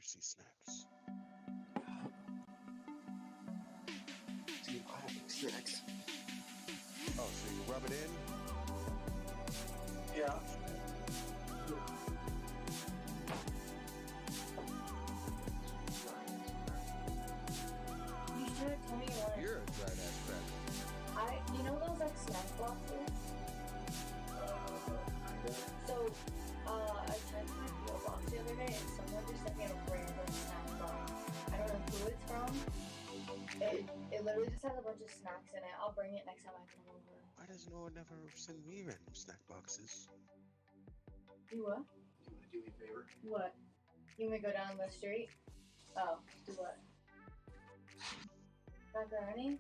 greasy snacks. Dude, I have snacks. Oh, so you rub it in? Yeah. You should have told me you wanted. You're a dried ass cracker. You know those like snack boxes? So, I tried to find a box the other day and someone just sent me a random snack box. I don't know who it's from. It literally just has a bunch of snacks in it. I'll bring it next time I come over. Why does no one ever send me random snack boxes? Do what? You want to do me a favor? What? You want me to go down the street? Oh, do what? Macaroni?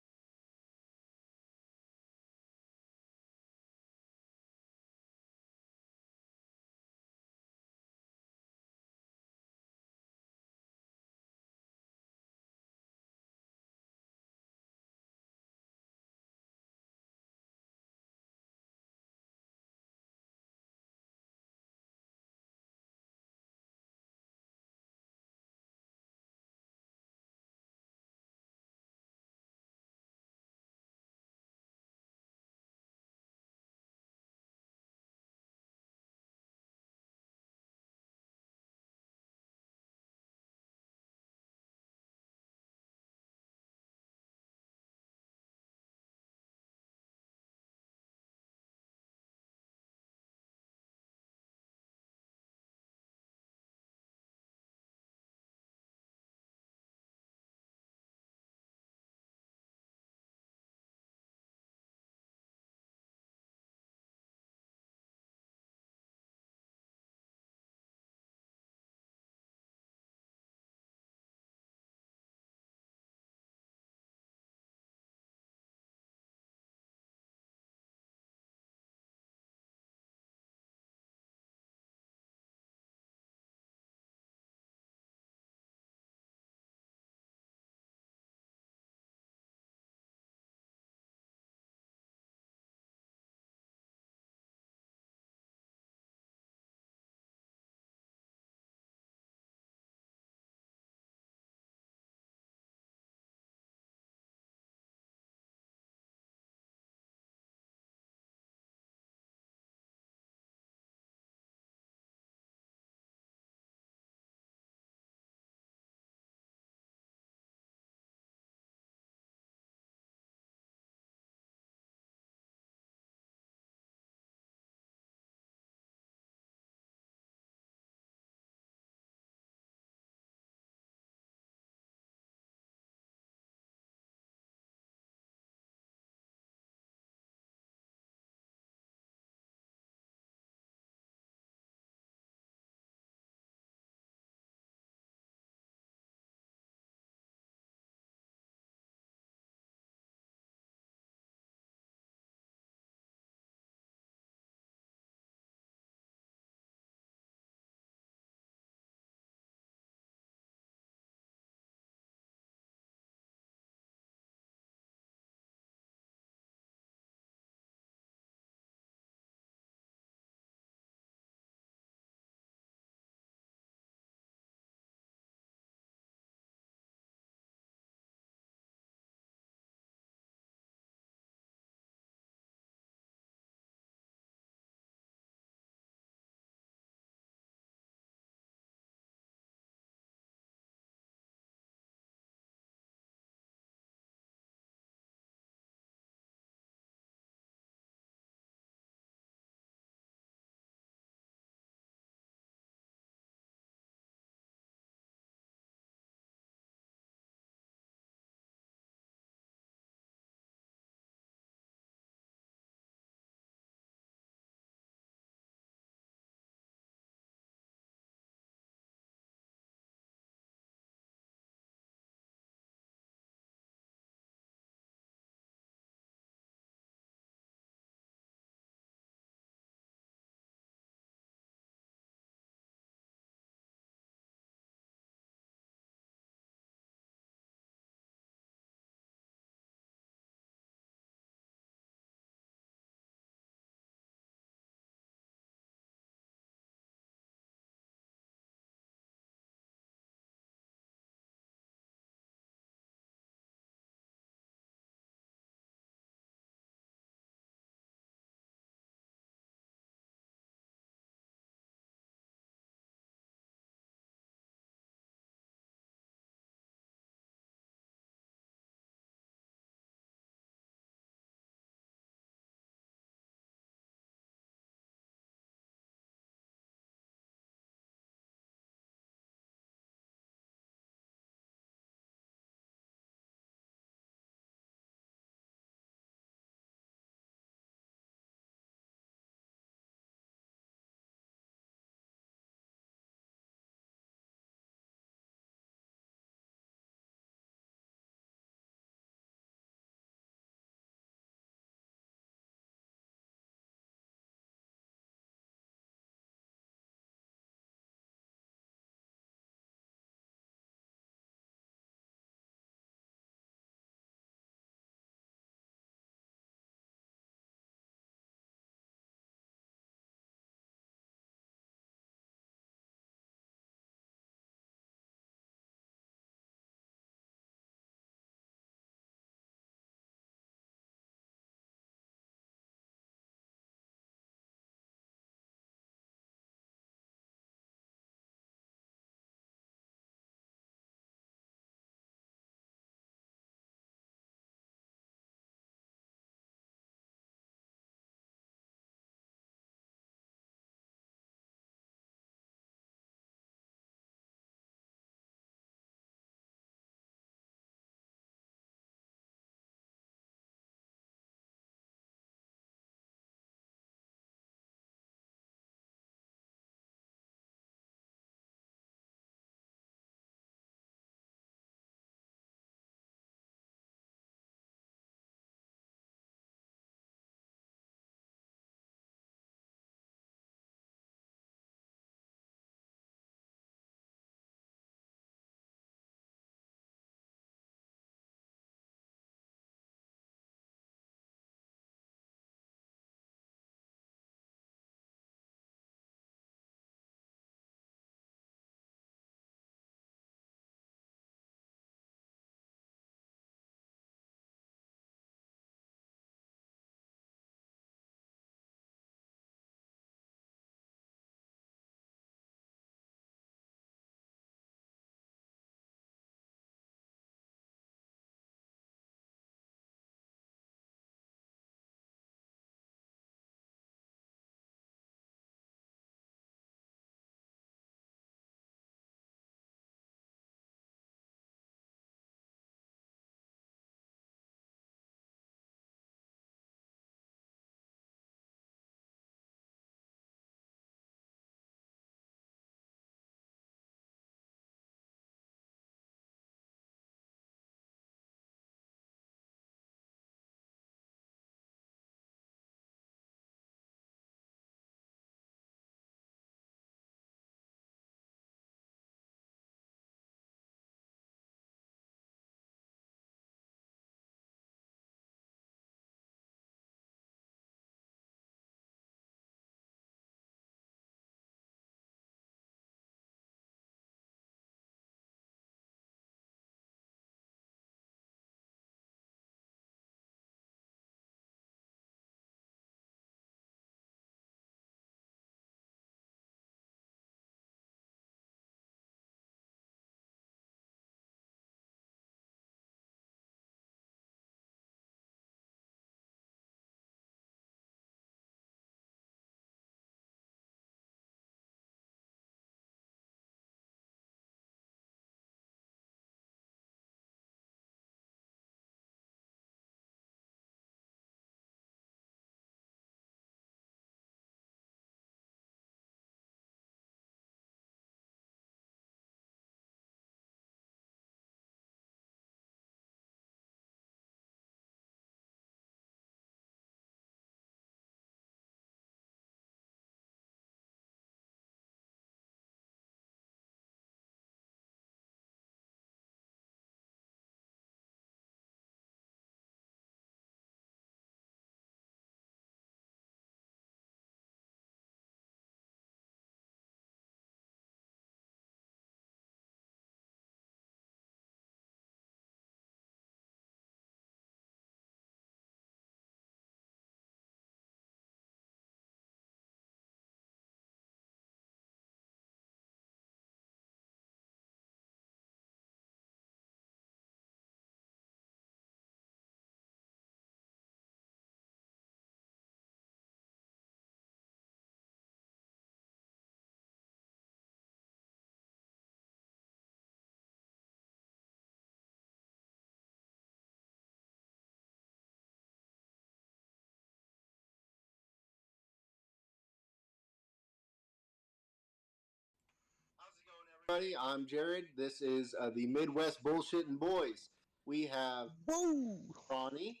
everybody. I'm Jared. This is the Midwest Bullshitting Boys. We have Woo! Ronnie.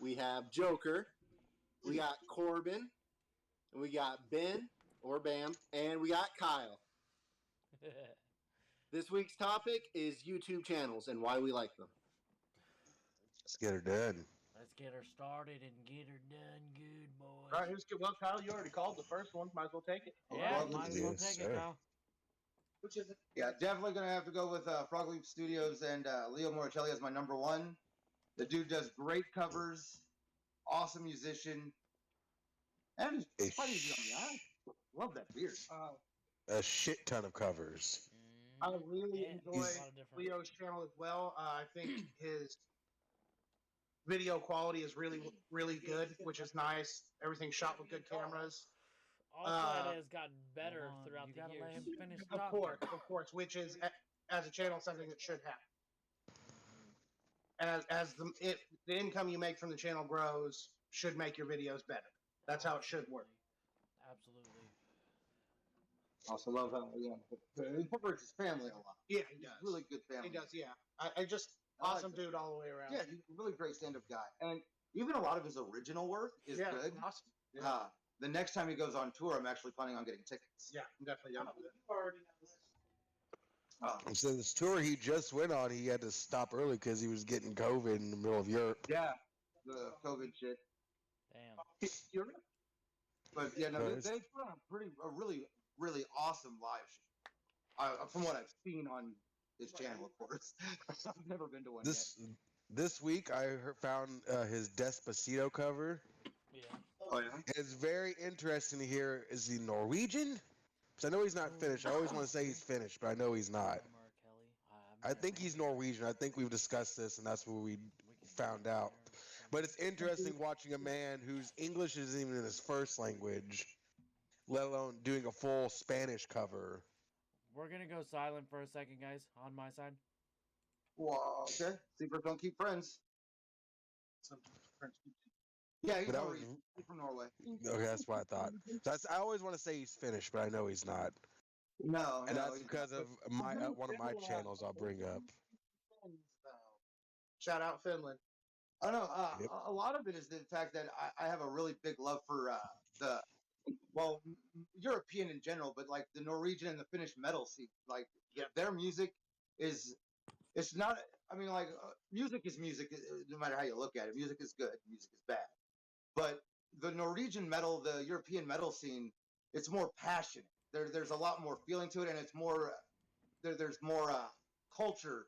We have Joker. We got Corbin. And we got Ben, or Bam. And we got Kyle. This week's topic is YouTube channels and why we like them. Let's get her done. Let's get her started and get her done good, boys. All right, who's good? Well, Kyle, you already called the first one. Might as well take it. Yeah, Frog might Leap as well Studios, take it sir. now. Which is it? Yeah, definitely gonna have to go with Frog Leap Studios and Leo Moritelli as my number one. The dude does great covers, awesome musician, and he's funny young. I love that beard. A shit ton of covers. I really Yeah, enjoy a lot of different- Leo's channel as well. I think his video quality is really, really good, which is nice. Everything's shot with good cameras. Also, it has gotten better Hold on, throughout you the gotta years. let him Finish Of course, which is as a channel something that should happen. As the income you make from the channel grows, should make your videos better. That's how it should work. Absolutely. Also love how he incorporates his family a lot. Yeah, he does. Really good family. He does. Yeah, I just I like awesome that. dude all the way around. Yeah, he's a really great stand-up guy, and even a lot of his original work is yeah, good. awesome. Yeah, The next time he goes on tour, I'm actually planning on getting tickets. yeah, I'm definitely down with it. So this tour he just went on, he had to stop early because he was getting COVID in the middle of Europe. Yeah, the COVID shit. Damn. You're But yeah, no, Nice. they put on a really, really awesome live show. From what I've seen on his channel, of course. I've never been to one This week I found his Despacito cover. Yeah. yet. Oh yeah. It's very interesting to hear. Is he Norwegian? Because I know he's not Finnish. I always want to say he's Finnish, but I know he's not. I think he's Norwegian. I think we've discussed this, and that's where we found out. But it's interesting watching a man whose English isn't even in his first language, let alone doing a full Spanish cover. We're gonna go silent for a second, guys. On my side. Well, okay. Secret don't keep friends. Yeah, he's But that was- Norwegian. He's from Norway. Okay, that's what I thought. I always want to say he's Finnish, but I know he's not. No, And no, that's he's because not. of my one of my channels I'll bring up. Shout out Finland. I don't know. Yep. A lot of it is the fact that I have a really big love for European in general, but like the Norwegian and the Finnish metal scene. Like their music is, it's not. I mean, like music is music, no matter how you look at it. Music is good, music is bad. But the Norwegian metal, the European metal scene, it's more passionate. There's a lot more feeling to it, and it's more. There's more culture.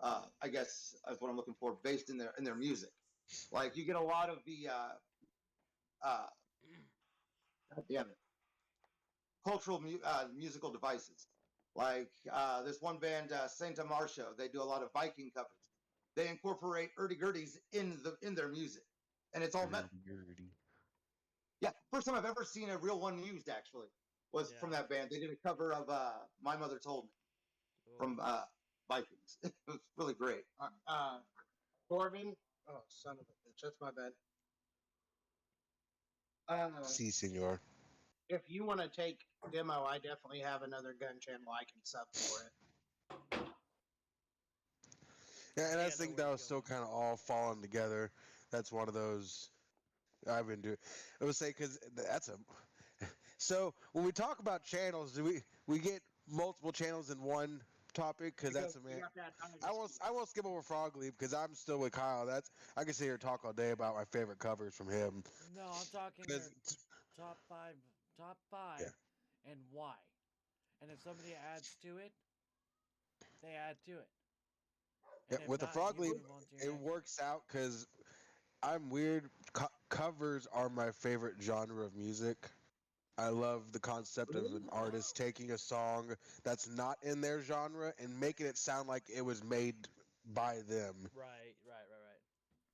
I guess is what I'm looking for, based in their music. Like you get a lot of the God damn it, cultural musical devices. Like this one band, Saint Amar Show, they do a lot of Viking covers. They incorporate hurdy-gurdies in their music, and it's all metal. Yeah, first time I've ever seen a real one used actually was Yeah. from that band. They did a cover of "My Mother Told Me" from Vikings. It was really great. Corbin. Oh, son of a bitch. That's my bad. Si, senor. If you want to take demo, I definitely have another gun channel I can sub for it. Yeah, and I Yeah, think no that way was to still go. kind of all falling together. That's one of those I've been doing. I would say because that's a. So when we talk about channels, do we get multiple channels in one topic? Because that's a man. I won't skip over Frog Leap because I'm still with Kyle. I can sit here and talk all day about my favorite covers from him. No, I'm talking 'Cause- your top five, Yeah. and why. And if somebody adds to it, they add to it. Yeah, And if with the not, Frog you Leap, move on to your it next. works out because I'm weird. Covers are my favorite genre of music. I love the concept of an artist taking a song that's not in their genre and making it sound like it was made by them. Right.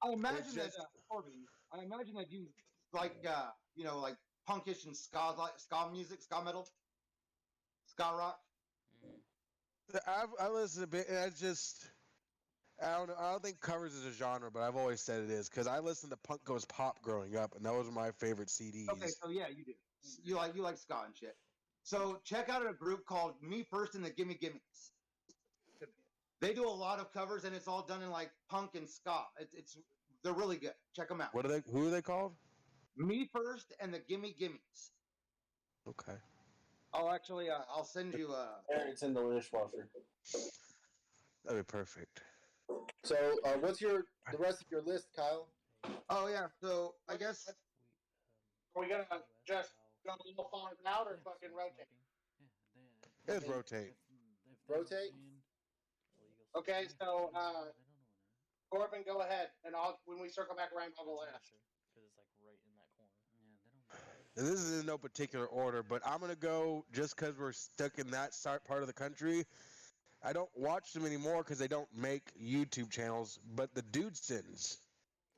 I imagine It's that just- Corbin. I imagine that you like like punkish and ska music, ska metal, ska rock. I listen a bit, and I just I don't know. I don't think covers is a genre, but I've always said it is because I listened to Punk Goes Pop growing up, and that was my favorite CDs. Okay, so yeah, you do. You like ska and shit. So check out a group called Me First and the Gimme Gimmes. They do a lot of covers, and it's all done in like punk and ska. They're really good. Check them out. What are they? Who are they called? Me First and the Gimme Gimmes. Okay. I'll send you. It's in the dishwasher. That'd be perfect. So, what's the rest of your list, Kyle? Oh yeah. So I guess Are we gonna just go a little farther out or fucking rotate? Let's rotate. Rotate? Okay, so Corbin, go ahead, and when we circle back around, I'll go last. Because it's like right in that corner. Yeah, they don't. And this is in no particular order, but I'm gonna go just because we're stuck in that part of the country. I don't watch them anymore because they don't make YouTube channels. But the Dudesons,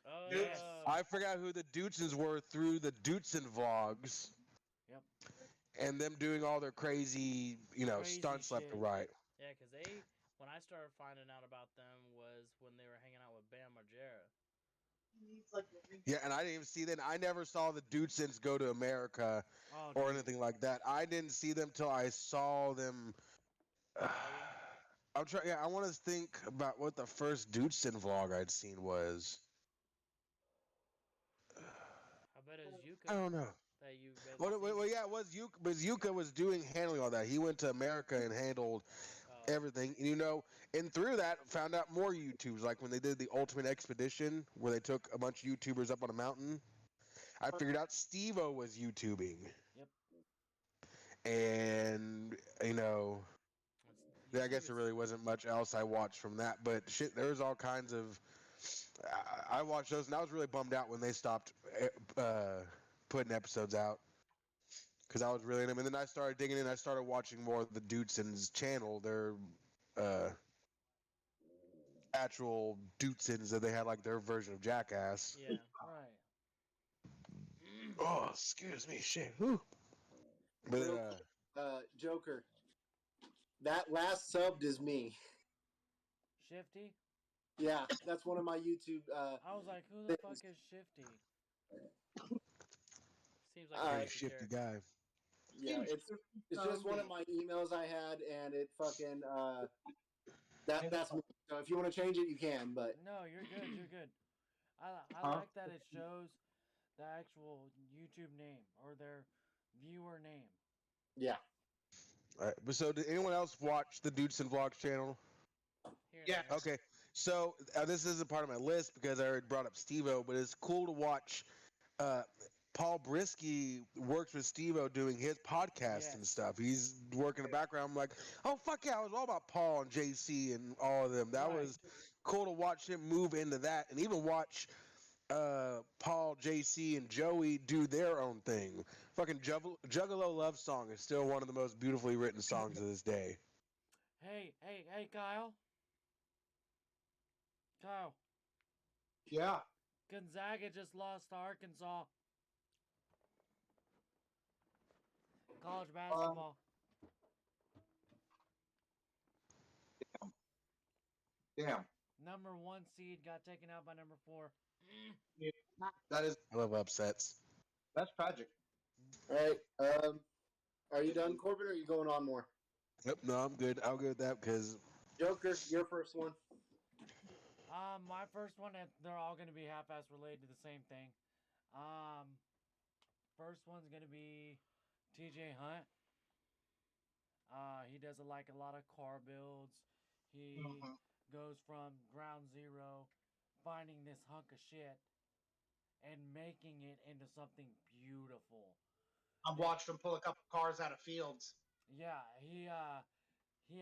Oh, Dude. yeah. I forgot who the Dudesons were through the Dudson vlogs. Yep. And them doing all their crazy, Crazy stunts left shit. and right. Yeah, because when I started finding out about them was when they were hanging out with Bam Margera. Yeah, and I didn't even see them. I never saw the Dudesons go to America Oh, or dude. anything like that. I didn't see them till I saw them. I'm trying. Yeah, I want to think about what the first Dudeson vlog I'd seen was. I bet it was Yuka I don't know. that you read. Well, yeah, it was Yuka. But Yuka was handling all that. He went to America and handled everything. And and through that, found out more YouTubes. Like when they did the Ultimate Expedition, where they took a bunch of YouTubers up on a mountain. I figured out Steve-O was YouTubing. Yep. And I guess there really wasn't much else I watched from that. But shit, there was all kinds of. I watched those, and I was really bummed out when they stopped putting episodes out. Because I was really in them. And then I started digging in. I started watching more of the Dudesons channel. Their actual Dudesons that they had like their version of Jackass. Yeah. Right. Oh, excuse me, shit. Whew. But Joker. That last subbed is me. Shifty? Yeah, that's one of my YouTube. I was like, who the fuck is Shifty? Seems like Alright. a pretty shifty guy. Yeah, it's just one of my emails I had, and it fucking that's me. So if you want to change it, you can. But No, you're good. You're good. I Huh? like that it shows the actual YouTube name or their viewer name. yeah, All right. But so, did anyone else watch the Dudeson Vlogs channel? Here and Yeah. there. Okay. So this isn't part of my list because I already brought up Steve-O, but it's cool to watch. Paul Brisky works with Steve-O doing his podcast and Yes. stuff. He's working in the background. I'm like, oh fuck yeah! I was all about Paul and JC and all of them. That Right. was cool to watch him move into that, and even watch Paul, JC, and Joey do their own thing. Fucking Juggalo Love Song is still one of the most beautifully written songs of this day. Hey, Kyle. Kyle, Yeah. Gonzaga just lost to Arkansas. College basketball. damn. Number 1 seed got taken out by number 4. That's upsets. tragic. all right. Are you done, Corbin? Or are you going on more? Yep, no, I'm good. I'll go with that because Joker, your first one. My first one, they're all going to be half-ass related to the same thing. First one's going to be TJ Hunt. He does a lot of car builds. He goes from ground zero, finding this hunk of shit, and making it into something beautiful. I've watched him pull a couple cars out of fields. Yeah, he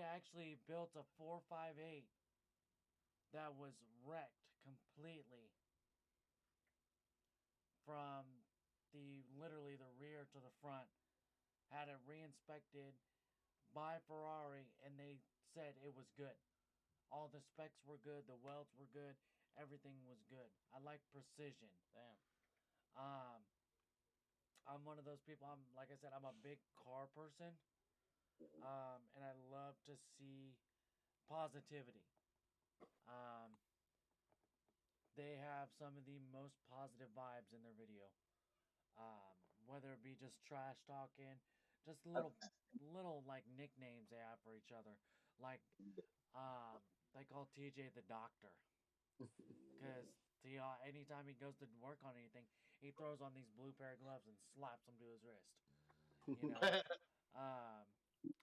actually built a 458 that was wrecked completely from literally the rear to the front. Had it re-inspected by Ferrari, and they said it was good. All the specs were good, the welds were good, everything was good. I like precision. Damn. I'm one of those people. Like I said, I'm a big car person, and I love to see positivity. They have some of the most positive vibes in their video. Whether it be just trash talking, just little like nicknames they have for each other. Like they call TJ the doctor because anytime he goes to work on anything, he throws on these blue pair of gloves and slaps them to his wrist. You know, um,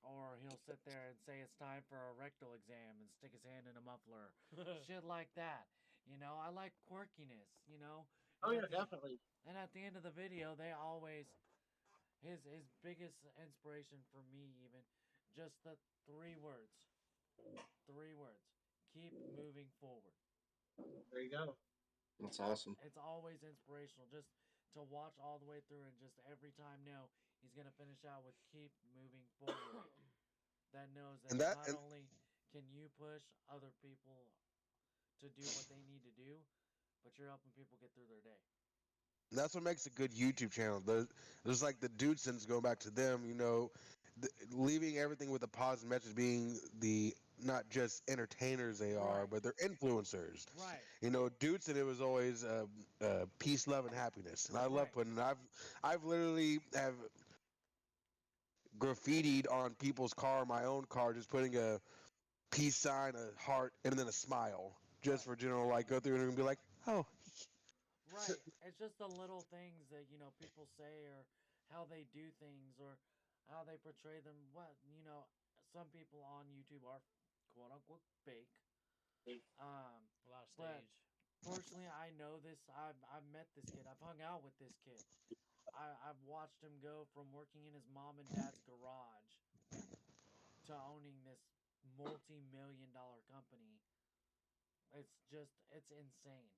or he'll sit there and say it's time for a rectal exam and stick his hand in a muffler, shit like that. You know, I like quirkiness. You know. Oh And yeah, at the- definitely. And at the end of the video, they always his biggest inspiration for me even just the 3 words. 3 words. Keep moving forward. There you go. That's awesome. It's always inspirational just to watch all the way through and just every time know he's gonna finish out with keep moving forward. That knows that, And that- not and- only can you push other people to do what they need to do, but you're helping people get through their day. That's what makes a good YouTube channel. There's like the Dudesons, going back to them, you know, leaving everything with a positive message, being the not just entertainers they are, Right. but they're influencers. Right. You know, Dudson, it was always peace, love, and happiness, and I love Right. putting. I've literally have graffitied on people's car, my own car, just putting a peace sign, a heart, and then a smile, just for general like go through and be like, oh. Right. It's just the little things that, you know, people say or how they do things or how they portray them. What, you know, some people on YouTube are quote unquote fake. A lot of But stage. personally, I know this. I've met this kid. I've hung out with this kid. I've watched him go from working in his mom and dad's garage to owning this multi-million-dollar company. It's insane.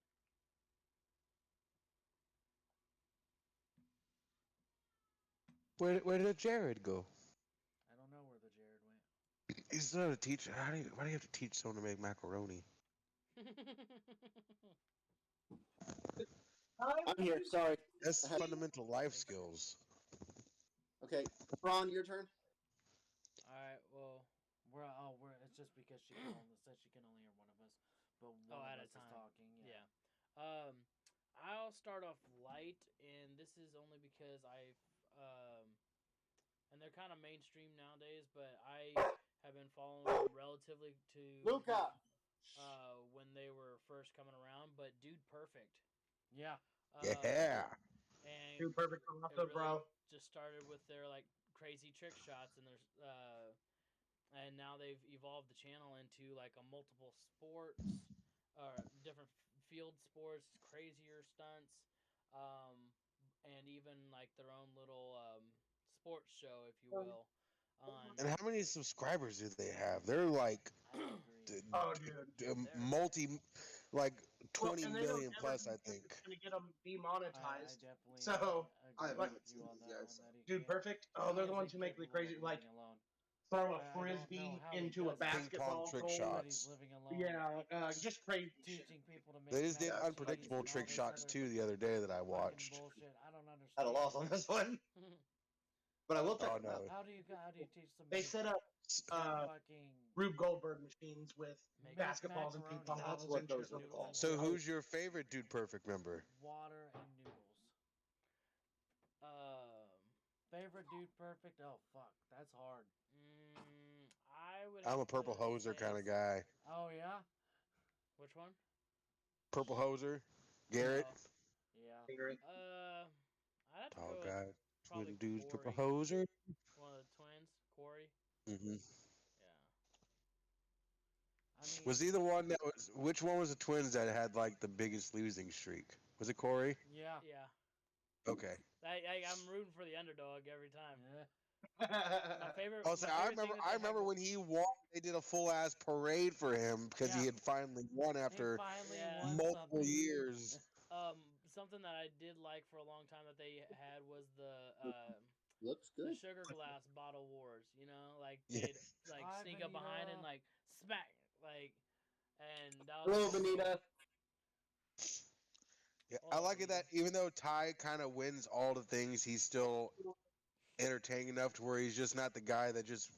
Where did Jared go? I don't know where the Jared went. He's not a teacher. Why do you have to teach someone to make macaroni? I'm here. Sorry. That's I had- fundamental life skills. Okay, Ron, your turn. All right. Well, It's just because she can only said she can only hear one of us, but one at of a us is time. talking. yeah. I'll start off light, and this is only because and they're kind of mainstream nowadays, but I have been following them relatively to Luca. when they were first coming around. But Dude Perfect. Yeah. Yeah. And Dude, perfect. it Also, really bro. just started with their like crazy trick shots, and there's and now they've evolved the channel into like a multiple sports or different field sports, crazier stunts, and even like their own little sports show, if you will. And how many subscribers do they have? They're like I agree. Oh, dude. like Well, 20 and they don't million ever plus, do I anything think. that's gonna get them I demonetized. definitely So, I agree haven't with seen you on these that guys. one. That he Dude, can't- perfect. Oh, they're the he ones is who make the incapable of crazy, like, living alone. throw I a don't know frisbee how he into a does it. Ping pong basketball trick goal. But shots. he's living alone. Yeah, just crazy shit. Teaching people to make They just did mac and cheese unpredictable and all trick this shots other too the other day that I fucking watched. bullshit. I don't understand. At a loss on this one, but I will check Oh them out. no. How do you teach somebody They set up to fucking Rube Goldberg machines with Make basketballs and ping pong macaroni. That's balls what and those shit. are called. So who's your favorite Dude Perfect member? water and noodles? Favorite Dude Perfect? Oh fuck, that's hard. I would. I'm have a purple to hoser say kind of guy. Oh yeah. Which one? Purple hoser, Garrett. Oh, Favorite. I'd have to Tall go with guy, probably twin dudes, purple Corey, hoser. one of the twins, Corey. hmm Yeah. I mean, Was he the one that was? Which one was the twins that had like the biggest losing streak? Was it Corey? yeah. Yeah. Okay. I'm rooting for the underdog every time. Yeah. My favorite. Oh, so my I favorite thing remember. that I they remember had- when he won. They did a full ass parade for him because he Yeah. had finally won after He finally Yeah. won multiple something. years. Something that I did like for a long time that they had was the Looks good. sugar glass bottle wars. You know, like Yeah. they'd like Hi, sneak up behind and Benita. like smack, like, and that Hello, was Benita. Yeah, Oh, I like it that yeah. even though Ty kind of wins all the things, he's still entertaining enough to where he's just not the guy that just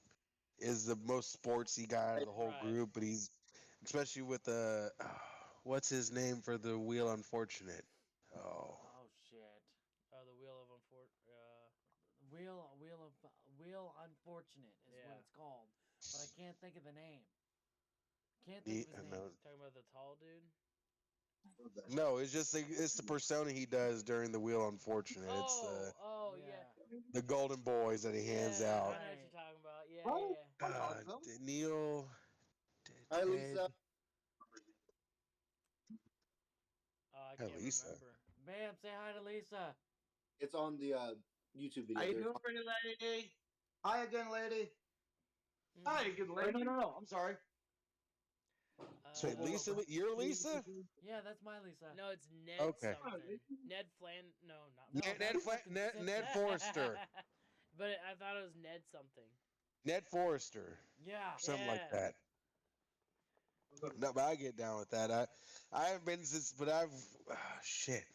is the most sportsy guy of the whole Right. group. But he's especially with the what's his name for the Wheel Unfortunate. Oh, Oh shit. The wheel of Wheel Unfortunate is what Yeah. it's called, but I can't think of the name. Can't think of his name. No, Talking about the tall dude. no, it's just it's the persona he does during the Wheel Unfortunate. It's Oh, yeah. the Golden Boys that he hands Yeah, out. I know what you're talking about. Yeah, Oh. yeah, yeah. Awesome. Neil. Hi, Ted- Lisa. Oh, I Hi, can't Lisa. remember. Bam, say hi to Lisa. It's on the YouTube video. How you There's- doing, pretty lady? Hi again, lady. Hi, good Wait, lady. no. I'm sorry. So Uh, Lisa, you're Lisa? Yeah, that's my Lisa. No, it's Ned Okay. something. Ned Flan. No, not No, Ned, that's Ned, fucking Ned, sick. Ned Forrester. But I thought it was Ned something. Ned Forrester. Yeah. Something like Yeah. that. No, but I get down with that. I haven't been since, but I've shit.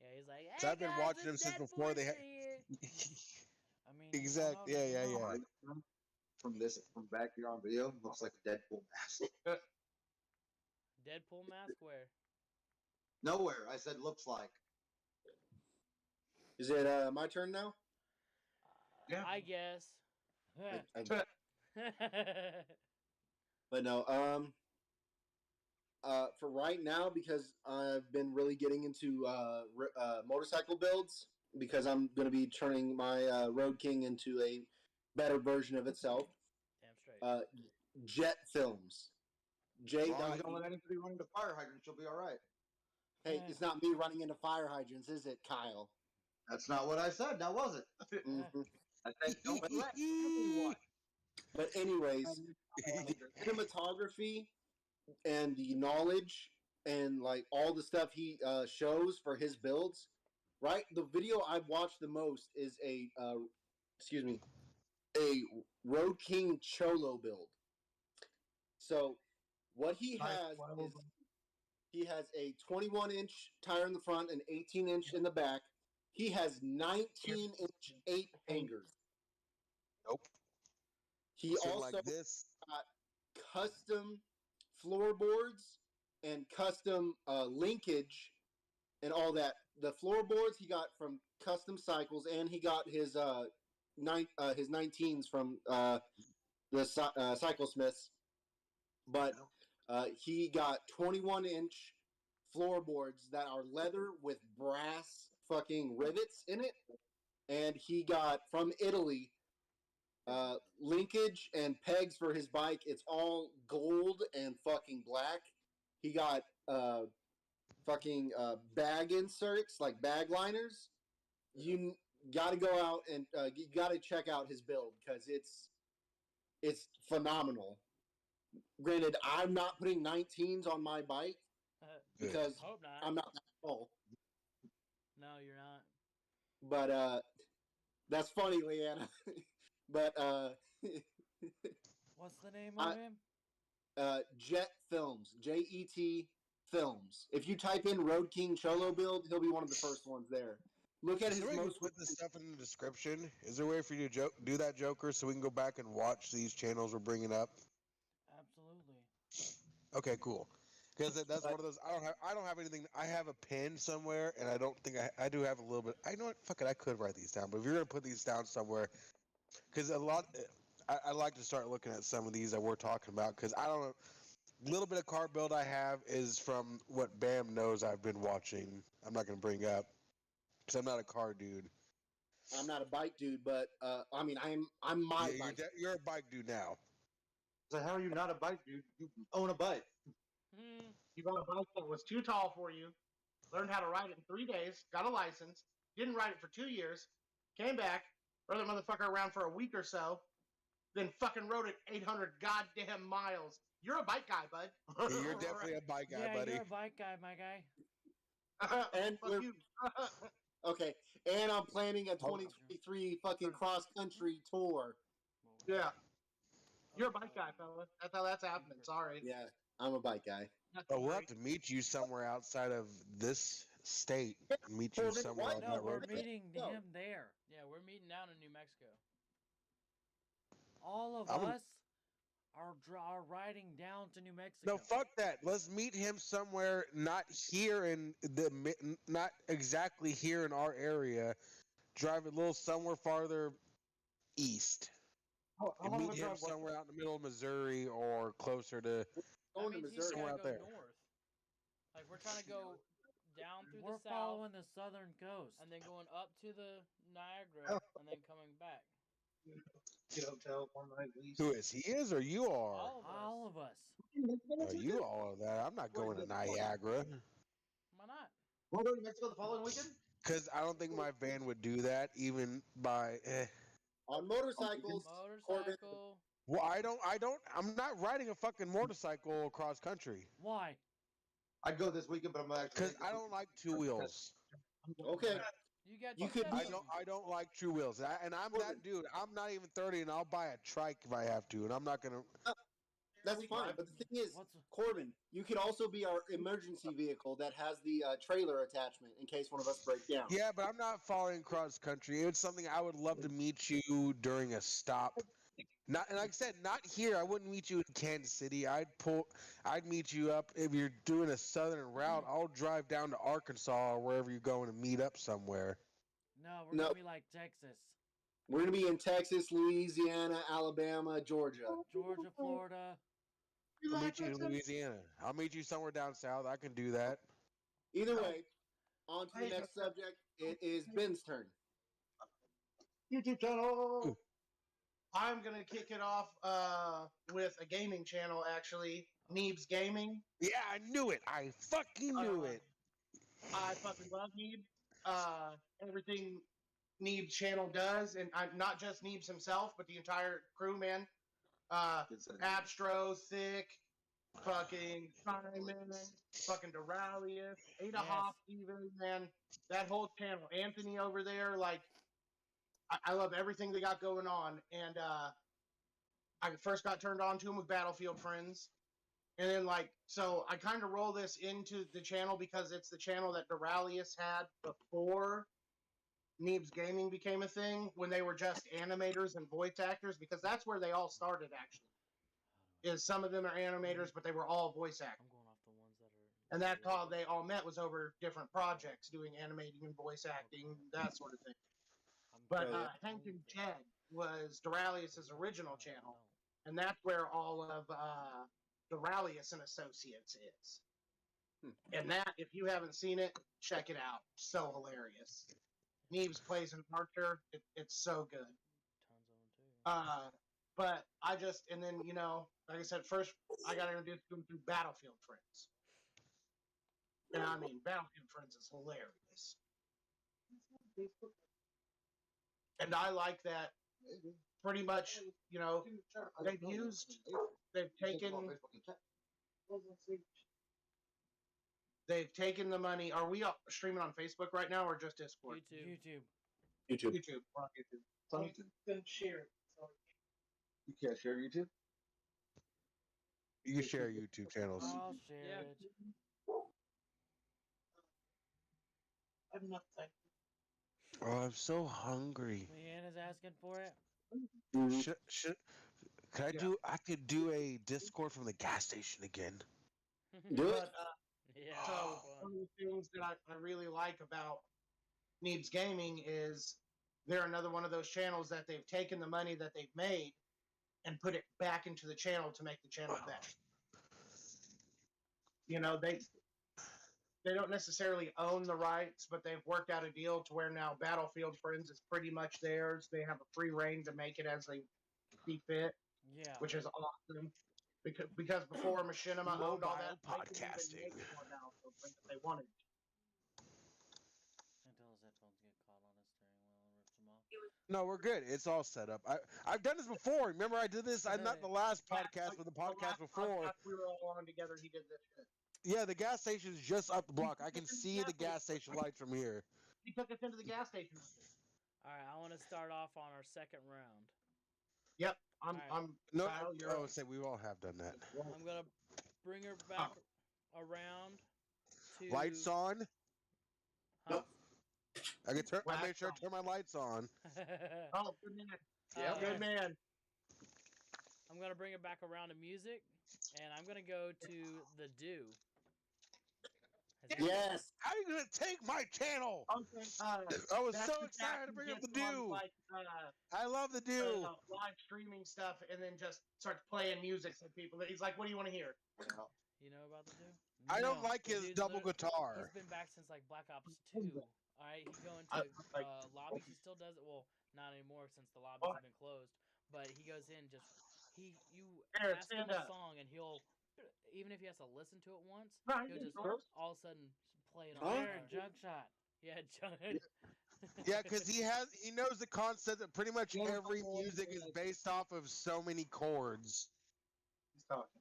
Yeah, he's like, So hey I've been guys, watching it's him since Ned before they had. Forrester here." I mean, Exactly. you Yeah, don't know, yeah, you yeah. From back here on video, looks like a Deadpool mask. Deadpool mask where? Nowhere. I said looks like. Is it my turn now? Yeah. I guess. I- But no, for right now, because I've been really getting into motorcycle builds, because I'm going to be turning my Road King into a better version of itself. Damn straight. Jet Films. J. As long as Dot you don't let anybody run into fire hydrants, you'll be all right. Hey, it's not me running into fire hydrants, is it, Kyle? That's not what I said. That wasn't. Mhm. I said don't let anyone. But anyways, cinematography and the knowledge and like all the stuff he shows for his builds, right? The video I've watched the most is a Road King Cholo build. So what he has is he has a 21-inch tire in the front and 18-inch in the back. He has 19-inch 8 hangers. Nope. He Something also like this. custom floorboards and custom linkage and all that. The floorboards he got from Custom Cycles, and he got his 19s from the Cycle Smiths. But he got 21-inch floorboards that are leather with brass fucking rivets in it, and he got from Italy linkage and pegs for his bike. It's all gold and fucking black. He got fucking bag inserts, like bag liners. You got to go out and you got to check out his build because it's phenomenal. Granted, I'm not putting 19s on my bike because Hope not. I'm not that tall. No, you're not. But that's funny, Leanna. But What's the name of him? Jet Films, Jet Films. If you type in Road King Cholo build, he'll be one of the first ones there. Look at Is his there a way to most. put this stuff in the description? Is there a way for you to do that, Joker, so we can go back and watch these channels we're bringing up? Absolutely. Okay, cool. Because that's one of those. I don't have anything. I have a pen somewhere, and I don't think I do have a little bit. I know what. Fuck it. I could write these down, but if you're gonna put these down somewhere, because a lot. I like to start looking at some of these that we're talking about because I don't know. Little bit of car build I have is from what Bam knows I've been watching. I'm not gonna bring up because I'm not a car dude. I'm not a bike dude, but I mean, I'm my Yeah, bike. you're a bike dude now. So how are you not a bike, dude? You own a bike. You got a bike that was too tall for you, learned how to ride it in 3 days, got a license, didn't ride it for 2 years, came back, rode the motherfucker around for a week or so, then fucking rode it 800 goddamn miles. You're a bike guy, bud. Yeah, you're definitely a bike guy, Yeah, buddy. you're a bike guy, my guy. And Fuck we're- you. Okay, and I'm planning a 2023 fucking cross country tour. Yeah. You're a bike guy, fella. That's how that's happening. Sorry. Yeah, I'm a bike guy. Oh, we'll have to meet you somewhere outside of this state. Meet you Corbin, somewhere what? on No, that we're road trip. meeting No. him there. Yeah, we're meeting down in New Mexico. All of I'm- us are riding down to New Mexico. No, fuck that. Let's meet him somewhere, not here in not exactly here in our area. Drive a little somewhere farther east. How And long meet of a him drive was somewhere out in the middle of Missouri or closer to. That Going to means he's Missouri. Somewhere gotta out go there. north. Like we're trying to go down through We're the south following the southern coast. and then going up to the Niagara and then coming back. Get a hotel, 1 night lease. Who is? He is or you are? All of us. All of us. Oh, you all of that. I'm not going to Niagara. Why not? We'll go to Mexico the following weekend. Because I don't think my van would do that, even by. On motorcycles, Corbin. Motorcycle. Well, I'm not riding a fucking motorcycle across country. Why? I'd go this weekend, but I'm actually. Because I don't like two wheels. Okay. You could got be- I don't like true wheels. And I'm that dude. I'm not even 30, and I'll buy a trike if I have to. And I'm not gonna. That's fine. But the thing is, What's Corbin, you could also be our emergency vehicle that has the trailer attachment in case one of us break down. Yeah, but I'm not following cross country. It's something I would love to meet you during a stop. Not, and like I said, not here. I wouldn't meet you in Kansas City. I'd meet you up if you're doing a southern route. I'll drive down to Arkansas or wherever you're going to meet up somewhere. no? We're No. gonna be like Texas, We're going to be in Texas, Louisiana, Alabama, Georgia. Georgia, Florida. I'll meet you in Louisiana. I'll meet you somewhere down south. I can do that. Either way, on to the next subject. It is Ben's turn. YouTube channel. I'm gonna kick it off with a gaming channel, actually, Neebs Gaming. Yeah, I knew it. I fucking knew it. I fucking love Neebs. Everything Neebs channel does, and not just Neebs himself, but the entire crew, man. Abstro, Thick, fucking Simon, fucking Duralius, Ada Yes. Hoff, even, man. That whole channel. Anthony over there, like, I love everything they got going on. And I first got turned on to them with Battlefield Friends. And then, like, so I kind of roll this into the channel because it's the channel that Duralius had before Neebs Gaming became a thing, when they were just animators and voice actors, because that's where they all started, actually. Is some of them are animators, but they were all voice I'm actors. going off the ones that are. And that's how they all met, was over different projects, doing animating and voice acting, that sort of thing. But Hank and Jed was Duralius' original channel, and that's where all of Duralius and Associates is. And that, if you haven't seen it, check it out. So hilarious. Neebs plays an Archer. It's so good. Tons of them too. But I just, and then, you know, like I said, first I got introduced to him through Battlefield Friends. And I mean, Battlefield Friends is hilarious. And I like that pretty much, you know, they've taken the money. Are we streaming on Facebook right now or just Discord? YouTube. YouTube. YouTube. We're on YouTube. It's on YouTube. Then share it. So You can't share YouTube. You can share YouTube channels. I'll share Yeah. it. I'm not like Oh, I'm so hungry. Leanna's asking for it. Could I could do a Discord from the gas station again. Do it. But, Yeah. so fun. one of the things that I really like about Neebs Gaming is they're another one of those channels that they've taken the money that they've made and put it back into the channel to make the channel better. You know, they don't necessarily own the rights, but they've worked out a deal to where now Battlefield Friends is pretty much theirs. They have a free reign to make it as they see fit, Yeah. which is awesome. Because before Machinima owned all that, Mobile they couldn't even podcasting. make more Battlefield Friends if they wanted. Until his headphones get caught on his steering wheel and rips them off. No, we're good. It's all set up. I've done this before. Remember, I did this. Not the last podcast, but the podcast before. Podcast we were all on together. He did this shit. Yeah, the gas station's just up the block. I can see the gas station lights from here. He took us into the gas station. All right, I want to start off on our second round. Yep, Alright. I'm. No, Kyle, you're oh, up. say we all have done that. I'm gonna bring her back around to Lights on. Huh? I can turn. I Wax make sure I on. turn my lights on. Oh, good man. Yep. Good man. I'm gonna bring it back around to music, and I'm gonna go to the Do. Has he- Yes. How are you gonna take my channel? Okay. I was That's so the excited to Jackson bring up the gets on, do. like, I love the do. live streaming stuff, and then just starts playing music for people. He's like, "What do you want to hear?" You know about the dude? I don't No. like The his dude's double lit- guitar. He's been back since like Black Ops 2. Alright, he go into like- lobbies. He still does it. Well, not anymore since the lobbies have been closed. But he goes in you Eric, ask him stand a up. song and he'll, even if he has to listen to it once, Right, he'll just sure. all of a sudden play it on Huh? there. Jug shot. Yeah, Jug. Yeah, because he knows the concept that pretty much every music is based off of so many chords, He's talking.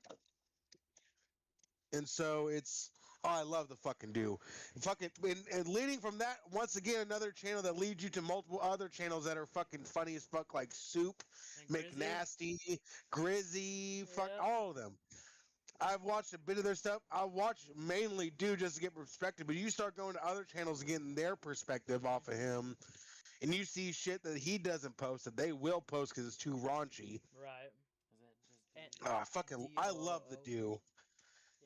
and so it's. Oh, I love the fucking do. And leading from that, once again, another channel that leads you to multiple other channels that are fucking funny as fuck, like Soup, And Grizzy. McNasty, Grizzy, fuck Yep. all of them. I've watched a bit of their stuff. I watch mainly do just to get perspective, but you start going to other channels and getting their perspective off of him, and you see shit that he doesn't post that they will post because it's too raunchy. Right. Is it just And I love the do.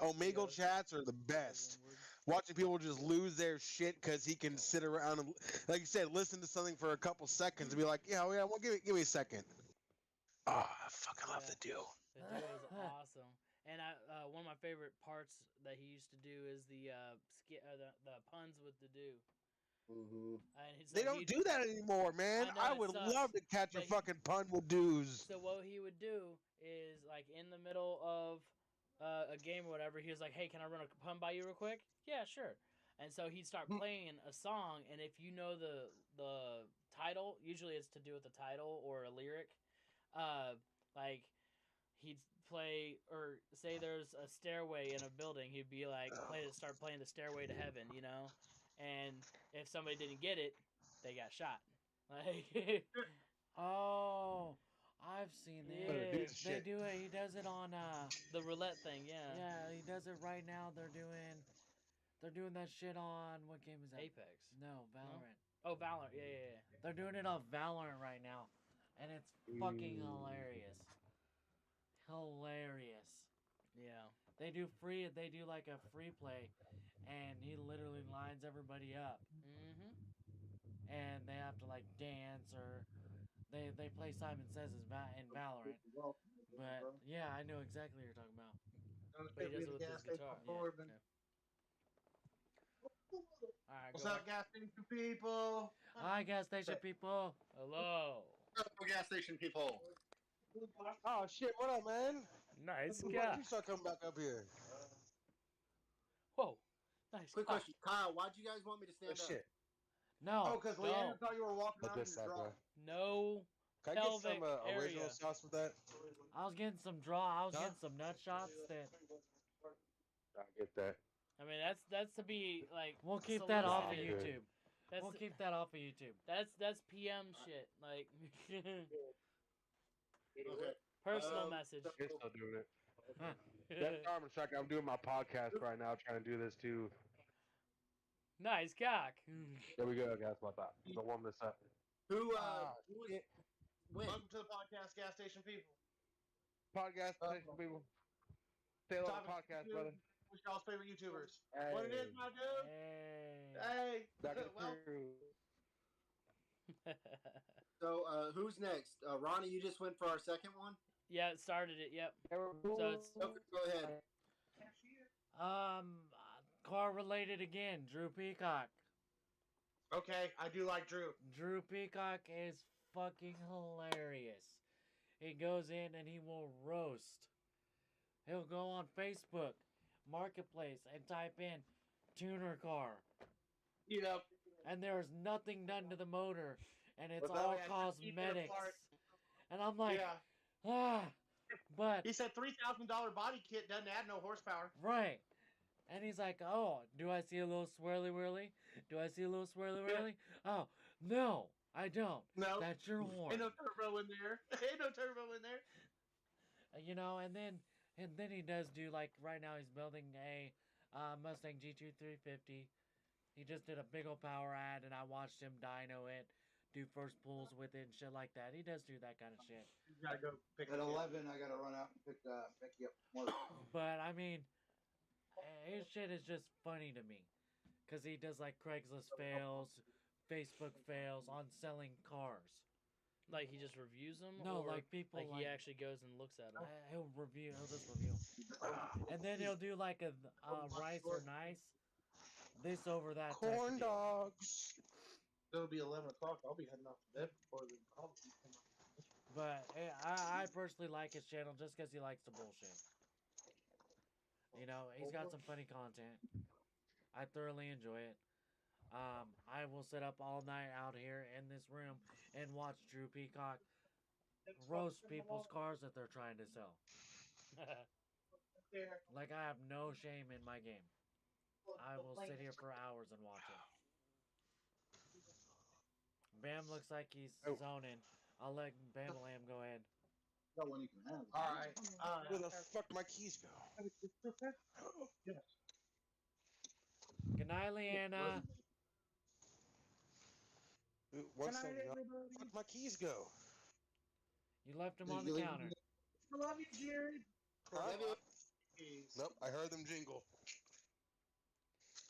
Omegle chats are the best. Watching people just lose their shit because he can sit around and, like you said, listen to something for a couple seconds and be like, yeah, well, give me a second. Oh, I fucking love the do. The dude was awesome. And one of my favorite parts that he used to do is the the puns with the do. Mm-hmm. And it's They like don't he'd- do that anymore, man. I know, I it would sucks, love to catch a but he- fucking pun with dudes. So what he would do is like in the middle of a game or whatever, he was like, "Hey, can I run a pun by you real quick?" Yeah, sure. And so he'd start playing a song, and if you know the title, usually it's to do with the title or a lyric. Like he'd play or say there's a stairway in a building, he'd be like, start playing the Stairway to Heaven, you know. And if somebody didn't get it, they got shot. Like Oh, I've seen Yeah. that. Dude, They shit. do it. He does it on the roulette thing, yeah. yeah, he does it right now. They're doing that shit on what game is that? Apex. No, Valorant. Oh, Valorant. Yeah. They're doing it on Valorant right now, and it's fucking hilarious. Hilarious. Yeah. They do like a free play, and he literally lines everybody up, Mm-hmm. and they have to like dance or they play Simon Says in Valorant. But yeah, I know exactly what you're talking about. But he does it with his guitar. Yeah. Alright, What's go up, gas station people? Hi, gas station people. Hello. Gas station people. Oh shit! What up, man? Nice Why don't you start coming back up here? Whoa. Nice Quick cock. question, Kyle. Why'd you guys want me to stand Oh up? shit! No, because no. Leander thought you were walking Put around in this your out, bro. drawers. No. Can I get Pelvic some original area. sauce with that? I was getting some draw. I was Huh? getting some nut shots that I get that. I mean, that's to be like. we'll keep that off of solicited. Good. YouTube. That's We'll keep that off of YouTube. that's PM shit. Like Okay. personal message. You're still doing it. That's Carmen Strike. I'm doing my podcast right now, trying to do this too. Nice cock. There we go, guys. My thought. So warm this up. Who Ah, who was shit. when? Welcome to the podcast, gas station people. Podcast, people. Stay on the Topic podcast, two, brother. Who's y'all's favorite YouTubers? Hey. What it is, my dude? Hey. Hey. Back in the well, crew. So who's next? Ronnie, you just went for our second one. Yeah, it started it. Yep. So it's Okay, go ahead. Car related again. Drew Peacock. okay, I do like Drew. Drew Peacock is fucking hilarious. He goes in and he will roast. He'll go on Facebook Marketplace and type in tuner car, Yep. and there's nothing done to the motor, and it's But that all way I just keep it cosmetics. apart. And I'm like, Yeah. but He said $3,000 body kit doesn't add no horsepower. right. And he's like, oh, do I see a little swirly whirly? Do I see a little swirly whirly? Oh, no, I don't. No. That's your horn. Ain't no turbo in there. Ain't no turbo in there. You know, and then he does do, like, right now he's building a Mustang GT 350. He just did a big old power ad, and I watched him dyno it, do first pulls with it and shit like that. He does do that kind of shit. You gotta go pick At it up. 11, I gotta run out and pick you up. More. But I mean, his shit is just funny to me, cause he does like Craigslist fails, Facebook fails on selling cars. Like he just reviews them? No, or like people like he like actually goes and looks at them. he'll just review, and then he'll do like a rice or nice, this over that. type of Corn deal. dogs. It'll be 11 o'clock. I'll be heading off to bed before the coffee come out. But I personally like his channel just because he likes to bullshit. You know, he's got some funny content. I thoroughly enjoy it. I will sit up all night out here in this room and watch Drew Peacock roast people's cars that they're trying to sell. There. Like, I have no shame in my game. I will sit here for hours and watch it. Bam looks like he's zoning. I'll let Bam Lamb go ahead. Got one you can have. All right. Where the fuck my keys go? Yes. Good night, Leanna. One Good night, second, y'all. everybody. Where'd my keys go? You left him Did on you the leave counter. I love you, Jared. Huh? Jeez. Nope, I heard them jingle.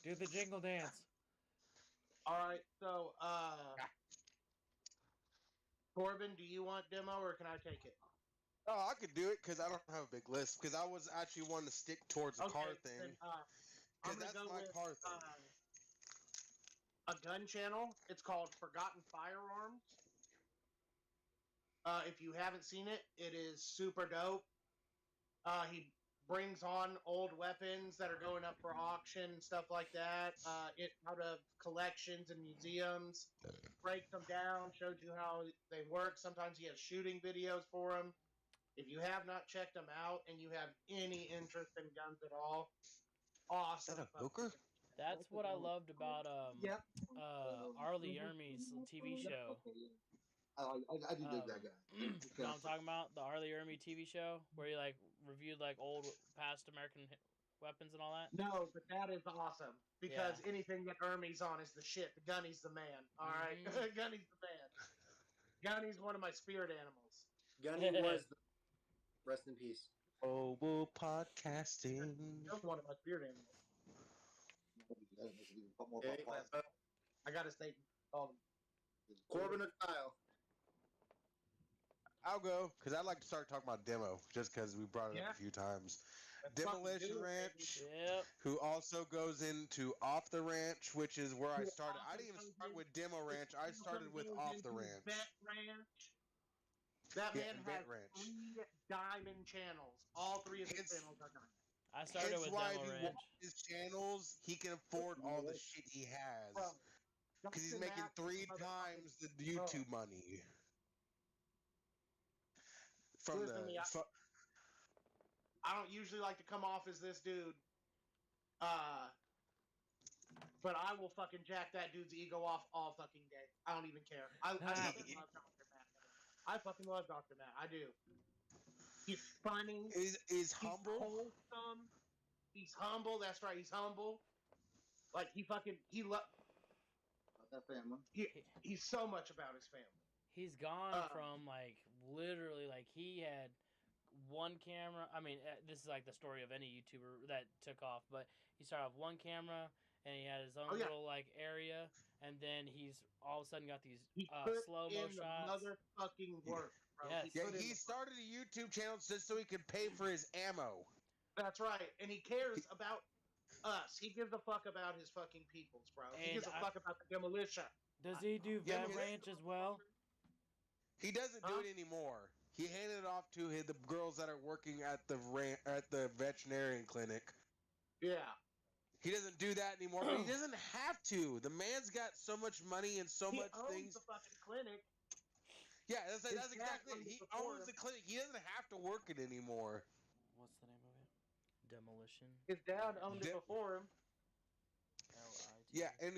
Do the jingle dance. All right. So, Corbin, do you want demo or can I take it? Oh, I could do it because I don't have a big list. Because I was actually wanting to stick towards the car thing. Then, Because I'm gonna that's go my with car thing. a gun channel. It's called Forgotten Firearms. If you haven't seen it, it is super dope. He brings on old weapons that are going up for auction and stuff like that. It out of collections and museums. Breaks them down, shows you how they work. Sometimes he has shooting videos for them. If you have not checked them out and you have any interest in guns at all, Is awesome. that a Booker? That's what I loved about Yep. Arlie Ermey's TV show. I do dig that guy. You know what I'm talking about? The Arlie Ermey TV show where he like reviewed like old past American weapons and all that. No, but that is awesome because anything that Ermey's on is the shit. The Gunny's the man. All right, Gunny's the man. Gunny's one of my spirit animals. Gunny was the... Rest in peace. Oh, podcasting. That's one of my spirit animals. Okay, I got his name. Corbin or Kyle? I'll go because I'd like to start talking about demo just because we brought it up a few times. Let's fucking Demolition do it, Ranch, Yep. who also goes into Off the Ranch, which is where I started. I didn't even start with Demo Ranch. I started with Off the Ranch. Vet Ranch. That Yeah, man Vet has Ranch. 3 diamond channels. All 3 of his It's- channels are diamond. I started Hence with why Demo if you Ranch. watch his channels, he can afford all the shit he has. Bro, Because he's Dr. making Matt, 3 motherfucker. times the YouTube money. From Listen to the... me, I don't usually like to come off as this dude. But I will fucking jack that dude's ego off all fucking day. I don't even care. I fucking love Dr. Matt. I fucking love Dr. Matt. I do. He's funny. is He's humble. wholesome. He's humble. That's right. He's humble. Like he That family. he's so much about his family. He's gone from like literally like he had one camera. I mean, this is like the story of any YouTuber that took off, but he started off one camera and he had his own little like area, and then he's all of a sudden got these He put slow mo in the shots. motherfucking work, bro. Yes. Yeah, put in he the- started a YouTube channel just so he could pay for his ammo. That's right, and he cares about us. He gives a fuck about his fucking peoples, bro. He gives a fuck about the demolition. Does he do Yeah, Vet but- Ranch as well? He doesn't do it anymore. He handed it off to the girls that are working at the veterinarian clinic. Yeah. He doesn't do that anymore, but he doesn't have to. The man's got so much money and so He much owns things. the fucking clinic. Yeah, that's His exactly dad it. owned it He before owns him. the clinic. He doesn't have to work it anymore. What's the name of it? Demolition. His dad owned it Dem- before him. L-I-T. Yeah, and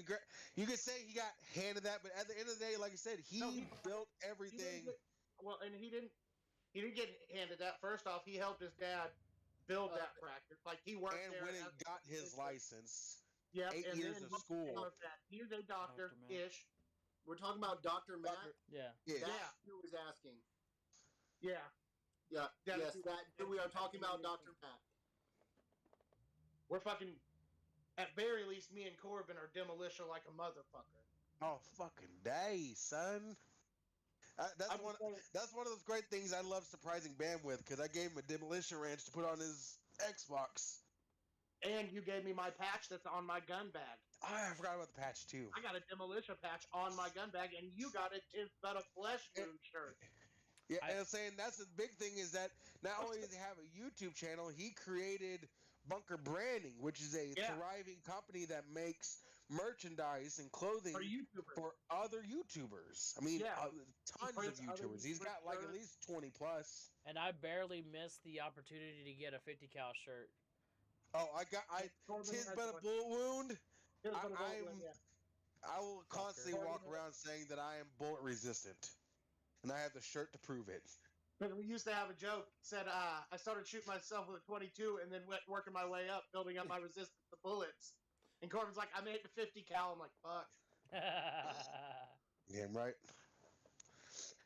you could say he got handed that, but at the end of the day, like I said, he No, built He didn't everything. he didn't get handed that. First off, he helped his dad build that practice. Like he worked And there. when he as- got his license, Yep, 8 and years then of he school. developed that. He's a doctor-ish. We're talking about Dr. Matt. Yeah. yeah. That's who was asking. Yeah. Yeah, That yes, is- that we are talking about Dr. Matt. we're fucking, at very least, me and Corbin are demolition like a motherfucker. Oh, fucking day, son. That's I'm one. saying- That's one of those great things I love surprising Bam with, because I gave him a Demolition Ranch to put on his Xbox. And you gave me my patch that's on my gun bag. Oh, I forgot about the patch too. I got a demolition patch on my gun bag, and you got a Tis But a Flesh Wound shirt. Yeah, and I'm saying that's the big thing is that not only does he have a YouTube channel, he created Bunker Branding, which is a Yeah. thriving company that makes merchandise and clothing For YouTubers. for other YouTubers. I mean, Yeah. tons of prints other YouTubers. He's got like at shirts. least 20 plus. And I barely missed the opportunity to get a 50 cal shirt. Oh, Corbin tis has but a one. bullet wound. Tis But a Bullet I'm- Wound, yeah. I will constantly Fucker. walk around saying that I am bullet resistant, and I have the shirt to prove it. But we used to have a joke. Said I started shooting myself with a 22, and then went working my way up, building up my resistance to bullets. And Corbin's like, I made the 50 cal. I'm like, fuck. Yeah, right.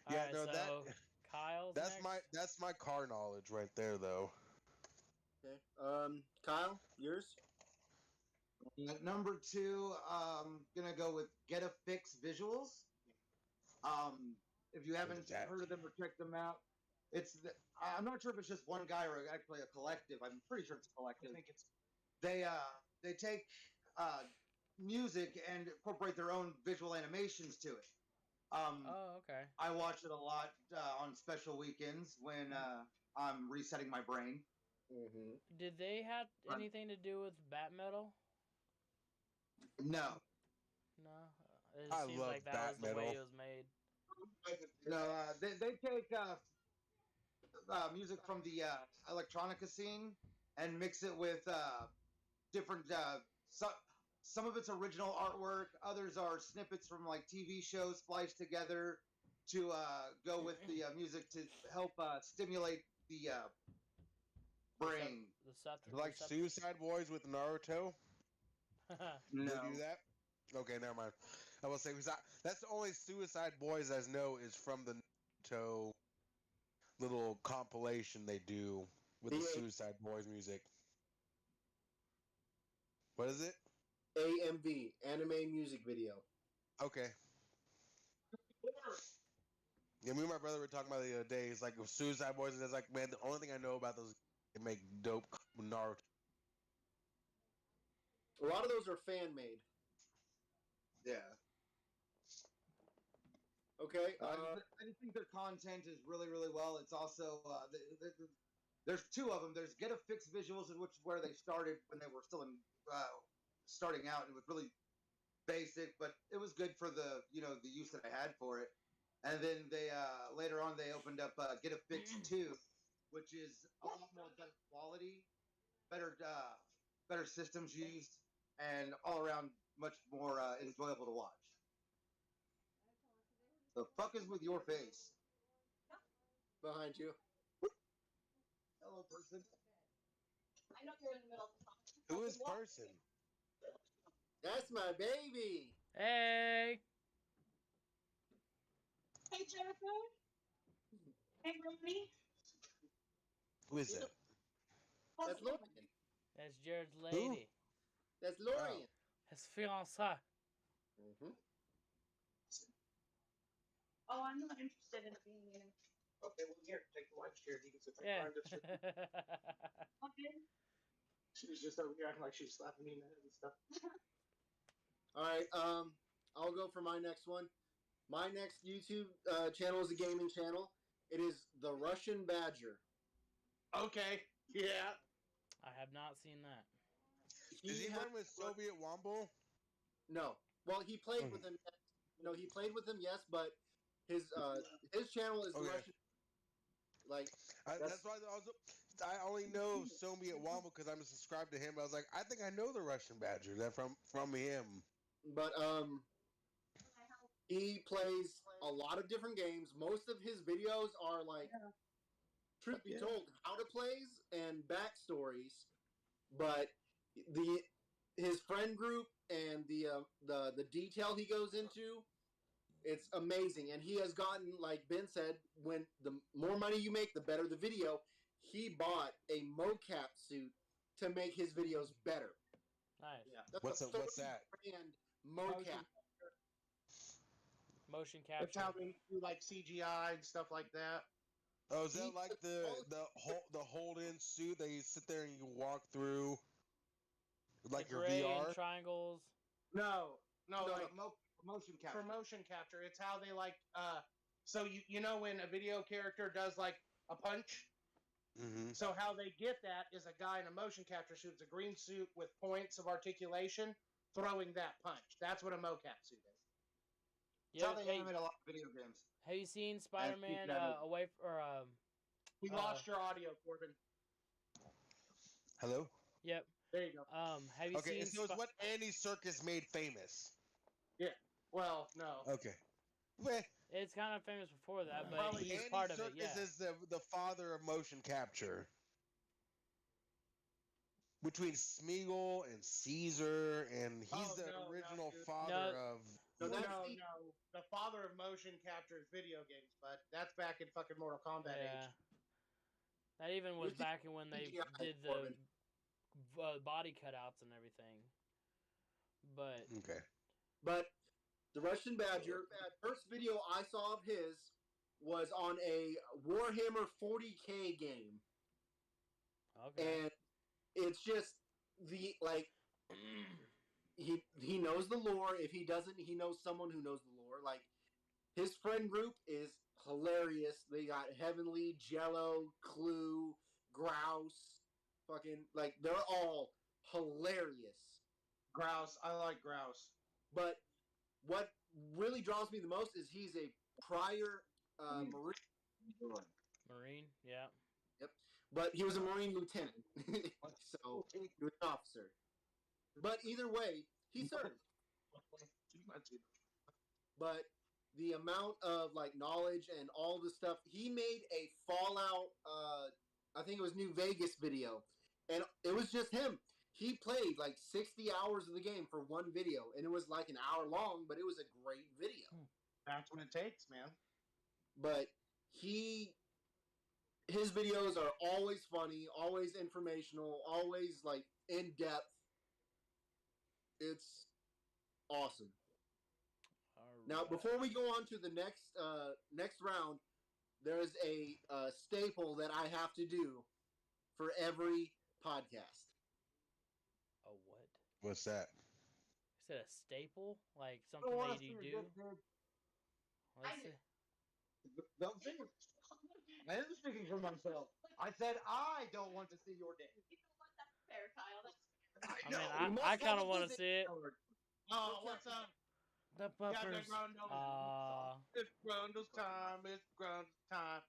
All Yeah, right, no, so Kyle's that's next. that's my car knowledge right there, though. Okay. Kyle, yours? At number 2, gonna go with Get a Fix Visuals. If you haven't that? heard of them or checked them out, I'm not sure if it's just one guy or actually a collective. I'm pretty sure it's a I collective. think it's They take music and incorporate their own visual animations to it. Oh, okay. I watch it a lot on special weekends when I'm resetting my brain. Mm-hmm. Did they have Right. anything to do with Bat Metal? No, No. It I seems love like that Bat was the way Metal. it was made. no, they take music from the electronica scene and mix it with different. Some of it's original artwork, others are snippets from like TV shows spliced together to go with the music to help stimulate the brain. The Seth. Like Suicide Boys with Naruto. No, They do that? Okay, never mind. I will say, because that's the only Suicide Boys I know is from the Naruto little compilation they do with the Yeah. Suicide Boys music. What is it? AMV, anime music video. Okay. Yeah, me and my brother were talking about it the other day. It's like with Suicide Boys, and it's like, man, the only thing I know about those, they make dope Naruto. A lot of those are fan made. yeah. Okay. I just think their content is really, really well. It's also there's 2 of them. There's Get a Fix Visuals, which is where they started when they were still in starting out. It was really basic, but it was good for the the use that I had for it. And then they later on they opened up Get a Fix 2, which is a lot more better quality, better systems used, and all around much more enjoyable to watch. The fuck is with your face? Behind you. Hello, person. I know you're in the middle of the song. Who is person? That's my baby. Hey. Hey, Jennifer. Hey, Ruby. Who is that? That's Lorian. That's Jared's lady. That's Lorian. His fiancée. Mm-hmm. Oh, I'm not interested in being in. okay. Well, here, take the lunch chair. You can sit Yeah. there. Okay. She was just over here acting like she was slapping me in the head and stuff. All right. I'll go for my next one. My next YouTube channel is a gaming channel. It is the Russian Badger. Okay. Yeah. I have not seen that. Is he has- run with Soviet Womble? No. Well, he played with him. No, he played with him. Yes, but his channel is the Okay. Russian. Like That's why I only know Soviet Womble because I'm subscribed to him. I was like, I think I know the Russian Badger. That from him. But he plays a lot of different games. Most of his videos are like, truth be told, how to plays and backstories. But his friend group and the detail he goes into, it's amazing. And he has gotten, like Ben said, when the more money you make, the better the video. He bought a mocap suit to make his videos better. Nice. Yeah. That's What's a what's that? $30,000 mocap. Motion That's capture. how they do like CGI and stuff like that. Oh, is that He- like the hold in suit that you sit there and you walk through, like the your gray VR? and triangles. No, No, like Motion for capture. motion capture, it's how they like. So you know when a video character does like a punch. Mm-hmm. So how they get that is a guy in a motion capture suit. It's a green suit with points of articulation throwing that punch. That's what a mocap suit is. That's how Yeah. they Hey, animate a lot of video games. have you seen Spider-Man that- away or We lost your audio, Corbin. Hello. Yep. There you go. Have you Okay, seen? so it's what Andy Serkis made famous. Well, no. Okay. Well, It's kind of famous before that, but Probably he's Andy part of Serkis it. Yeah. is the father of motion capture. Between Smeagol and Caesar, and he's Oh, the no, original dude. father No. of. No, No, that's no, the- The father of motion capture is video games, but that's back in fucking Mortal Kombat Yeah. age. That even was Who's the back in when they CGI did the Corbin? body cutouts and everything. But Okay. But the Russian Badger, first video I saw of his was on a Warhammer 40K game. okay. And it's just the he knows the lore. If he doesn't, he knows someone who knows the lore. Like his friend group is hilarious. They got Heavenly, Jello, Clue, Grouse, fucking like they're all hilarious. Grouse. I like Grouse. But what really draws me the most is he's a prior Marine, Marine. Yeah. but he was a Marine lieutenant, so he was an officer. But either way, he served. But the amount of like knowledge and all the stuff he made a Fallout, I think it was New Vegas video, and it was just him. He played like 60 hours of the game for one video, and it was like an hour long, but it was a great video. That's what it takes, man. But his videos are always funny, always informational, always like in depth. It's awesome. Now, before we go on to the next round, there's a staple that I have to do for every podcast. A what? What's that? Is it a staple? Like something I don't want that to you see do? your dick, dude. Let's I see. Don't say it. I am speaking for myself. I said I don't want to see your dick. You know what? That's fair, Kyle. That's I You mean, must I have kind a of want to visit see it. card. Oh, what's up? The Yeah, buffers. It's Grundle's time. It's Grundle's time.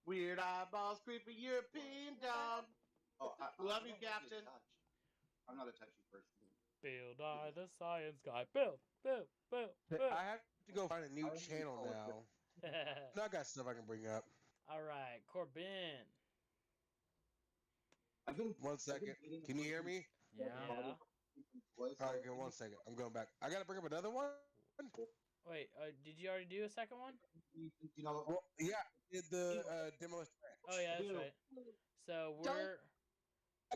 Weird eyeballs, creepy European dog. Oh, Love I you, don't like Captain. to touch. I'm not a touchy person. Bill Nye, the science guy. Bill. I have to go find a new channel now. No, I got stuff I can bring up. All right, Corbin. I've been 1 second. Can you hear me? Yeah. All right, okay, 1 second. I'm going back. I gotta bring up another one. Wait, did you already do a second one? You know, Well, yeah, I did the Demolition Ranch. Oh yeah, that's right. So we're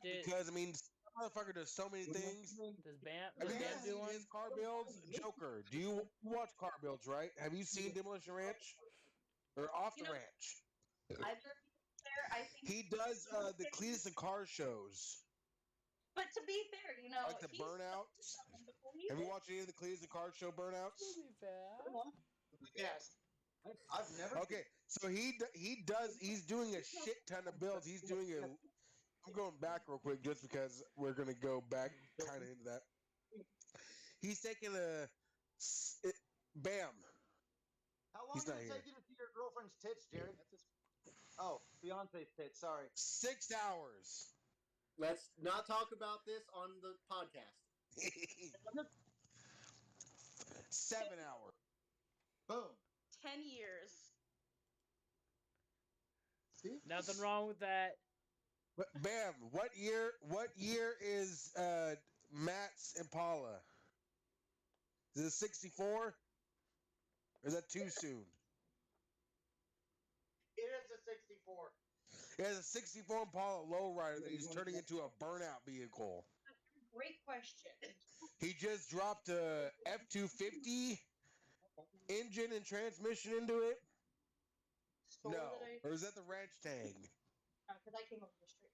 did Because I mean, this motherfucker does so many things. does Bam Have does you Bam guys do seen one? his car builds? Joker, do you watch car builds, right? Have you seen Demolition Ranch? Or Off the You know- Ranch? I've never been there. I think He does the Cletus and Car shows. But to be fair, you know, Like the he's Burnouts. before he Have you did. watched any of the Cletus and Car show Burnouts? Yes. I've never. Okay, so he's doing a shit ton of builds. He's doing a. I'm going back real quick just because we're gonna go back kind of into that. He's taking Bam. How long He's did not it here. take you to see your girlfriend's tits, Jared? Oh, fiance's tits. Sorry. 6 hours. Let's not talk about this on the podcast. 7 hours. Boom. 10 years. See? Nothing wrong with that. But Bam, what year is Matt's Impala? Is it 64? Or is that too soon? It is a 64. He has a 64 Impala lowrider that he's turning into a burnout vehicle. Great question. He just dropped a F-250 engine and transmission into it. Store No, that I- or is that the ranch tang? Because I came up with a straight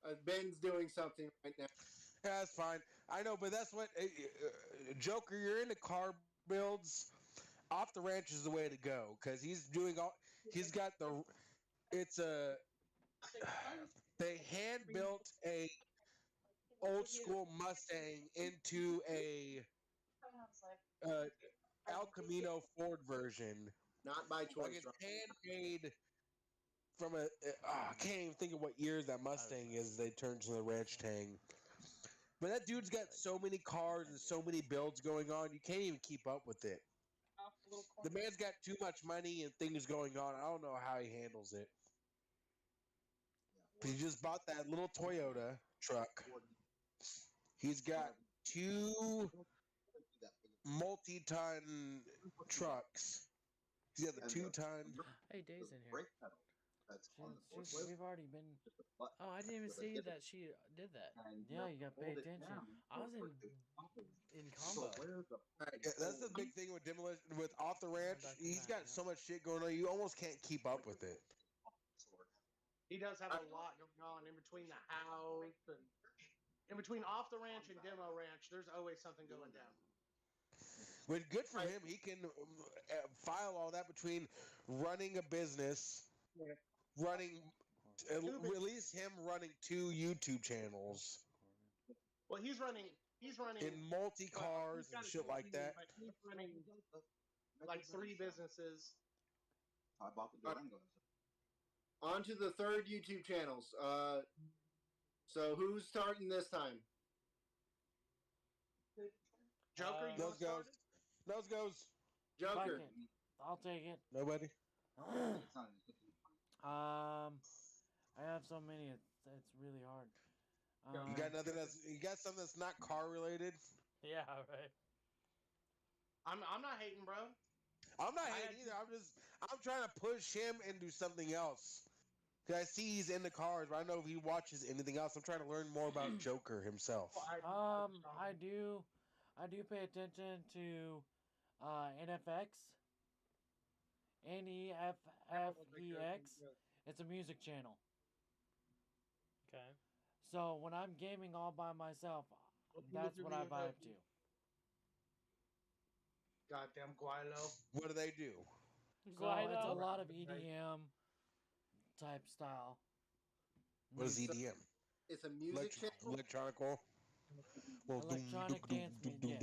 more. Ben's doing something right now. Yeah, that's fine. I know, but that's what Joker. You're into car builds. Off the ranch is the way to go because he's doing all. He's got the. It's a. They hand built a old school Mustang into a El Camino Ford version. Not by Like choice. it's handmade from a. I can't even think of what years that Mustang is. They turned to the ranch tang. But that dude's got so many cars and so many builds going on, you can't even keep up with it. The man's got too much money and things going on. I don't know how he handles it. He just bought that little Toyota truck. He's got 2 multi-ton trucks. He's got the 2-ton. Hey, Days in here. Brake pedal. That's on the forklift. We've already been. Just a button. Oh, I didn't even with a see pivot. that she did that. And Yeah, you got to pay hold it attention. down I was for in it to pop it. in So combo. where's the Yeah, that's the big thing with demolition with off the ranch. Back to He's that, got yeah. so much shit going on, you almost can't keep up with it. sword? He does have a lot going on in between the house and in between off the ranch and demo ranch. There's always something going down. But good for him, he can file all that between running a business, running, at least him running 2 YouTube channels Well, he's running in multi cars he's got and a shit like company, that. but he's running like 3 businesses. I bought the Durangos. On to the third YouTube channels. So who's starting this time? Joker, you Those want to start goes. it? Those goes. Fuck Joker. it. I'll take it. Nobody. It's not I have so many. It's really hard. You got nothing that's. You got something that's not car related. Yeah, right. I'm not hating, bro. I'm not I hating had- either. I'm trying to push him into something else. Cause I see he's into cars, but I don't know if he watches anything else. I'm trying to learn more about Joker himself. I do pay attention to NFX. NEFFEX. It's a music channel. Okay. So when I'm gaming all by myself, that's what I vibe to. Goddamn Guilo. What do they do? So it's a lot of EDM type style. What is EDM? It's a music channel. Electronical. Well, Electronic dance music, yes.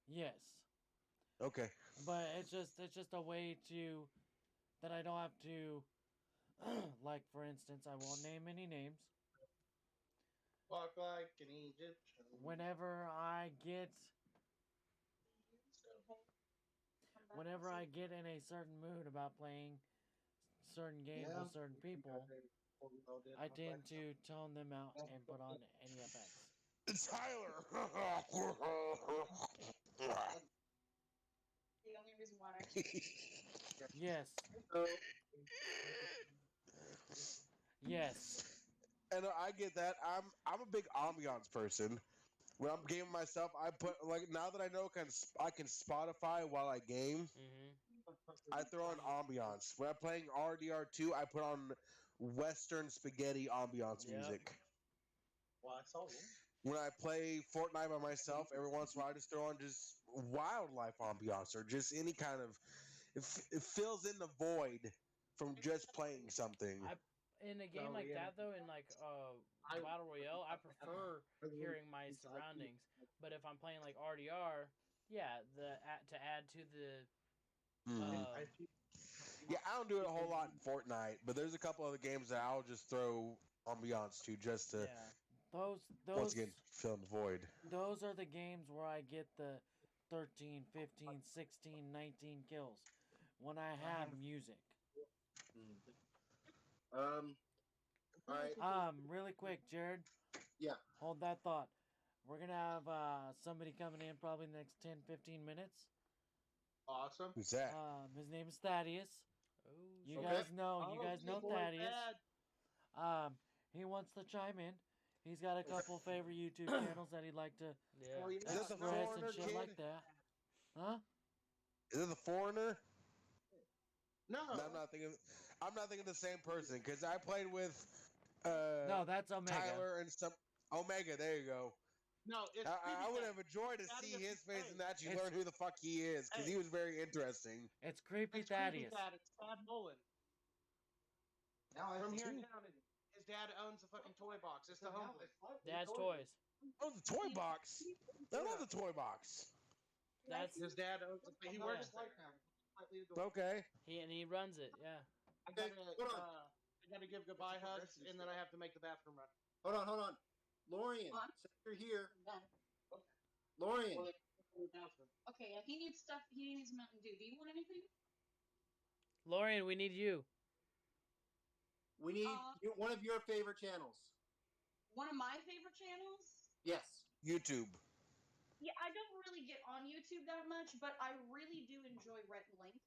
Yes. Okay. But it's just a way to that I don't have to like for instance, I won't name any names. Walk like an Egyptian. Whenever I get in a certain mood about playing certain games with certain people, I tend to tone them out and put on NEFX. Tyler. The only reason why I Yes. Yes. And I get that. I'm a big ambiance person. When I'm gaming myself, I put like now that I know I can Spotify while I game. Mm-hmm. I throw on ambiance. When I'm playing RDR2, I put on Western spaghetti ambiance Yep. music. Well, I saw When I play Fortnite by myself, every once in a while I just throw on just wildlife ambiance or just any kind of. It fills in the void from just playing something. In a game like that, though, in like Battle Royale, I prefer hearing my surroundings. But if I'm playing like RDR, yeah, to add to the. Yeah, I don't do it a whole lot in Fortnite, but there's a couple other games that I'll just throw ambiance to just to Yeah. once Those again fill in the void. those are the games where I get the 13, 15, 16, 19 kills when I have music. All right. Really quick, Jared. Yeah. Hold that thought. We're gonna have somebody coming in probably the next 10-15 minutes. Awesome. Who's that? His name is Thaddeus. Oh, You Okay. guys know good boy, Thaddeus. Thad. He wants to chime in. He's got a couple favorite YouTube channels that he'd like to Oh, yeah. yeah. Is that the express Foreigner and shit kid? like that. Huh? Is it the Foreigner? No. No, I'm not thinking the same person because I played with No, that's Omega. Tyler and some Omega. There you go. No, it's I would Creepy have enjoyed to Thaddeus see his face hey, and actually it's- learn who the fuck he is because hey. he was very interesting. It's Creepy It's Creepy Thaddeus. Thad. It's Thad Mullen. Now I From see here in two. town. His dad owns a fucking toy box. It's the homely. Dad's toys. Oh, the toy box. I love the toy box. That's His dad owns. He works Yeah. there. Okay. he runs it. Yeah. I gotta, hold on. I gotta give goodbye hugs, and then I have to make the bathroom run. Hold on. Lorian, What? since you're here. Done. Lorian, Okay, he needs stuff. He needs Mountain Dew. Do you want anything? Lorian, we need you. we need Uh, one of your favorite channels. One of my favorite channels? Yes. YouTube. Yeah, I don't really get on YouTube that much, but I really do enjoy Rhett and Link.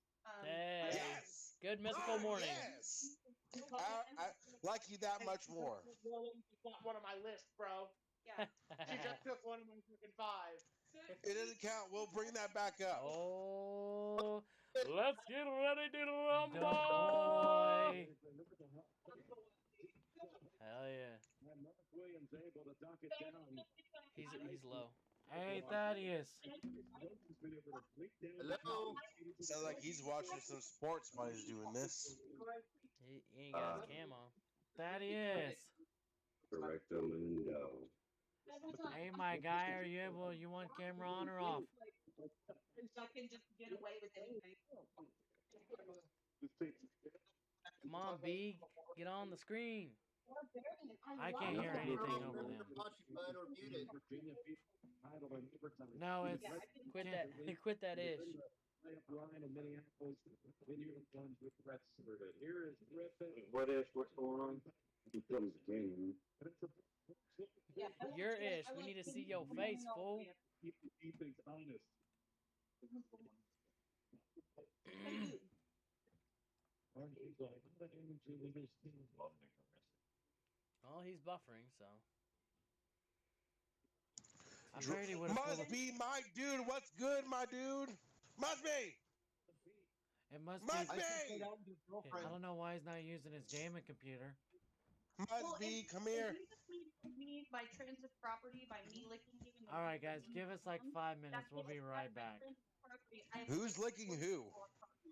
Hey. Yes. Good mythical Oh, morning. Yes. I like you that much more. It's not one of my lists, bro. Yeah. She just took one of my fucking 5. It doesn't count. We'll bring that back up. Oh, let's get ready to rumble. Boy. Hell yeah. He's low. Hey, Thaddeus. Hello. Sounds like he's watching some sports while he's doing this. He ain't got his cam on. Thaddeus. Correctamundo. Hey, my guy, are you able? You want camera on or off? I can just get away with anything. Come on, B. Get on the screen. I can't hear anything over them. Watch it, bud, or mute it. No, it's Quit can't- that. Quit that ish. What is? What's going on? Becomes a game. Yeah, Your ish. We need to see your face, fool. Well, he's buffering, so. I figured he would have pulled Must it. be my dude. What's good, my dude? Must be. It must Must be. be. I don't know why he's not using his gaming computer. Must be. Come here. If you just leave me by transit property by me licking you. in the All right, guys, bathroom, give us like 5 minutes. We'll be right back. Who's licking who?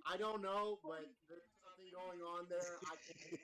I don't know, but there's something going on there. I can't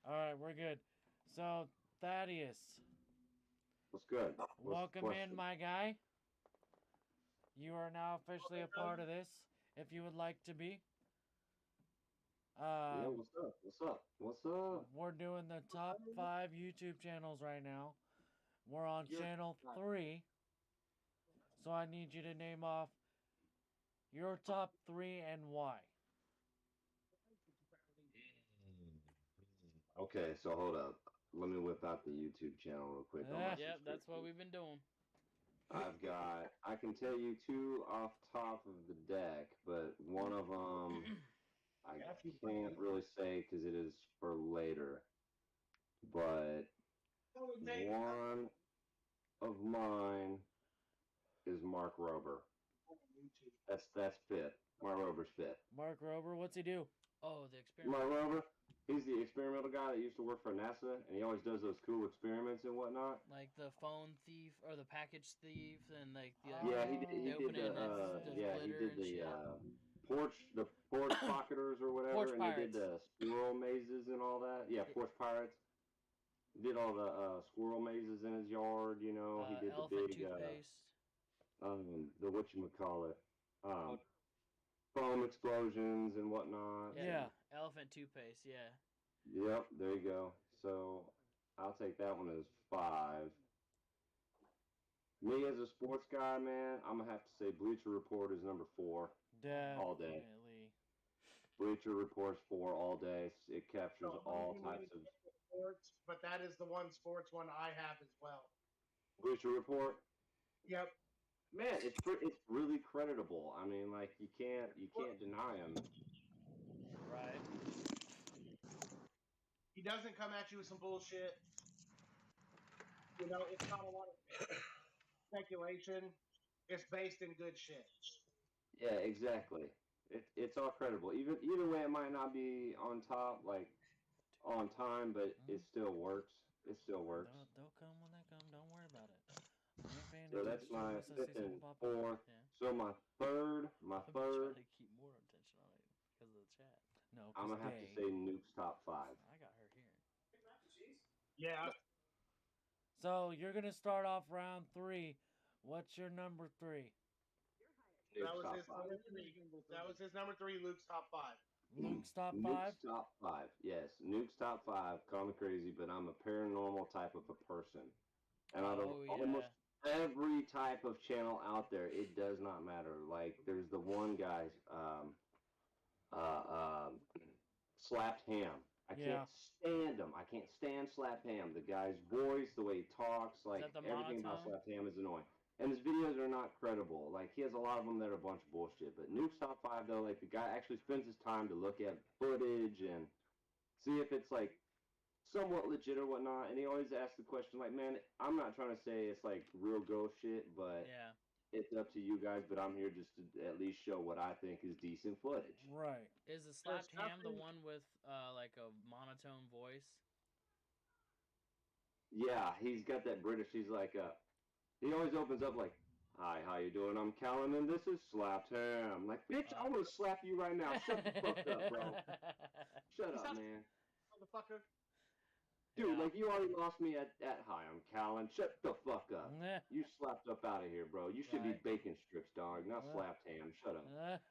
All right, we're good. So, Thaddeus, What's good? What's the welcome in, question? my guy. You are now officially a part of this, if you would like to be. Yeah, what's up? What's up? What's up? We're doing the top 5 YouTube channels right now. We're on You're- channel 3. So I need you to name off your top 3 and why. Okay, so hold up. Let me whip out the YouTube channel real quick. on my Yep, that's what subscription. we've been doing. I can tell you 2 off top of the deck, but one of them I can't really say because it is for later. But one of mine is Mark Rober. That's fifth. Mark Rober's fifth. Mark Rober, what's he do? Oh, the experiment. Mark Rober, he's the experimental guy that used to work for NASA, and he always does those cool experiments and whatnot. Like the phone thief or the package thief, and like the Yeah, he did. they He open did it and the there's yeah, he glitter did and the shit. the porch pocketers or whatever, Porch and he did pirates. the squirrel mazes and all that. Yeah, porch pirates. He did all the squirrel mazes in his yard. You know, he did the Elephant big toothpaste. the whatchamacallit, foam explosions and whatnot. Yeah. Elephant toothpaste. Yeah. Yep, there you go. So I'll take that one as 5. Me as a sports guy, man, I'm gonna have to say Bleacher Report is number 4 all day. Definitely. Bleacher Report's 4 all day. It captures So, all I'm types of sports, but that is the one sports one I have as well. Bleacher Report. Yep. Man, it's really creditable. I mean, like you can't deny him. Right. He doesn't come at you with some bullshit. You know, it's not a lot of speculation. It's based in good shit. Yeah, exactly. It's all credible. Either way, it might not be on top, like on time, but it still works. It still works. They'll come when they come. Don't worry about it. I ain't paying So that's attention my unless I see 5th and something pop up. 4th. Yeah. So my third, I'm trying to keep more attention on it because of the chat. No, I'm gonna have to say Nuke's top 5. I got her here. Yeah. So you're gonna start off round 3. What's your number 3? That Nuke's was top his 5. number 3. That was his number 3, Luke's top 5. Luke's top 5? Nuke's top 5. Yes, Nuke's top 5. Call me crazy, but I'm a paranormal type of a person, and out of Oh, almost yeah. every type of channel out there, it does not matter. Like there's the one guy, Slapped Ham. I Yeah. can't stand him. I can't stand Slapped Ham. The guy's voice, the way he talks, like that the everything about monotone? Slapped Ham is annoying. And his videos are not credible. Like he has a lot of them that are a bunch of bullshit. But Nuke's top 5 though, like the guy actually spends his time to look at footage and see if it's like somewhat legit or whatnot. And he always asks the question like, man, I'm not trying to say it's like real ghost shit, but Yeah. it's up to you guys. But I'm here just to at least show what I think is decent footage. Right. Is the slapped ham the nothing- one with like a monotone voice? Yeah, he's got that British. He's like, he always opens up like, "Hi, how you doing? I'm Callan, and this is Slapped Ham." Like, bitch, I'm gonna slap you right now. Shut the fuck up, bro. Shut up, man. Motherfucker. Dude, Yeah. like you already lost me at "Hi, I'm Callan." Shut the fuck up. Nah. You slapped up out of here, bro. You should be Right. bacon strips, dog, not Slapped Ham. Shut up.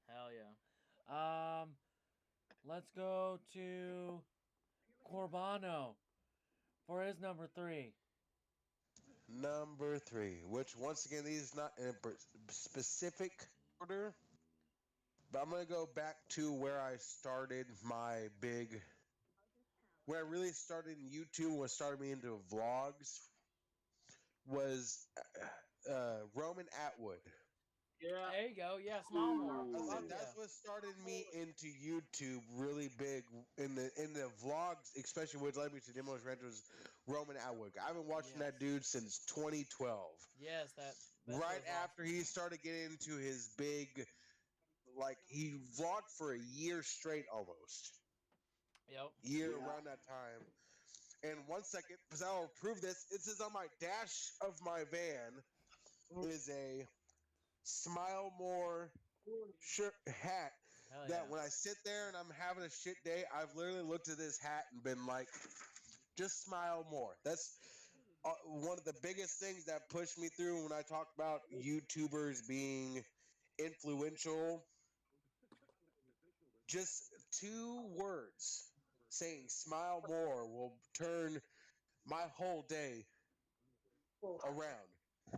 Hell yeah. Let's go to Corbano for his number 3. Number 3, which once again, these not in a specific order, but I'm gonna go back to where I started my big, where I really started in YouTube, what started me into vlogs, was Roman Atwood. Yeah. There you go. Yeah, Smallmore. Ooh. Fuck That's yeah. what started me into YouTube really big in the vlogs, especially what led me to Demos Ranchos. Roman Atwood. I've been watching that dude since 2012. Yes, that. Right after he started getting into his big, like he vlogged for a year straight almost. Yep. Year Yeah. around that time. And 1 second, because I'll prove this. It says on my dash of my van is a Smile More shirt hat Hell that when I sit there and I'm having a shit day, I've literally looked at this hat and been like, just smile more. That's one of the biggest things that pushed me through when I talk about YouTubers being influential. Just 2 words saying smile more will turn my whole day around.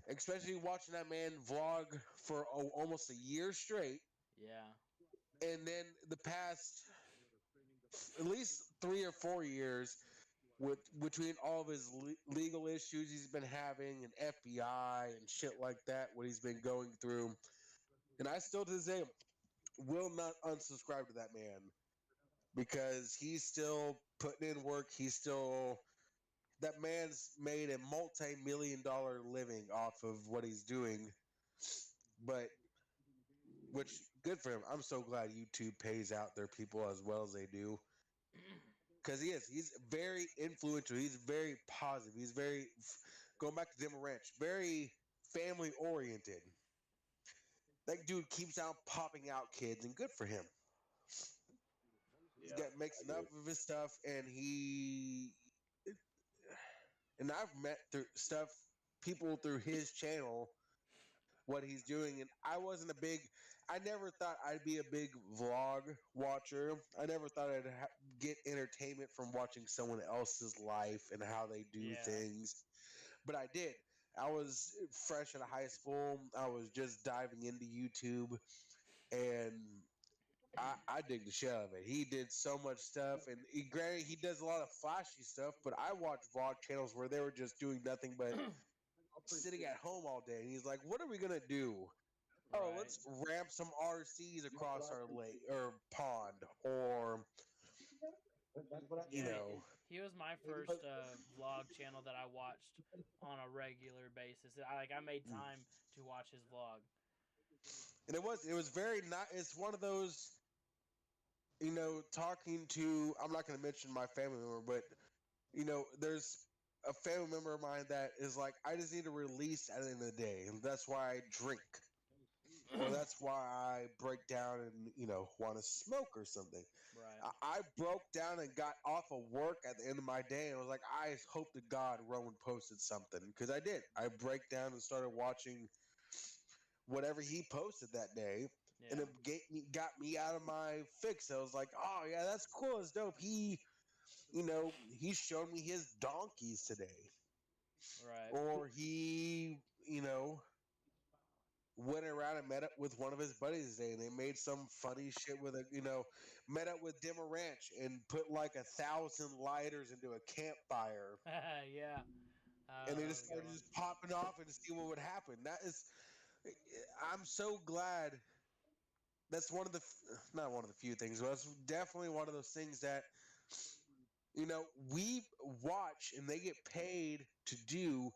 Especially watching that man vlog for almost a year straight. Yeah. And then the past at least 3 or 4 years with between all of his legal issues he's been having and FBI and shit like that, what he's been going through. And I still to this day will not unsubscribe to that man because he's still putting in work. He's still that man's made a multi-million-dollar living off of what he's doing. But which good for him. I'm so glad YouTube pays out their people as well as they do. Because he's very influential. He's very positive. He's very, going back to Dimmer Ranch, very family oriented. That dude keeps out popping out kids, and good for him. He's got makes enough of his stuff, and I've met through stuff people through his channel, what he's doing, and I never thought I'd be a big vlog watcher. I never thought I'd get entertainment from watching someone else's life and how they do things, but I did. I was fresh out of high school. I was just diving into YouTube, and I dig the shit out of it. He did so much stuff, and granted, he does a lot of flashy stuff, but I watch vlog channels where they were just doing nothing but sitting at home all day, and he's like, what are we going to do? Right. Oh, let's ramp some RCs across our lake or pond, or you know. He was my first vlog channel that I watched on a regular basis. I made time to watch his vlog. And it was very not. It's one of those, talking to. I'm not going to mention my family member, but there's a family member of mine that is like, I just need to release at the end of the day, and that's why I drink. Or that's why I break down and, want to smoke or something. Right. I broke down and got off of work at the end of my day and was like, I hope to God Roman posted something. Because I did. I break down and started watching whatever he posted that day. Yeah. And it got me out of my fix. I was like, oh, yeah, that's cool. It's dope. He showed me his donkeys today. Right. Or he, went around and met up with one of his buddies today, and they made some funny shit with met up with Dimmer Ranch and put like 1,000 lighters into a campfire. Yeah. And they just started just popping off and see what would happen. I'm so glad. That's not one of the few things, but it's definitely one of those things that, we watch and they get paid to do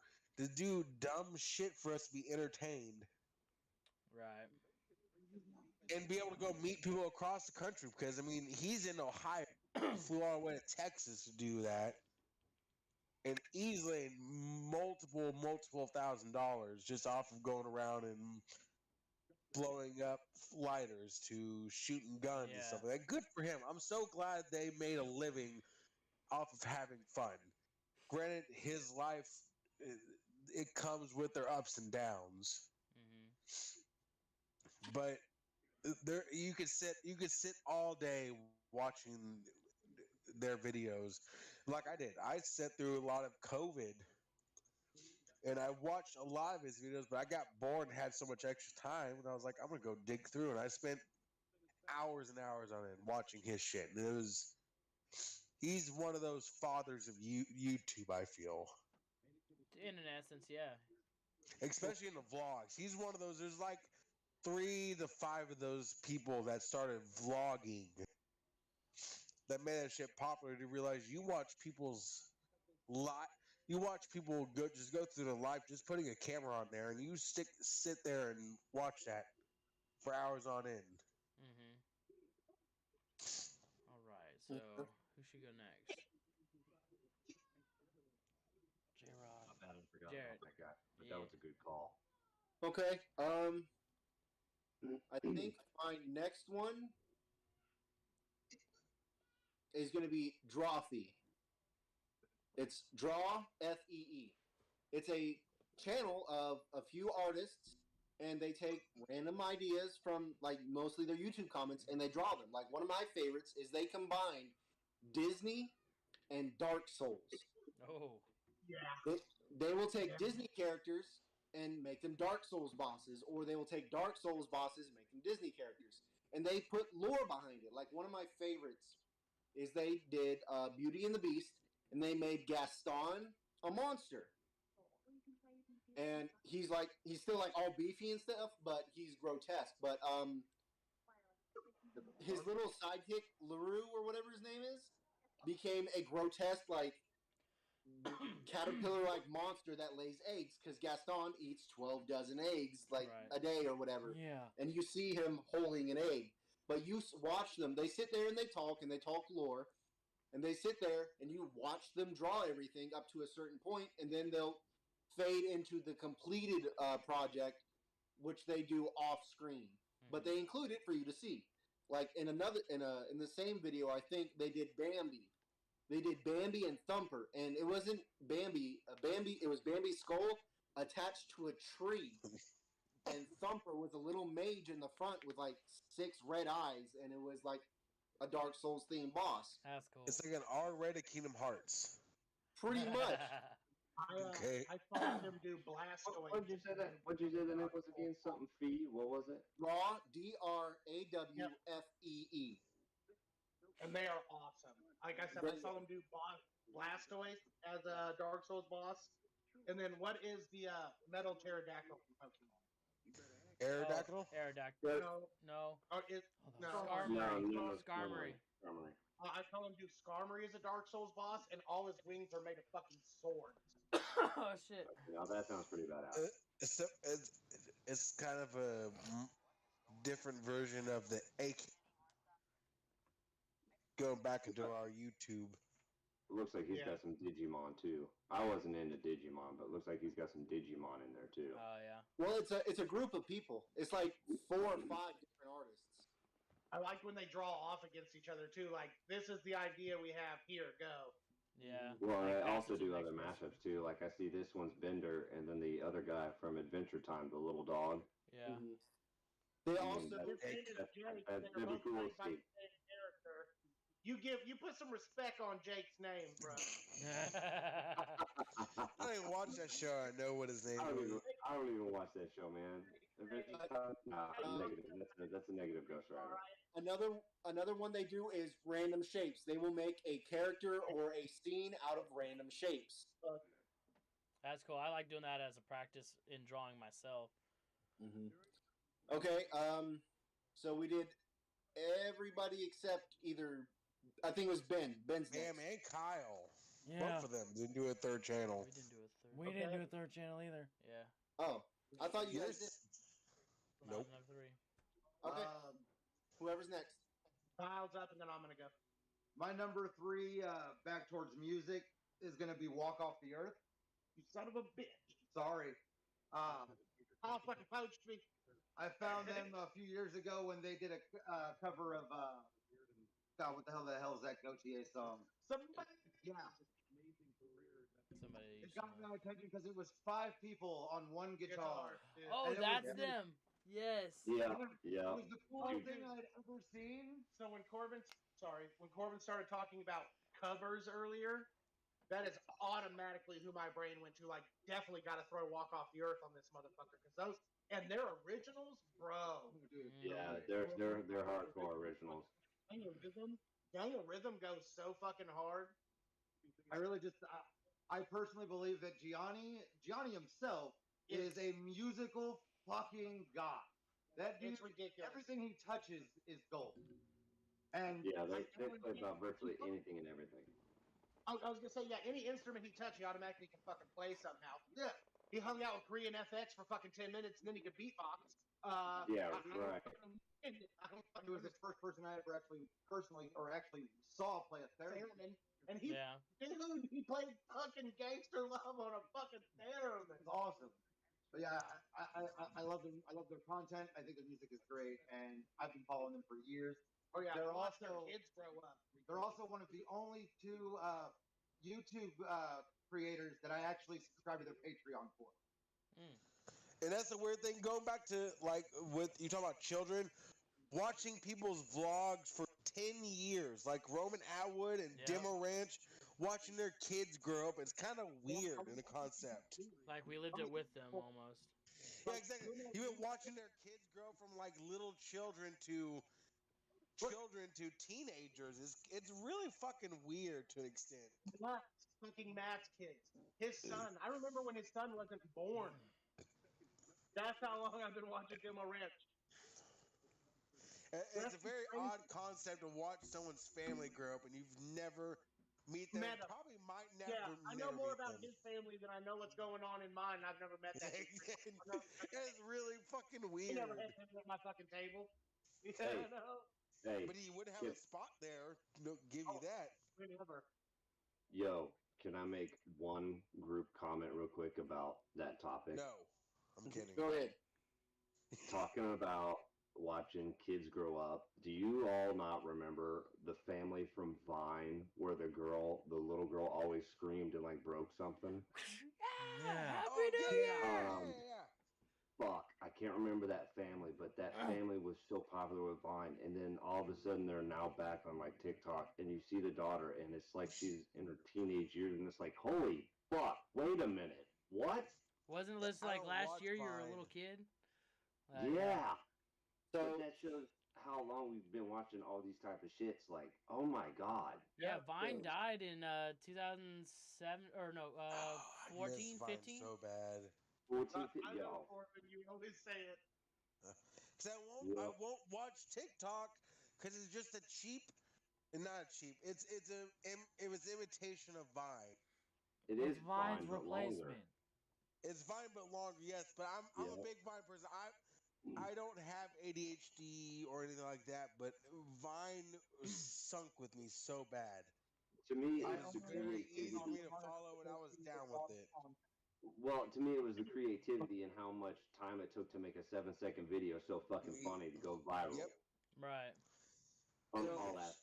dumb shit for us to be entertained. Right. And be able to go meet people across the country because, he's in Ohio, flew all the way to Texas to do that. And easily multiple $1,000s just off of going around and blowing up lighters to shooting guns and stuff like that. Good for him. I'm so glad they made a living off of having fun. Granted, his life, it comes with their ups and downs. But you could sit all day watching their videos like I did. I sat through a lot of COVID and I watched a lot of his videos, but I got bored and had so much extra time and I was like, I'm gonna go dig through, and I spent hours and hours on it watching his shit. And he's one of those fathers of YouTube, I feel. In an essence, yeah. Especially in the vlogs. He's one of those, there's like 3 to 5 of those people that started vlogging that made that shit popular to realize you watch people's you watch people just go through their life just putting a camera on there and you sit there and watch that for hours on end. All right, so who should go next? J-Rod. I forgot Jared. about that guy, but that was a good call. Okay. I think my next one is going to be Drawfee. It's Draw FEE. It's a channel of a few artists, and they take random ideas from like mostly their YouTube comments and they draw them. Like one of my favorites is they combined Disney and Dark Souls. Oh. Yeah. They will take Disney characters and make them Dark Souls bosses, or they will take Dark Souls bosses and make them Disney characters. And they put lore behind it. Like one of my favorites is they did Beauty and the Beast, and they made Gaston a monster. And he's still like all beefy and stuff, but he's grotesque. But his little sidekick LaRue or whatever his name is became a grotesque like caterpillar like monster that lays eggs because Gaston eats 12 dozen eggs like Right. a day or whatever. Yeah. And you see him holding an egg, but you watch them. They sit there and they talk lore, and they sit there and you watch them draw everything up to a certain point, and then they'll fade into the completed project, which they do off screen, but they include it for you to see. Like in the same video, I think they did Bambi. They did Bambi and Thumper, and it wasn't Bambi. It was Bambi's skull attached to a tree, and Thumper was a little mage in the front with like 6 red eyes, and it was like a Dark Souls themed boss. That's cool. It's like an R-rated Kingdom Hearts. Pretty much. Okay. I saw him do Blastoise. What'd you say that? What'd you say the name was again? Something Fee? What was it? Draw DRAWFEE. And they are awesome. Like I said, I saw him do Blastoise as a Dark Souls boss. And then what is the Metal Pterodactyl from Pokemon? Aerodactyl? Aerodactyl. No. No. Oh, no. Skarmory. Skarmory. I told him to do Skarmory as a Dark Souls boss, and all his wings are made of fucking swords. Oh shit. Yeah, that sounds pretty badass. It's kind of a different version of the Ake. Going back into our YouTube. Looks like he's got some Digimon too. I wasn't into Digimon, but looks like he's got some Digimon in there too. Oh yeah. Well, it's a group of people. It's like 4 or 5 different artists. I like when they draw off against each other too. Like, this is the idea we have. Here, go. Yeah. Well, Like I also Masters do of other Mixers. mashups too. Like I see this one's Bender, and then the other guy from Adventure Time, the little dog. Yeah. Mhm. They also His name is That's- Jake. that's They're really both cool played by to the same character. You put some respect on Jake's name, bro. I didn't watch that show. I know what his name I don't is. even watch that show, man. Adventure Time? Nah, negative. That's a negative Ghost Rider. another one they do is random shapes. They will make a character or a scene out of random shapes. That's cool. I like doing that as a practice in drawing myself. Okay, so we did everybody except either I think it was Ben. Ben's Bam next. and Kyle. Yeah. Both of them didn't do a third channel. We didn't do a third. We didn't do a third channel either. Yeah. Oh, I thought you guys did. Nope. Not three. Okay, whoever's next. Kyle's up, and then I'm gonna go. My number 3, back towards music, is gonna be "Walk Off the Earth." You son of a bitch. Sorry. Kyle fucking poached me. I found them a few years ago when they did a cover of God, what the hell is that Gautier song? Somebody. Yeah. Somebody. It got my attention because it was 5 people on one guitar. Dude. Oh, And it was that's good. them. Yes. Yeah, It yeah. was the coolest thing I'd ever seen. So when Corbin started talking about covers earlier, that is automatically who my brain went to. Like, definitely got to throw "Walk Off the Earth" on this motherfucker because those and their originals, bro. Yeah, they're hardcore originals. Daniel Rhythm goes so fucking hard. I really just, I personally believe that Gianni himself is a musical fucking god. That dude, It's ridiculous. everything he touches is gold. And Yeah, they play about virtually anything and everything. I was gonna say, yeah, any instrument he touched, he automatically can fucking play somehow. yeah, He hung out with Korean FX for fucking 10 minutes, and then he could beatbox. Yeah, I right. don't he was the first person I ever actually saw play a theremin. theremin, and he, Yeah. dude, he played fucking Gangster Love on a fucking theremin. It's awesome. But yeah, I love them. I love their content. I think their music is great, and I've been following them for years. Oh yeah, They're watch their also- kids grow up. They're also one of the only two YouTube creators that I actually subscribe to their Patreon for. And that's the weird thing. Going back to like with you talking about children, watching people's vlogs for 10 years, like Roman Atwood and Yeah. Demo Ranch, watching their kids grow up. It's kind of weird in the concept. Like we lived it with them almost. Yeah, exactly. You've been watching their kids grow from like little children to teenagers. It's really fucking weird to an extent. Matt's kids. His son. I remember when his son wasn't born. That's how long I've been watching Demo Ranch. It's a very odd concept to watch someone's family grow up and you've never meet them. Met 'em. Probably might never. Yeah, I know never more meet about them. his family than I know what's going on in mine. I've never met that. It's really fucking He weird. never had him at my fucking table. You Hey. know? Hey, But he would have a spot there to give you that. Whatever. yo, can I make one group comment real quick about that topic? No, I'm kidding. Go ahead. Talking about watching kids grow up. Do you all not remember the family from Vine where the little girl always screamed and like broke something? Yeah. Oh, yeah. Fuck, I can't remember that family, but that family was so popular with Vine, and then all of a sudden they're now back on like TikTok, and you see the daughter, and it's like she's in her teenage years, and it's like, holy fuck, wait a minute, what? Wasn't this I like don't last watch year you were a Vine. little kid? Yeah. So But that shows how long we've been watching all these type of shits. Like, oh my god. Yeah, Vine died in 2007 or no, I 14, miss Vine 15. so bad. 14, I yo. know Corbin, you always say it. Cause I won't watch TikTok because it's just a cheap, not cheap. It was imitation of Vine. It is It's Vine's Vine, but longer. replacement. It's Vine but longer, yes. But I'm a Yeah. big Vine person. I don't have ADHD or anything like that, but Vine sunk with me so bad. To me, It it's was the very easy for me creativity. to follow, and I was down with it. Well, to me, it was the creativity and how much time it took to make a 7-second video so fucking funny to go viral. Yep. Right. On So- all that.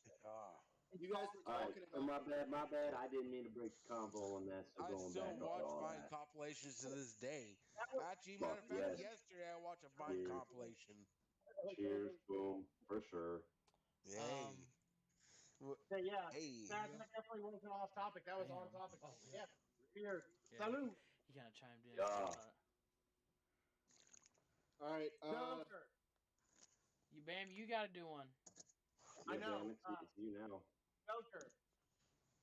You guys were All right, talking about. my bad. I didn't mean to break the convo on that. So I going still back watch on all Vine that. compilations to this day. Actually, Fuck matter of fact, yes. yesterday I watched a Vine Cheers. compilation. Cheers, boom, for sure. Hey. So, yeah, Hey. that definitely wasn't off topic. That was on topic. Oh, Yeah. Cheers. Yeah. Salud. He kind of chimed in. Yeah. All right. Joker. You Bam, you got to do one. I Yeah, know, damn, it's you now. Joker.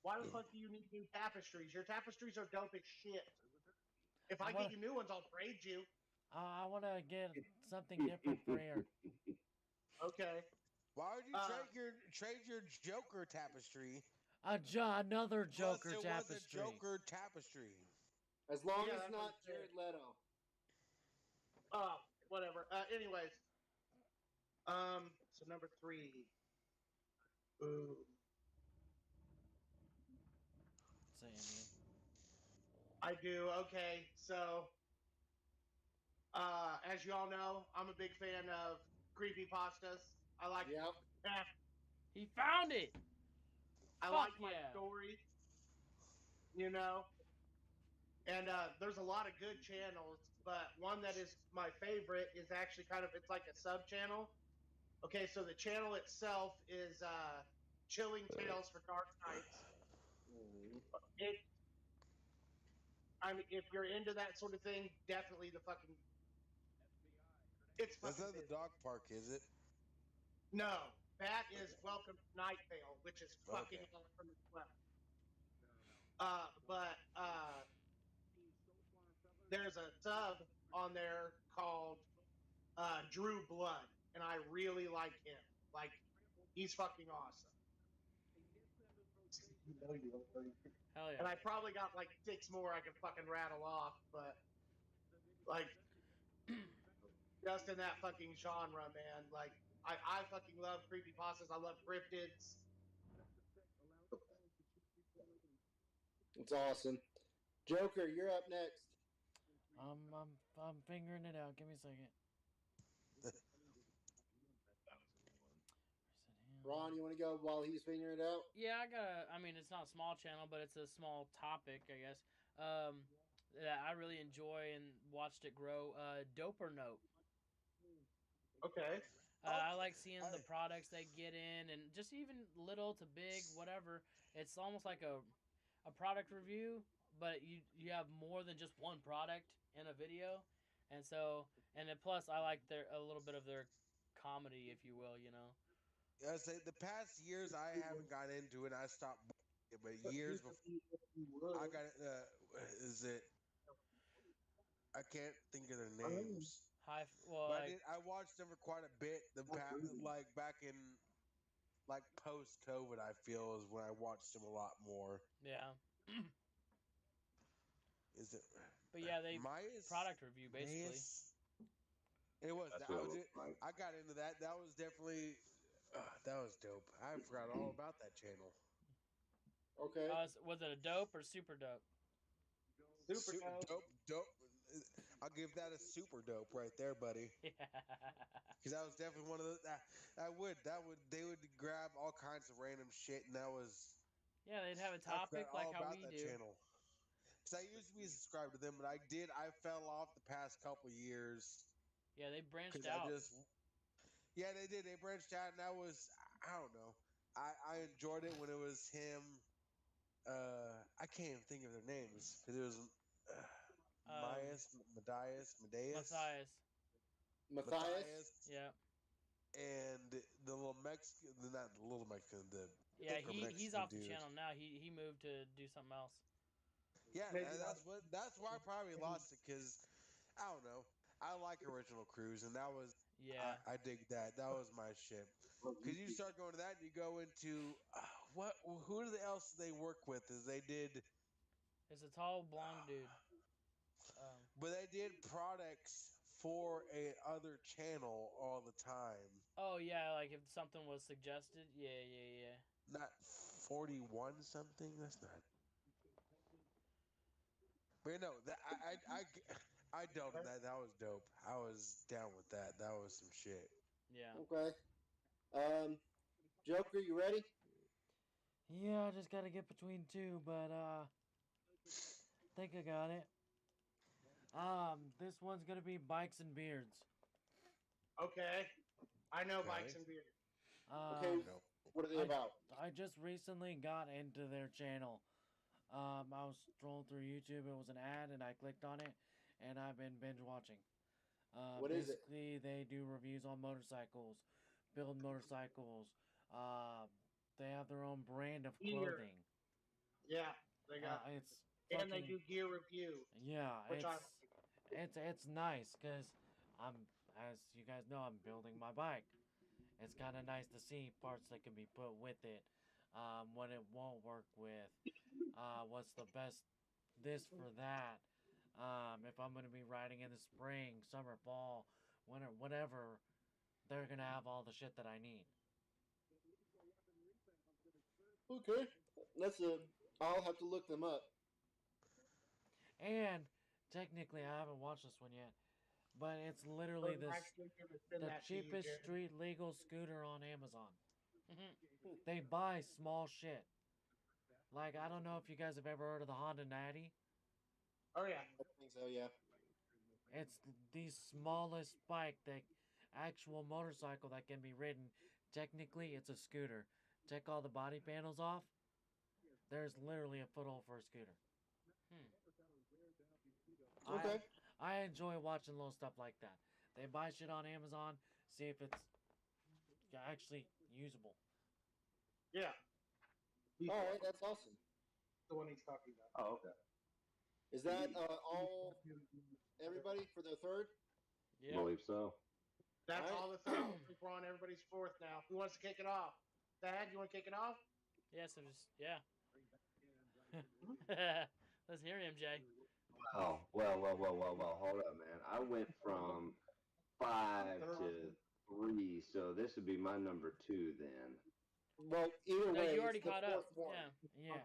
Why the fuck do you need new tapestries? Your tapestries are dope as shit. If I get you new ones, I'll trade you. I want to get something different for here. Okay. Why would you trade your Joker tapestry? Another Joker Plus it tapestry. was a Joker tapestry. As long Yeah, as that's not what it Jared Leto. Whatever. Anyways. So number 3. Ooh. Saying I do. Okay. So, as you all know, I'm a big fan of creepypastas. I like. Yep. He found it. I Fuck like my yeah. stories. You know. And there's a lot of good channels, but one that is my favorite is actually it's like a sub channel. Okay, so the channel itself is Chilling Tales for Dark Nights. If you're into that sort of thing, definitely the fucking. It's That's fucking. not the dog park, is it? No, that is Welcome to Night Vale, which is fucking Okay. awesome as well. But there's a sub on there called Drew Blood, and I really like him. Like, he's fucking awesome. Hell yeah. And I probably got like 6 more I can fucking rattle off, but like just in that fucking genre, man. Like I fucking love creepypastas. I love cryptids. It's awesome. Joker, you're up next. I'm figuring it out. Give me a second. Where's it Ron, you want to go while he's figuring it out? Yeah, I mean, it's not a small channel, but it's a small topic, I guess. That I really enjoy and watched it grow. Dope or Nope. Okay. I like seeing the products they get in, and just even little to big, whatever. It's almost like a product review, but you have more than just one product in a video, and so and then plus I like a little bit of their comedy, if you will, you know. I say the past years I haven't got into it. I stopped, but years before I got it. Is it? I can't think of their names. Well, But I watched them for quite a bit. Like back in like post COVID, I feel is when I watched them a lot more. yeah. Is it? But yeah, they Maya's product review basically. Maya's? It was. That's That what it was looks it. like. I got into that. That was definitely. That was dope. I forgot all about that channel. Okay. Was it a dope or super dope? Super dope. Dope. I'll give that a super dope right there, buddy. Yeah. Because that was definitely one of the. They would grab all kinds of random shit, and that was. Yeah, they'd have a I topic forgot like all how about we that do. channel. Because I used to be subscribed to them, but I fell off the past couple years. Yeah, they branched Because out. Yeah, they did. They branched out, and that was, I don't know. I enjoyed it when it was him. I can't even think of their names because it was Matthias, Matthias. Yeah. and the little Mexican, not the little Mexican, the Yeah, thicker he's Mexican off the dude. channel now. He moved to do something else. Yeah, that's why I probably lost it because I don't know. I like Original Cruise, and that was Yeah. I dig that. That was my shit. Because you start going to that, and you go into who else they work with? Is they did. It's a tall blonde dude. But they did products for a other channel all the time. Oh yeah, like if something was suggested, yeah. Not 41 something. That's not. But no, I dealt with that. That was dope. I was down with that. That was some shit. Yeah. Okay. Joker, you ready? Yeah, I just gotta get between two, but think I got it. This one's gonna be Bikes and Beards. Okay. I know Okay. Bikes and Beard. Okay. No. What are they about? I just recently got into their channel. I was scrolling through YouTube. It was an ad, and I clicked on it, and I've been binge watching. What is it? Basically, they do reviews on motorcycles, build motorcycles. They have their own brand of Gear. clothing. Yeah, they got. It's and they fucking- do gear review. Yeah, Which it's nice because as you guys know, I'm building my bike. It's kind of nice to see parts that can be put with it, what it won't work with, what's the best this for that. If I'm gonna be riding in the spring, summer, fall, winter, whatever, they're gonna have all the shit that I need. Okay. I'll have to look them up. And technically, I haven't watched this one yet, but it's literally the cheapest street legal scooter on Amazon. They buy small shit. Like, I don't know if you guys have ever heard of the Honda Natty. Oh yeah. I think so. Yeah. It's the smallest bike, actual motorcycle that can be ridden. Technically, it's a scooter. Take all the body panels off. There's literally a foothold for a scooter. Okay. I enjoy watching little stuff like that. They buy shit on Amazon, see if it's actually usable. Yeah. All right, that's awesome. The one he's talking about. Oh, okay. Is that all? Everybody for their third? I believe so. That's Alright. all the third. We're on everybody's fourth now. Who wants to kick it off? Dad, you want to kick it off? Yeah, so just let's hear him, Jay. Oh, well. Hold up, man. I went from 5 to 3, so this would be my number 2 then. Well, either No, way, you already it's the caught up. fourth one. Yeah.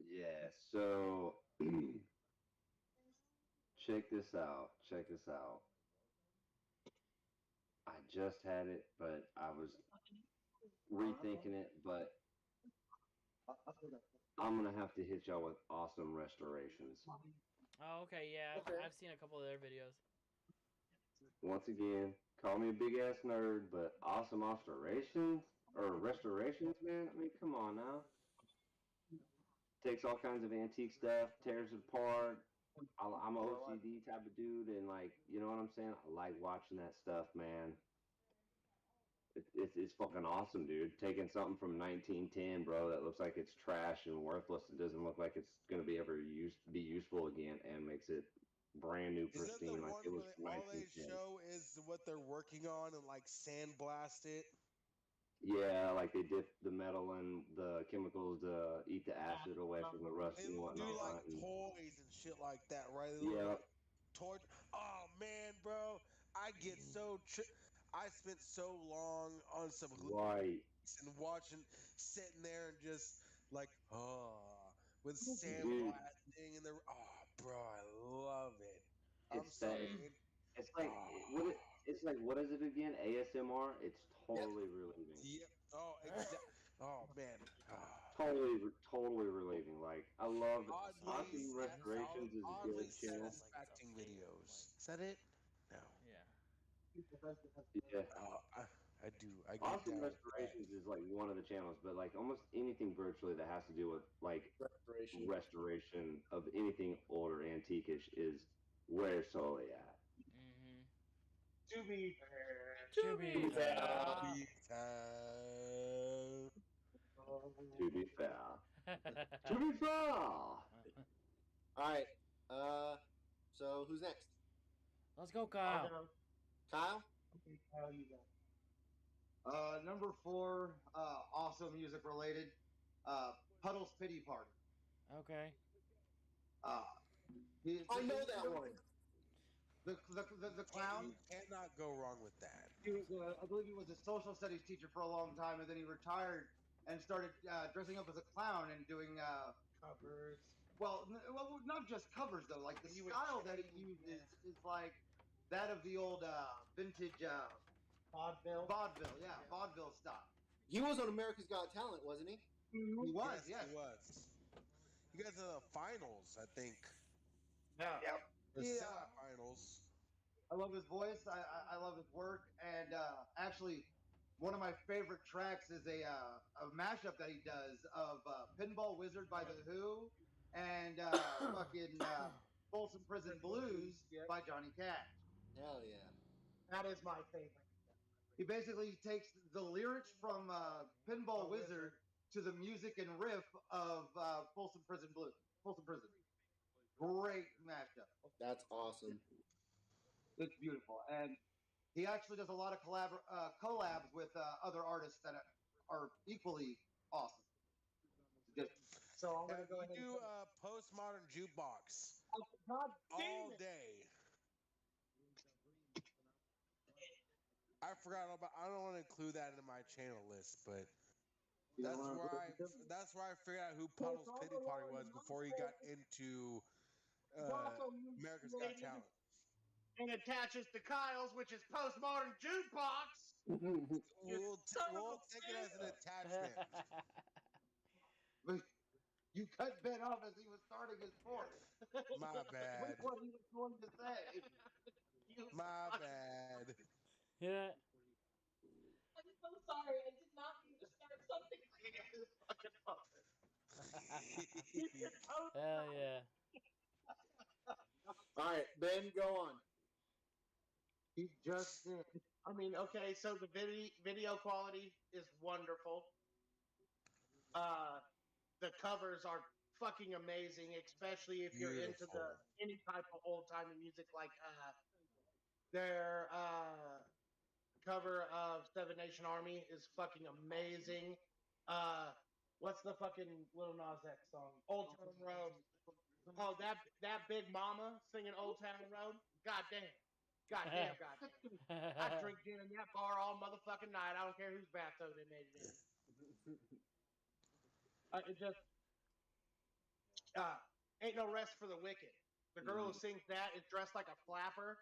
Yeah, so check this out. I just had it, but I was rethinking it, but I'm gonna have to hit y'all with awesome restorations. Oh, okay, yeah. Okay. I've seen a couple of their videos. Once again, call me a big ass nerd, but awesome restorations or restorations, man. I mean, come on now. Takes all kinds of antique stuff, tears it apart. I'm an OCD type of dude, and like, you know what I'm saying? I like watching that stuff, man. It's fucking awesome, dude. Taking something from 1910, bro, that looks like it's trash and worthless. It doesn't look like it's gonna be ever be useful again, and makes it brand new, Is that the pristine, like one it was where all they 1910. show is what they're working on and like sandblast it? Yeah, like they dip the metal and the chemicals to eat the acid away from the rust They and do like whatnot. And, toys and shit like that, right? They look yeah, like toy. Oh man, bro, I get so I spent so long on some right. and watching, sitting there and just like, with Dude, sandblasting and the bro, I love it. I'm it's that. sorry. It's like what? It's like what is it again? ASMR. It's totally relieving. Yep. Oh, exactly. Oh man. Totally relieving. Like I love Oddly, Awesome Restorations is a oddly good channel. satisfying videos. Is that it? No. Yeah. Yeah. Oh, I do. I get Awesome down with that. Restorations is like one of the channels, but like almost anything virtually that has to do with like Restoration. restoration of anything old or antiquish is where it's totally at. Mm-hmm. To be fair. To be fair. To be fair. To be fair. All right. So who's next? Let's go, I'll Kyle. go. Kyle? Okay, Kyle, you go. Number 4, also music related. Puddle's Pity Party. Okay. I know that one. The clown. You cannot go wrong with that. He was, I believe, he was a social studies teacher for a long time, and then he retired and started dressing up as a clown and doing Covers. well, not just covers though. Like the style that he uses is like that of the old vintage Vaudeville. vaudeville, yeah, vaudeville style. He was on America's Got Talent, wasn't he? He was, Yes, yes. he was. You guys are the finals, I think. Yeah. Yep. The Yeah. semifinals. I love his voice. I love his work, and actually, one of my favorite tracks is a mashup that he does of "Pinball Wizard" by The Who and fucking "Folsom Prison Blues" by Johnny Cash. Hell yeah. That is my favorite. He basically takes the lyrics from "Pinball Wizard" to the music and riff of "Folsom Prison Blues." Folsom Prison. Great mashup. That's awesome. It's beautiful, and he actually does a lot of collabs with other artists that are equally awesome. Just So I'm Yeah, gonna go ahead we and do postmodern jukebox God all damn it. day. I forgot about. I don't want to include that in my channel list, but that's where I figured out who Puddle's Pity Party was before he got into America's Got Talent. And attaches to Kyle's, which is postmodern jukebox. We'll take it as an attachment. you cut Ben off as he was starting his point. My bad. What he was going to say. My bad. Yeah. I'm so sorry. I did not mean to start something. Hell yeah. All right, Ben, go on. He just did. I mean, okay, so the video quality is wonderful. The covers are fucking amazing, especially if you're into any type of old timey music, like their cover of Seven Nation Army is fucking amazing. What's the fucking Lil Nas X song? Old Town Road. Oh, that Big Mama singing Old Town Road. Goddamn. Goddamn. I drink gin in that bar all motherfucking night. I don't care whose bathtub they made it in. It just ain't no rest for the wicked. The girl who sings that is dressed like a flapper.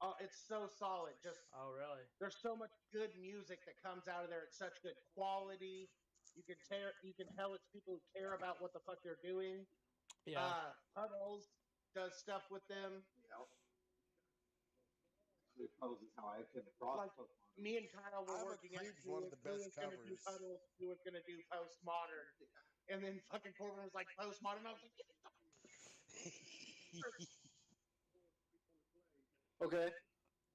Oh, it's so solid. Just Oh, really? there's so much good music that comes out of there. It's such good quality. You can tell it's people who care about what the fuck they're doing. Yeah. Puddles does stuff with them. Puddles is how I came across Like, Pokemon. me and Kyle were I'm a working out creep, one of the who best was gonna do covers. Puddles, who was gonna do Postmodern, and then fucking Corbin was like Postmodern. I was like, Okay.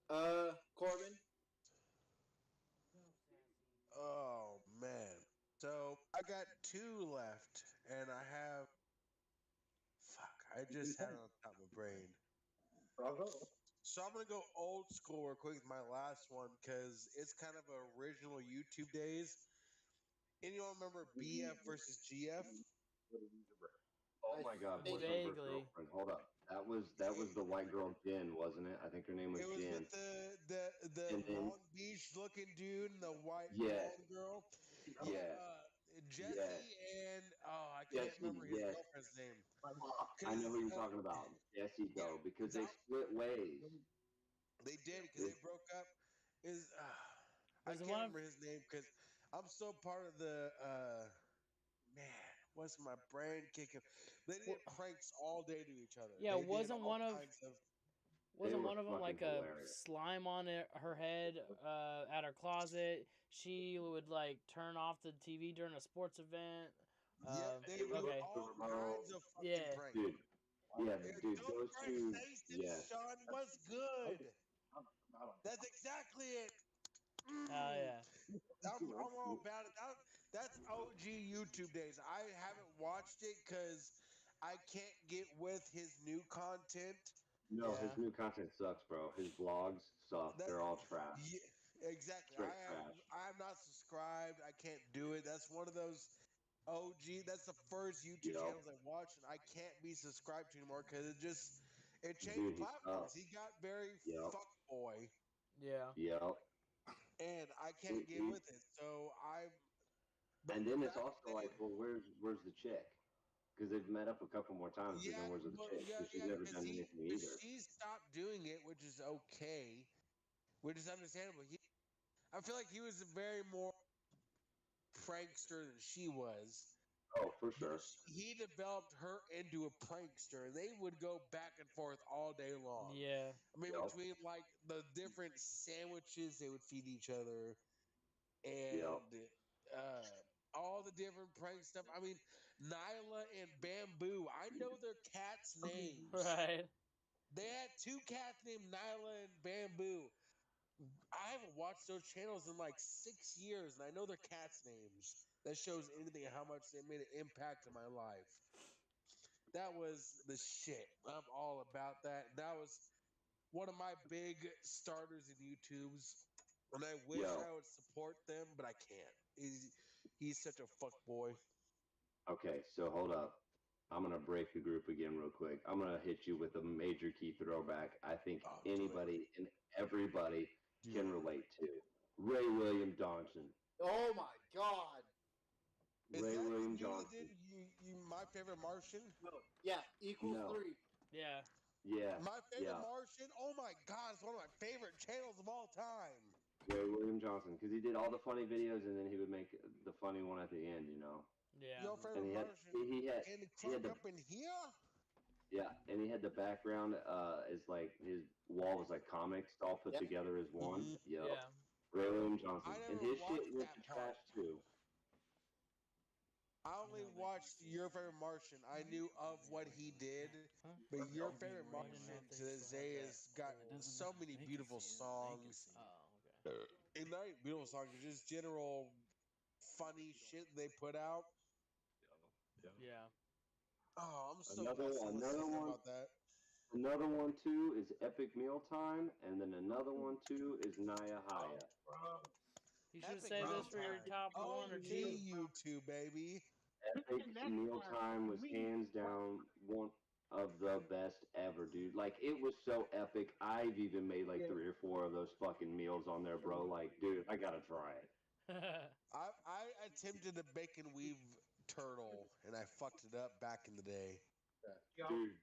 Corbin. Oh man. So I got two left, and I have. Fuck! I just had it on top of my brain. Bravo. So I'm gonna go old school real quick with my last one because it's kind of original YouTube days. Anyone remember BF versus GF? Oh my God, think- boyfriend versus Vaguely. girlfriend. Hold up. That was the white girl Jen, wasn't it? I think her name was It was Jen. with the And then- Long Beach looking dude and the white Yes. blonde girl. Yes. Jesse Yes. and I can't Jesse, remember his yes. girlfriend's name. I know who you're talking about. Jesse, though, because they split ways. They did because they broke up. Is I Was it can't one of- remember his name because I'm so part of the man. What's my brain kicking? They did pranks all day to each other. Yeah, They did wasn't all one of- kinds of Wasn't were one of them fucking like a hilarious. slime on her head at her closet? She would like turn off the TV during a sports event. they it was do okay. all Bro. kinds of fucking Yeah. pranks. Dude. Yeah, Hey, dude, don't those break two. faces, Yes. Sean. What's good? That's exactly it. Oh yeah. I'm all about it. That's OG YouTube days. I haven't watched it because I can't get with his new content. No, Yeah. his new content sucks, bro. His vlogs suck. That- They're all trash. Yeah, exactly. Straight trash. I'm not subscribed. I can't do it. That's one of those OG. That's the first YouTube Yep. channels I watch, and I can't be subscribed to anymore because it changed Dude, he platforms. sucks. He got very Yep. fuck boy, Yeah. Yep. and I can't get He- with it. So I. And then it's also like, well, where's the chick? Because they've met up a couple more times, but then where's the chick? Because she's never done anything either. She stopped doing it, which is okay, which is understandable. I feel like he was a very more prankster than she was. Oh, for sure. He developed her into a prankster. They would go back and forth all day long. Yeah. I mean, Yep. between like the different sandwiches they would feed each other, and all the different prank stuff. I mean, Nyla and Bamboo. I know their cats' names. Right. They had two cats named Nyla and Bamboo. I haven't watched those channels in like 6 years, and I know their cats' names. That shows anything how much they made an impact in my life. That was the shit. I'm all about that. That was one of my big starters in YouTube's, and I wish Yo. I would support them, but I can't. He's such a fuck boy. Okay, so hold up. I'm gonna break the group again real quick. I'm gonna hit you with a major key throwback. I think Oh, do it. anybody and everybody Do can it. relate to. Ray William Johnson. Oh my God. Is Ray that William you that Johnson. did you my favorite Martian? Yeah, equals No. 3. Yeah. Yeah. My favorite Yeah. Martian? Oh my god, it's one of my favorite channels of all time. Ray William Johnson, because he did all the funny videos and then he would make the funny one at the end, you know. Yeah. Your And favorite he had Martian? he had Can the he had clock the up in here? yeah, and he had the background is like his wall was like comics all put Yep. together as one. Mhm. Yep. Yeah. Ray William Johnson, I and never his shit watched went that to trash part. too. I only watched Your Favorite Martian. I knew of what he did, but Your Favorite Martian to this day has got so many beautiful songs. Oh, okay. And not even beautiful songs, just general funny shit they put out. Yeah. Oh, I'm so Another- glad someone said another something one- about that. Another one too is Epic Mealtime, and then another one too is Naya Haya. You should Epic say this for your Mealtime. top one or OG two. YouTube, baby. Epic Mealtime was hands down one of the best ever, dude. Like it was so epic. I've even made like 3 or 4 of those fucking meals on there, bro. Like, dude, I gotta try it. I attempted a bacon weave turtle and I fucked it up back in the day. Yo, Dude,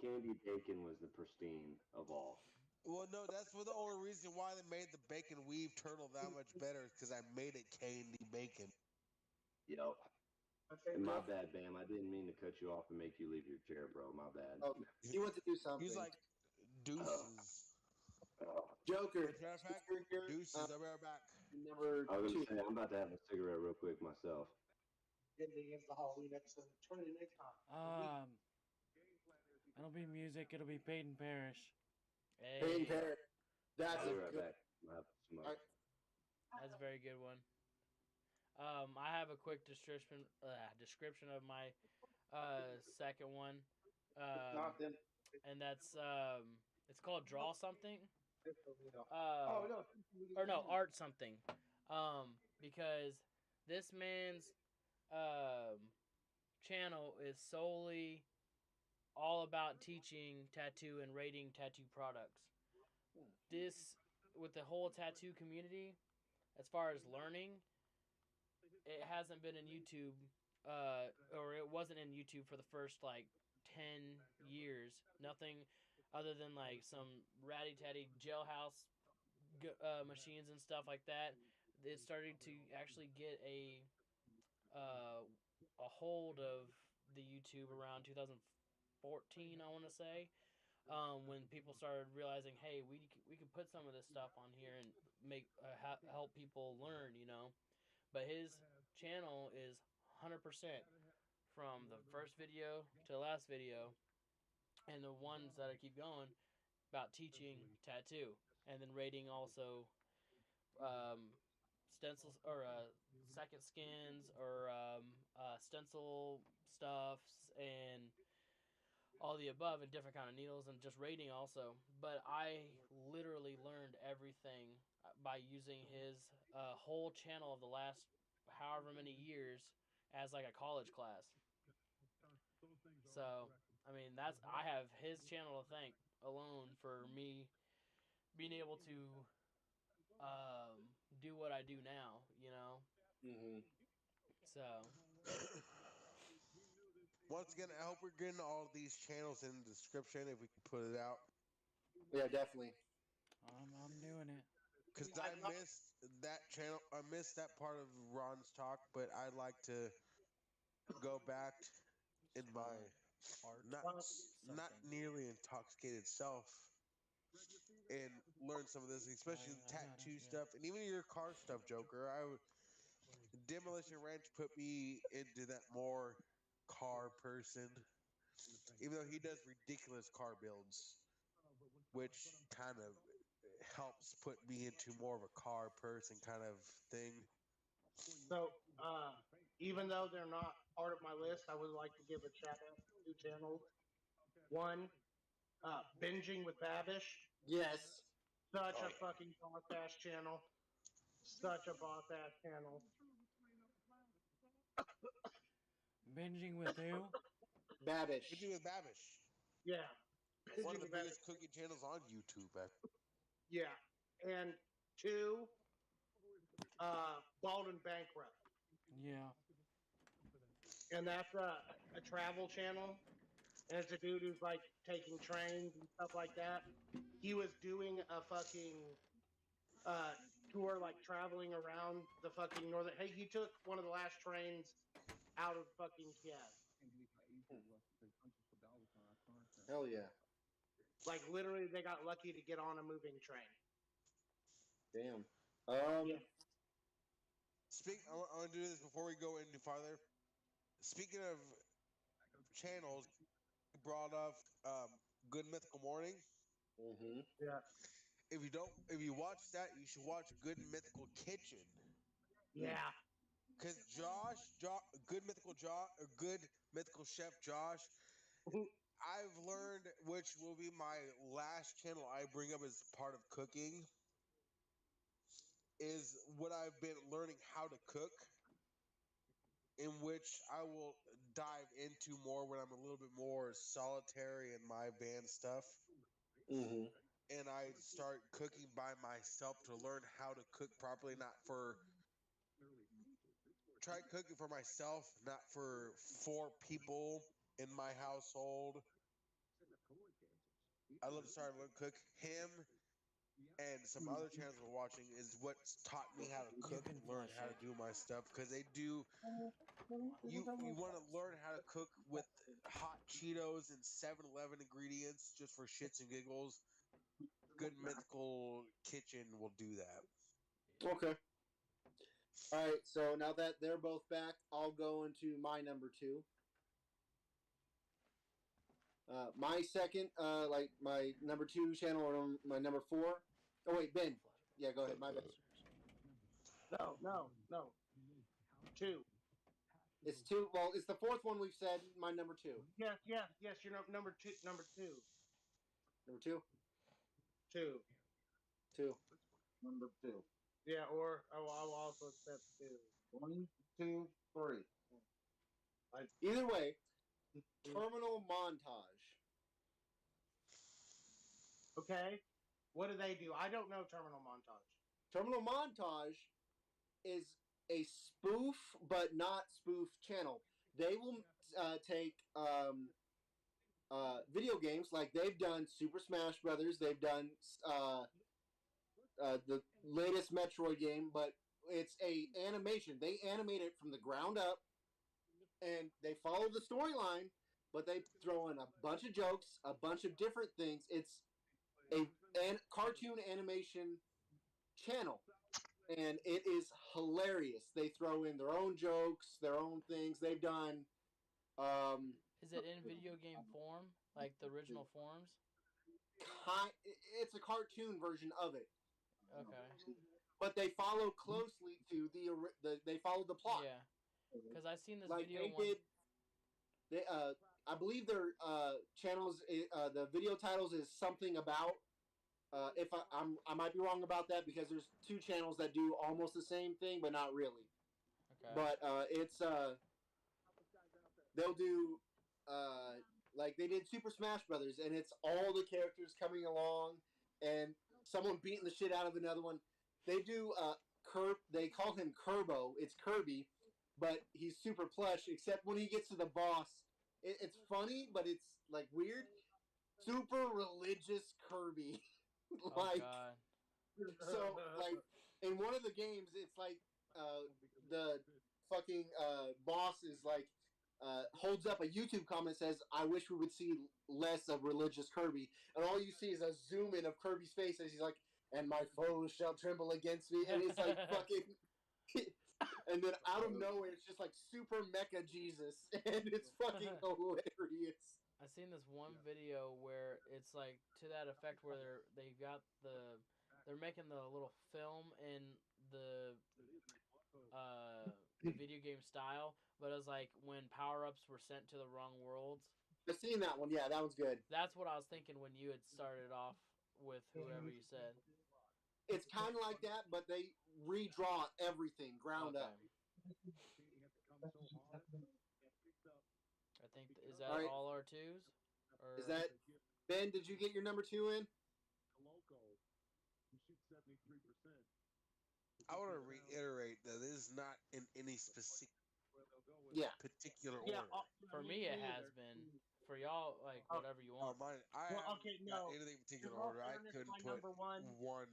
Candy bacon was the pristine of all. Well, no, that's the only reason why they made the bacon weave turtle that much better is because I made it candy bacon. Yep. Okay, And my Joe. bad, Bam. I didn't mean to cut you off and make you leave your chair, bro. My bad. Oh, he went to do something. He's like, deuces. Joker. As a matter of fact, Here, deuces. I'll be right back. number I was 2. gonna say I'm about to have a cigarette real quick myself. Getting against the Halloween episode. Turn it next time. It'll be music. It'll be Peyton Parrish. Hey, Payne Parrot. That's I'll a be right good. back. I'll have some smoke. Alright. that's a very good one. I have a quick description of my second one. Not them. And that's it's called Draw Something. Oh no. Or no, Art Something. Because this man's channel is solely all about teaching tattoo and rating tattoo products. This, with the whole tattoo community, as far as learning, it hasn't been in YouTube, or it wasn't in YouTube for the first like 10 years. Nothing other than like some ratty tatty jailhouse machines and stuff like that. It started to actually get a hold of the YouTube around 2014, I want to say, when people started realizing, hey, we can put some of this stuff on here and make help people learn, you know. But his channel is 100% from the first video to the last video, and the ones that I keep going about teaching tattoo, and then rating also stencils or second skins or stencil stuffs and all the above, and different kind of needles, and just rating also. But I literally learned everything by using his whole channel of the last however many years as like a college class. So I mean, I have his channel to thank alone for me being able to do what I do now, you know. Mm-hmm. So Once again, I hope we're getting all of these channels in the description if we can put it out. Yeah, definitely. I'm doing it. Because I missed that channel. I missed that part of Ron's talk, but I'd like to go back in my not nearly intoxicated self and learn some of this, especially the tattoo stuff and even your car stuff, Joker. Demolition Ranch put me into that more car person, even though he does ridiculous car builds, which kind of helps put me into more of a car person kind of thing. So, even though they're not part of my list, I would like to give a shout out to 2 channels. One, Binging with Babish. Yes. Such a fucking boss ass channel. Such a boss ass channel. Binging with who? Babish. Binging with Babish. Yeah. One of Binging the with biggest cooking channels on YouTube. Yeah. And 2, Bald and Bankrupt. Yeah. And that's a travel channel. And it's a dude who's like taking trains and stuff like that. He was doing a fucking tour, like traveling around the fucking northern. Hey, he took one of the last trains out of fucking Kiev. Hell yeah. Like literally, they got lucky to get on a moving train. Damn. Yeah. I want to do this before we go any farther. Speaking of channels, you brought up Good Mythical Morning. Mm-hmm. Yeah. If you watch that, you should watch Good Mythical Kitchen. Yeah. Because Good Mythical Chef Josh, I've learned, which will be my last channel I bring up as part of cooking, is what I've been learning how to cook, in which I will dive into more when I'm a little bit more solitary in my van stuff. Mm-hmm. And I start cooking by myself to learn how to cook properly, try cooking for myself, not for 4 people in my household I love to start learn cook. Him and some other channels we're watching is what's taught me how to cook and learn how to do my stuff because they do. You want to learn how to cook with hot Cheetos and 7-Eleven ingredients just for shits and giggles. Good Mythical Kitchen will do that. Okay. All right. So now that they're both back, I'll go into my number 2. My second, like my number 2 channel or my number 4. Oh wait, Ben. Yeah, go ahead. My bad. No. 2. It's 2. Well, it's the 4th one we've said. My number 2. Yes. You're number 2. Number 2. Number 2. 2. 2. Number 2. Yeah, or I'll also accept 2. 1, 2, 3. Either way, Terminal Montage. Okay. What do they do? I don't know Terminal Montage. Terminal Montage is a spoof but not spoof channel. They will take video games like they've done Super Smash Brothers. They've done the latest Metroid game, but it's a animation. They animate it from the ground up, and they follow the storyline, but they throw in a bunch of jokes, a bunch of different things. It's a cartoon animation channel, and it is hilarious. They throw in their own jokes, their own things they've done. Is it in video game form, like the original forms? It's a cartoon version of it. Okay. But they follow closely to they follow the plot. Yeah. Because I've seen this Like video they one. did. They I believe their channels. The video titles is something about. If I might be wrong about that because there's 2 channels that do almost the same thing, but not really. Okay. But it's they'll do like they did Super Smash Brothers, and it's all the characters coming along, and someone beating the shit out of another one. They do they call him Kerbo. It's Kirby, but he's super plush. Except when he gets to the boss, it's funny, but it's like weird. Super religious Kirby. Oh God. So like in one of the games, it's like the fucking boss is like holds up a YouTube comment, says, "I wish we would see less of religious Kirby," and all you see is a zoom in of Kirby's face as he's like, "And my foes shall tremble against me," and it's like fucking. And then out of nowhere, it's just like super mecha Jesus, and it's fucking hilarious. I've seen this one video where it's like to that effect where they've got they're making the little film in the video game style, but it was like when power-ups were sent to the wrong worlds. I've seen that one. Yeah, that one's good. That's what I was thinking when you had started off with whoever you said. It's kind of like that, but they redraw everything ground up. I think is that All right. all our 2s? Or... Is that Ben? Did you get your number 2 in? I want to reiterate that this is not in any specific particular order. For me, it has been. For y'all, like whatever you want. Mine, not anything in particular order. I couldn't put number 1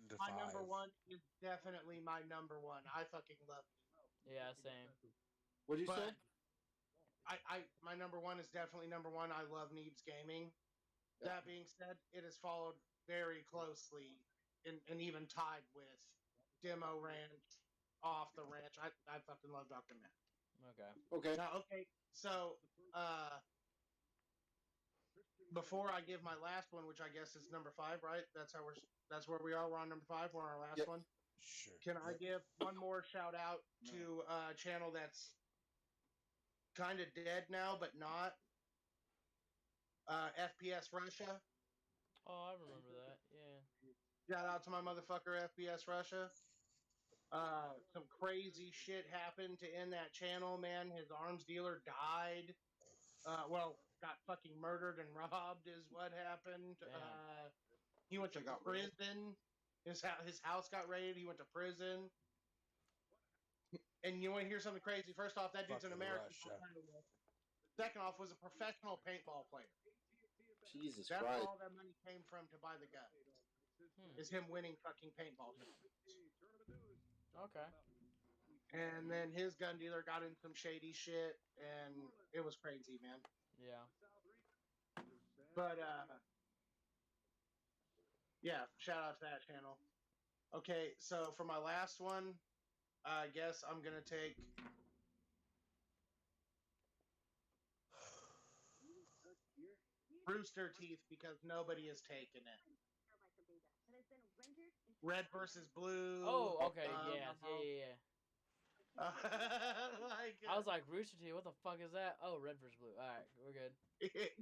to 5. My number 1 is definitely my number 1. I fucking love it. Yeah, same. What'd you say? My number 1 is definitely number 1. I love Neebs Gaming. That being said, it is followed very closely and even tied with Demo Ranch, Off the Ranch. I fucking love Dr. Matt. Okay. Now, so before I give my last one, which I guess is number 5, right? That's where we are. We're on number 5. We're on our last one. Sure. Can I give one more shout out to a channel that's kind of dead now, but not? FPS Russia. Oh, I remember that. Yeah. Shout out to my motherfucker FPS Russia. Some crazy shit happened to end that channel, man. His arms dealer died. Got fucking murdered and robbed is what happened. He went to prison. His house got raided. He went to prison. And you want to hear something crazy? First off, that dude's an American. Second off, was a professional paintball player. Jesus That's Christ. where all that money came from to buy the gun. Is him winning fucking paintball tournaments. Okay. And then his gun dealer got in some shady shit, and it was crazy, man. Yeah. But yeah, shout out to that channel. Okay, so for my last one, I guess I'm gonna take Rooster Teeth because nobody is taking it. Red versus blue. Oh, okay. Yeah. Like, I was like, Rooster Teeth, what the fuck is that? Oh, red versus blue. All right, we're good.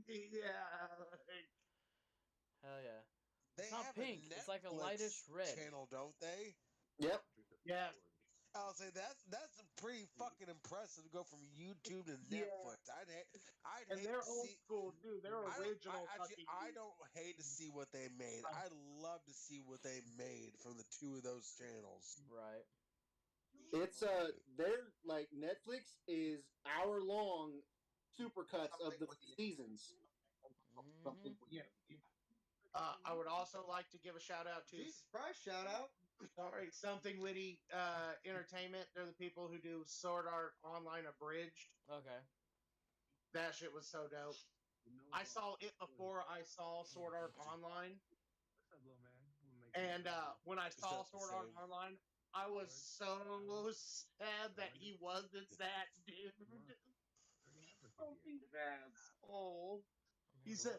yeah. Hell yeah. They It's not have pink. A It's like a Netflix lightish red. channel, don't they? Yep. Yes. I'll say that's pretty fucking impressive to go from YouTube to Yeah. Netflix. I'd And hate they're to old see. school too. They're original. I don't hate to see what they made. I'd love to see what they made from the two of those channels. Right. It's they're like Netflix is hour-long supercuts of the seasons. Yeah. I would also like to give a shout out to Jesus Christ, shout out. sorry, Something Witty Entertainment. They're the people who do Sword Art Online Abridged. Okay. That shit was so dope. I saw it before I saw Sword Art Online. And when I saw not the Sword Art same. Online, I was so sad that he wasn't that dude. Fucking sad. Oh, he said,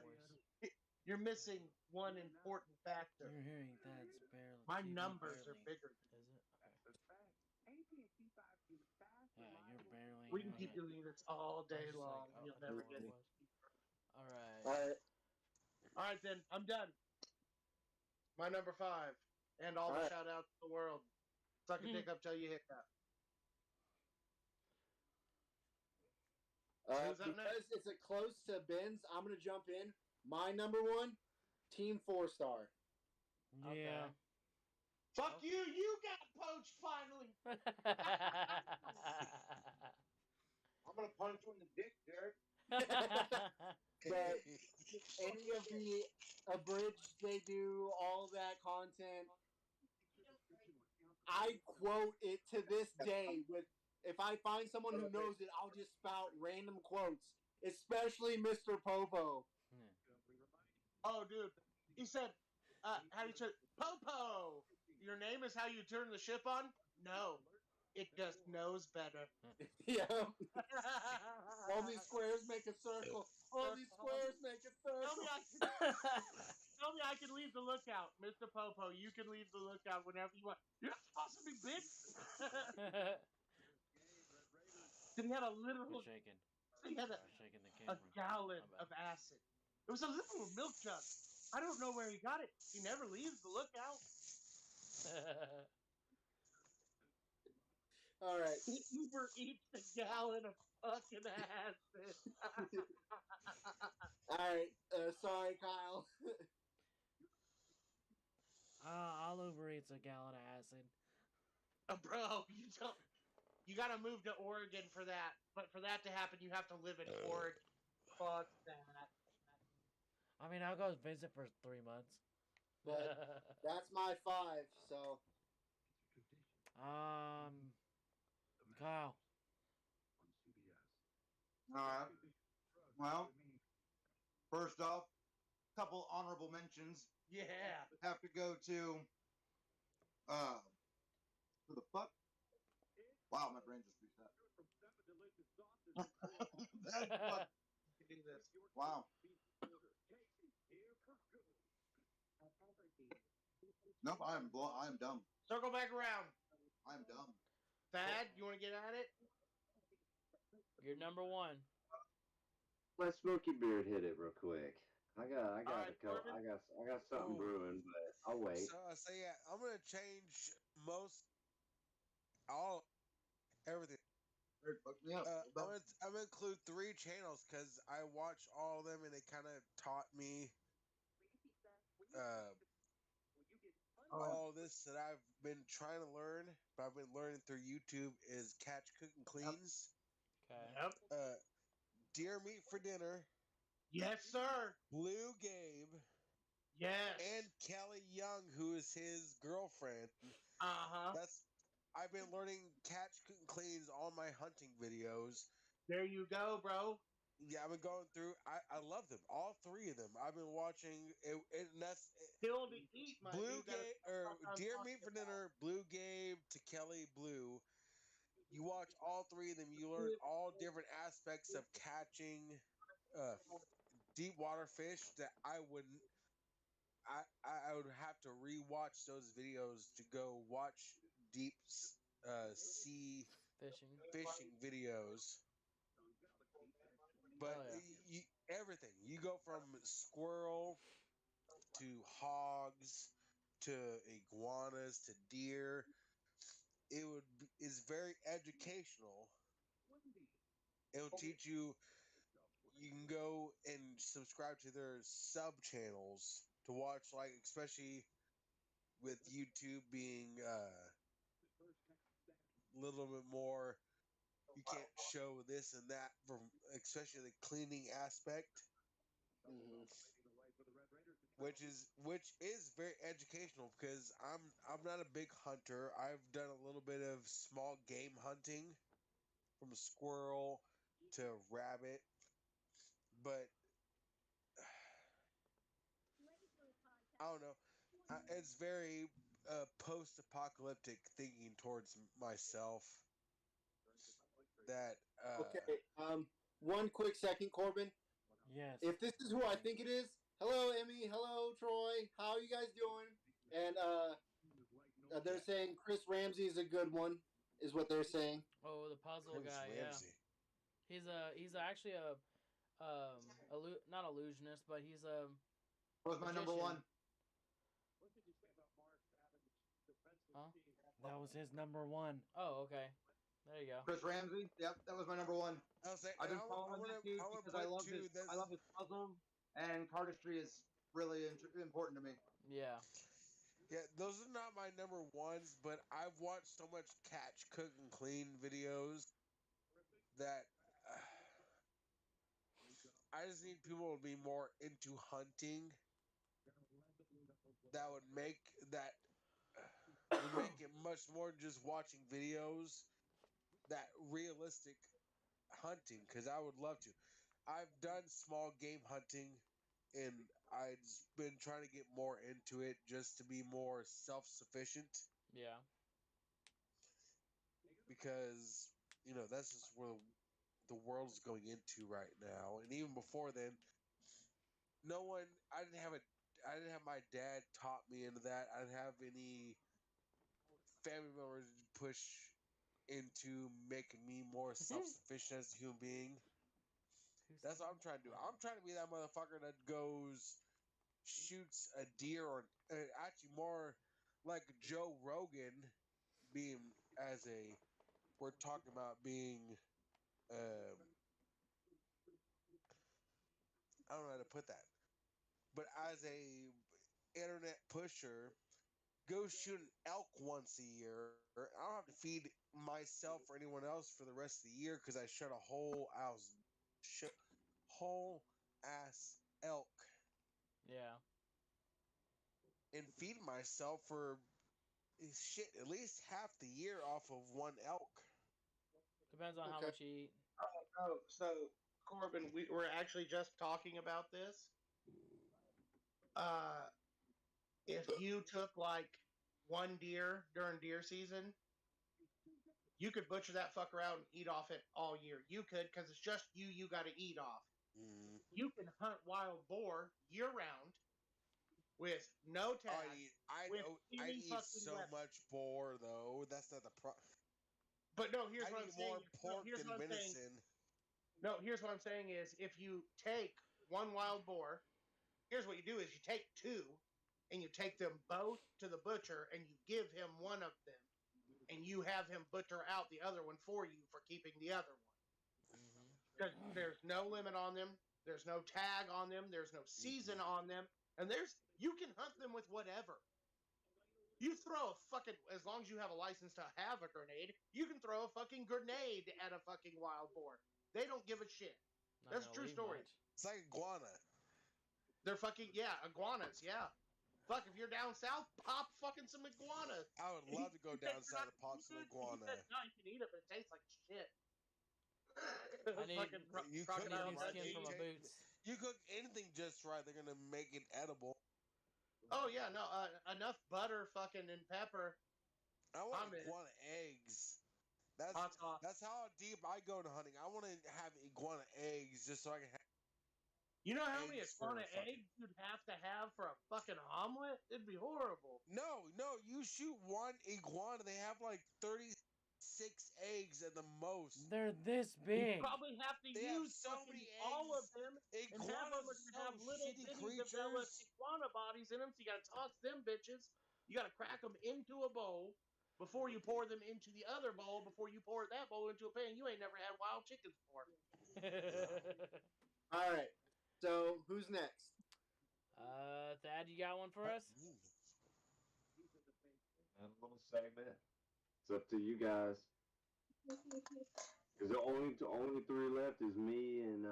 "You're missing one important factor. You're hearing that's barely. My TV numbers are barely. bigger." Is it? Yeah, you're barely. We can keep hearing doing this all I day was just long. like, oh, You'll I never don't get know it. what it was. All right. All right, then. I'm done. My number 5. And all the Alright. shout outs to the world. Suck a dick up till you hit that. Who's up Because next? it's a close to Ben's, I'm gonna jump in. My number 1, Team 4-Star. it. Yeah. Fuck you! You got poached finally. I'm gonna punch you in the dick, Jared. But any of the abridged, they do all that content. I quote it to this day. With if I find someone who knows it, I'll just spout random quotes, especially Mr. Popo. Oh, dude. He said, how do you turn Popo? Your name is how you turn the ship on? No. It just knows better. Yeah. All these squares make a circle. All these squares make a Tell circle. me I can leave the lookout. Mr. Popo, you can leave the lookout whenever you want. You're not supposed to be big. Then he had a literal... You're shaking. He had You're shaking the a camera. gallon My bad. of acid. It was a little milk jug. I don't know where he got it. He never leaves the lookout. All right. He Uber eats a gallon of fucking acid. All right. Sorry, Kyle. I'll overeat a gallon of acid. Bro, you gotta move to Oregon for that. But for that to happen, you have to live in Oregon. Fuck that. I mean, I'll go visit for 3 months. But that's my 5. So Kyle. All right. Well, first off, couple honorable mentions. Yeah. Have to go to who the fuck? Wow, my brain just reset. That fuck- Do this. wow. Nope, I am dumb. Circle back around. I am dumb. Thad, you want to get at it? You're number 1. Let Smoky Beard hit it real quick. I got Alright, a couple, Corbin? I got something Ooh. brewing, but I'll wait. So yeah, I'm gonna change everything. Fuck me up. I'm gonna include 3 channels because I watch all of them and it kind of taught me all this that I've been trying to learn, but I've been learning through YouTube is Catch, Cook, and Cleans, Okay. Yep. Deer Meat for Dinner, Yes, sir. Blue Gabe, Yes. and Kelly Young, who is his girlfriend. Uh-huh. I've been learning catch cleans on my hunting videos. There you go, bro. Yeah, I've been going through. I love them, all three of them. I've been watching it, and that's Kill to eat, my Blue dude. That is Gabe what or I'm Deer talking Meat for about. Dinner, Blue Gabe to Kelly Blue. You watch all three of them. You learn all different aspects of catching deep water fish that I wouldn't. I would have to rewatch those videos to go watch deep sea fishing videos. But Oh, yeah. everything you go from squirrel to hogs to iguanas to deer. Is very educational. It'll teach you. You can go and subscribe to their sub channels to watch, like especially with YouTube being a little bit more. You can't show this and that from, especially the cleaning aspect, which is very educational because I'm not a big hunter. I've done a little bit of small game hunting, from squirrel to rabbit, but I don't know. It's very post-apocalyptic thinking towards myself. That Okay. One quick second, Corbin. Yes. If this is who I think it is, hello, Emmy. Hello, Troy. How are you guys doing? And they're saying Chris Ramsey is a good one, is what they're saying. Oh, the puzzle Chris guy. Ramsey. Yeah. He's actually not illusionist, but he's a. What was my number one? Huh? That was his number one. Oh, okay. There you go. Chris Ramsey. Yep, that was my number one. I'll say I've been following that dude because I love his puzzle and cardistry is really important to me. Yeah. Yeah, those are not my number ones, but I've watched so much catch, cook, and clean videos that I just need people to be more into hunting. That would make it much more than just watching videos. That realistic hunting, because I would love to. I've done small game hunting, and I've been trying to get more into it just to be more self-sufficient. Yeah. Because that's just where the world's going into right now, and even before then, I didn't have my dad taught me into that. I didn't have any family members push into making me more self-sufficient as a human being. That's what I'm trying to do. I'm trying to be that motherfucker that goes shoots a deer, or actually more like Joe Rogan, being we're talking about being I don't know how to put that, but as a internet pusher, go shoot an elk once a year. I don't have to feed myself or anyone else for the rest of the year because I shot a whole ass elk. Yeah. And feed myself for shit at least half the year off of one elk. Depends on how much you eat. Oh, so Corbin, we were actually just talking about this. If you took like one deer during deer season, you could butcher that fucker out and eat off it all year. You could, because it's just you got to eat off. Mm. You can hunt wild boar year round with no tag. I eat so much boar though. That's not the problem. But no, here's what I'm saying. More pork than venison. No, here's what I'm saying is if you take one wild boar, here's what you do is you take two and you take them both to the butcher and you give him one of them and you have him butcher out the other one for you for keeping the other one. Because there's no limit on them. There's no tag on them. There's no season on them. And you can hunt them with whatever. You throw a fucking, as long as you have a license to have a grenade, you can throw a fucking grenade at a fucking wild boar. They don't give a shit. Not That's a gonna true leave story. much. It's like iguana. They're fucking iguanas. Yeah. Fuck, if you're down south, pop fucking some iguanas. I would love to go He said down you're south not to pop gonna some eat it. He iguana. said, no, you can eat it, but it tastes like shit. I need- Fucking You cook crocodile need it right. skin Dundee. for my You boots. You cook anything just right, they're gonna make it edible. Oh yeah, no, enough butter, fucking, and pepper. I want I'm in. iguana eggs. That's Hot sauce. that's how deep I go into hunting. I want to have iguana eggs just so I can have. You know how many eggs for iguana fucking- eggs you'd have to have for a fucking omelet? It'd be horrible. No, you shoot one iguana, they have like 36 eggs at the most. They're this You big. probably have to They have use so fucking many all of eggs. them, and half of them are Iguanas gonna are have so little shitty bitty developed creatures. iguana bodies in them. So you gotta toss them bitches. You gotta crack them into a bowl before you pour them into the other bowl. Before you pour that bowl into a pan, you ain't never had wild chickens before. All right. So who's next? Thad, you got one for us? A little segment. It's up to you guys. Because the only three left is me and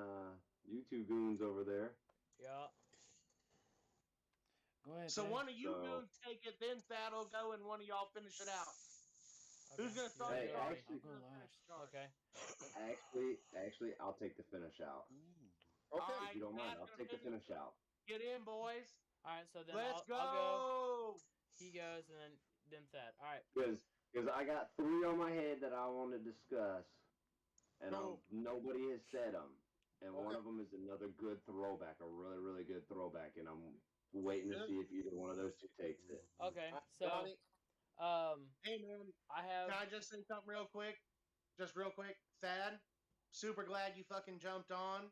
you two goons over there. Yeah. Go ahead. So Dad. one of you So- goons take it, then Thad will go, and one of y'all finish it out. Who's Okay. gonna start? Hey, it off? actually- Who's gonna I'll go finish it off? Okay. Actually, I'll take the finish out. Okay. Alright, If you don't mind, Thad's I'll gonna take the finish out. Get in, boys. All right. So then Let's I'll go. go. He goes, and then Thad. All right. Because I got three on my head that I want to discuss, and Cool. nobody has said them. And one Okay. of them is another good throwback, a really, really good throwback, and I'm waiting to see if either one of those two takes it. Okay. All right, So Ronnie, Hey man, I have. can I just say something real quick? Just real quick, Thad. Super glad you fucking jumped on.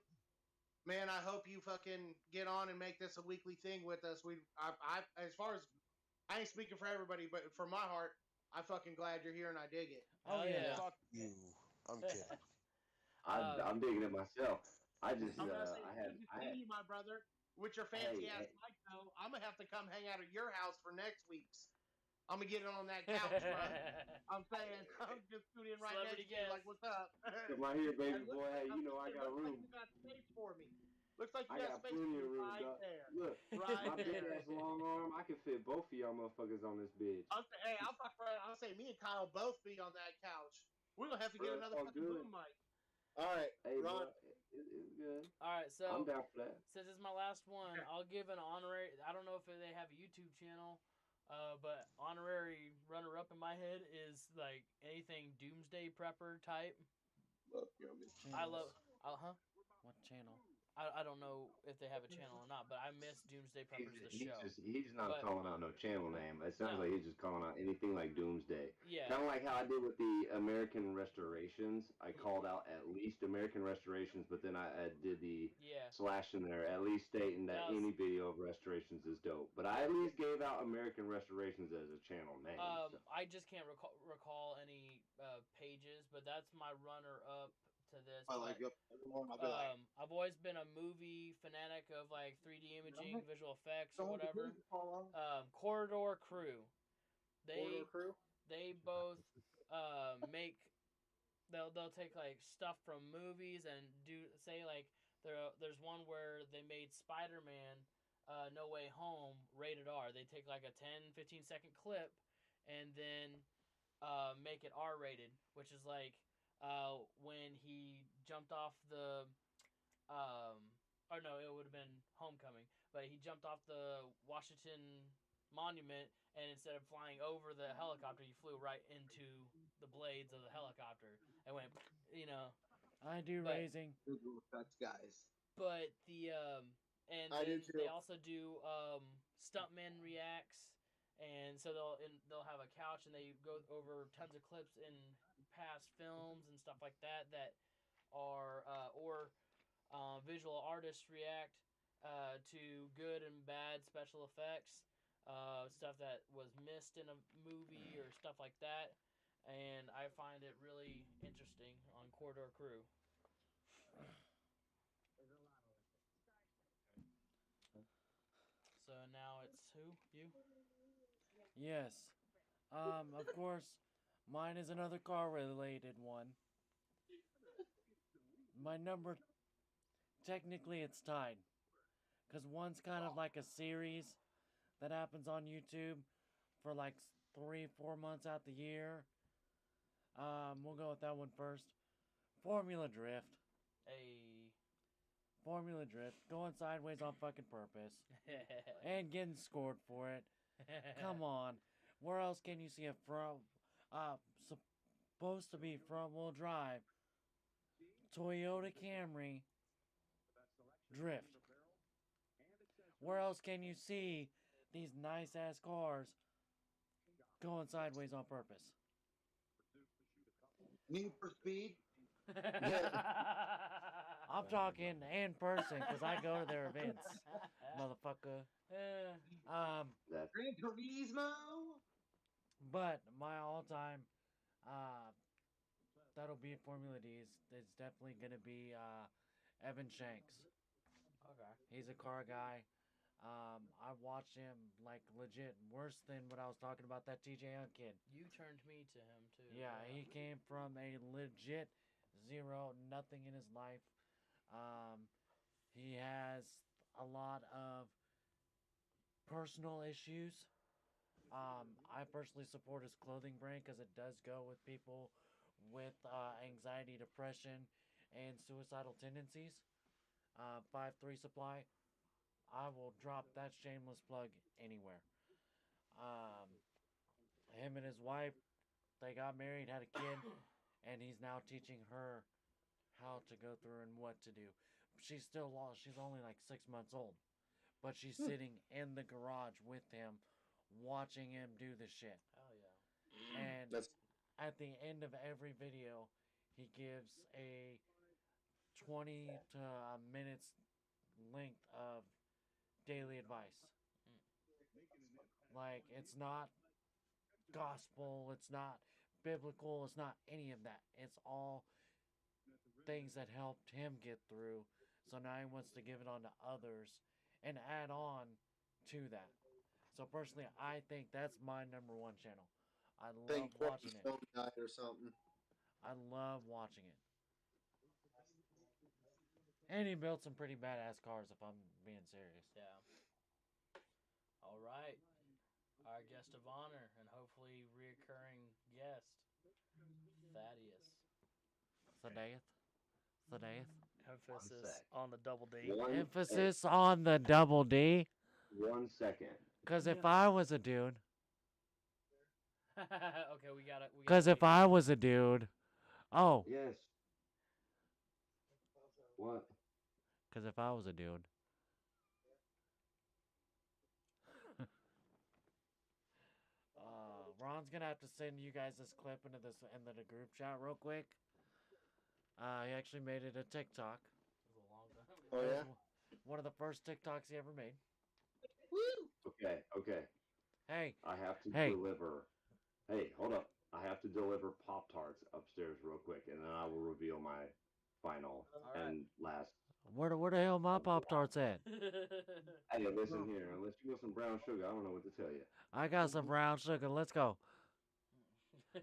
Man, I hope you fucking get on and make this a weekly thing with us. I as far as I ain't speaking for everybody, but for my heart, I'm fucking glad you're here and I dig it. Oh Hell yeah. yeah. Fuck you. I'm kidding. I'm digging it myself. I just, I'm gonna say, I good had, to see you, my brother. With your fancy ass Hey. mic, though, I'm gonna have to come hang out at your house for next week's. I'm gonna get it on that couch, bro. I'm saying, I'm just tuning in right Celebrity next to you, like, guest. what's up? come out here, baby It looks boy. Hey, like- you know I got a looks room. Like you got space for me. Looks like you I got got space for plenty me of room, right dog. there. Look, Right my big there. ass long arm, I can fit both of y'all motherfuckers on this bitch. Hey, I'll say me and Kyle both be on that couch. We're gonna have to get Bro, another it's all fucking good. boom mic. all right, Hey, Ron. bro, it's good. All right. So I'm down for that. since it's my last one, I'll give an honorary. I don't know if they have a YouTube channel, but honorary runner-up in my head is like anything Doomsday Prepper type. I love. Huh? What channel? I don't know if they have a channel or not, but I miss Doomsday Preppers the show. He's not But- calling out no channel name. It sounds No. like he's just calling out anything like Doomsday. Yeah. Kind of like how I did with the American Restorations. I called out at least American Restorations, but then I did the Yeah. slash in there, at least stating that That was- any video of restorations is dope. But I at least gave out American Restorations as a channel name. so. I just can't recall any pages, but that's my runner-up to this. I like but- it. I'll be like, I've always been a movie fanatic of like 3D imaging, visual effects, or whatever. Corridor Crew. Corridor Crew. They both make. They'll take like stuff from movies and do say like there's one where they made Spider-Man No Way Home rated R. They take like a 10-15 second clip and then make it R rated, which is like when he jumped off the or no, it would have been Homecoming, but he jumped off the Washington Monument, and instead of flying over the helicopter, he flew right into the blades of the helicopter and went, I do But- raising. visual effects guys. But the and I do then they too. also do stuntman reacts, and so they'll have a couch and they go over tons of clips in past films and stuff like that are or visual artists react to good and bad special effects, stuff that was missed in a movie or stuff like that, and I find it really interesting on Corridor Crew. So now it's who? You? Yes. Of course, mine is another car related one. My number technically it's tied. Because one's kind of like a series that happens on YouTube for like 3-4 months out the year. We'll go with that one first. Formula Drift. Hey. Formula Drift. Going sideways on fucking purpose. And getting scored for it. Come on. Where else can you see a supposed to be front wheel drive Toyota Camry drift? Where else can you see these nice ass cars going sideways on purpose? Need for Speed. I'm talking in person because I go to their events, motherfucker. Gran Turismo. But my all-time, that'll be Formula D. It's definitely gonna be Evan Shanks. Okay. He's a car guy. I watched him like legit worse than what I was talking about that TJ Hunt kid. You turned me to him too. Yeah, he came from a legit zero, nothing in his life. He has a lot of personal issues. I personally support his clothing brand because it does go with people with anxiety, depression, and suicidal tendencies. 5-3 Supply. I will drop that shameless plug anywhere. Him and his wife, they got married, had a kid, and he's now teaching her how to go through and what to do. She's still lost. She's only like 6 months old, but she's sitting in the garage with him, watching him do the shit. Hell yeah. And That's at the end of every video, he gives a 20 to a minute's length of daily advice. Like, it's not gospel, it's not biblical, it's not any of that. It's all things that helped him get through. So now he wants to give it on to others and add on to that. So personally, I think that's my number one channel. I love watching it. Night or something. I love watching it. And he built some pretty badass cars, if I'm being serious. Yeah. All right. Our guest of honor and hopefully reoccurring guest, Thaddeus. Thaddeus. Emphasis on the double D. Emphasis on the double D. 1 second. Because if I was a dude. Okay, we got it. Because if I was a dude. Oh. Yes. What? Because if I was a dude. Ron's gonna have to send you guys this clip into the group chat real quick. He actually made it a TikTok. Oh yeah. One of the first TikToks he ever made. Okay. Hey. I have to deliver. Hey, hold up. I have to deliver Pop-Tarts upstairs real quick, and then I will reveal my final and last. Where the hell my Pop-Tarts at? Hey, listen here. Unless you want some brown sugar, I don't know what to tell you. I got some brown sugar. Let's go. Oh,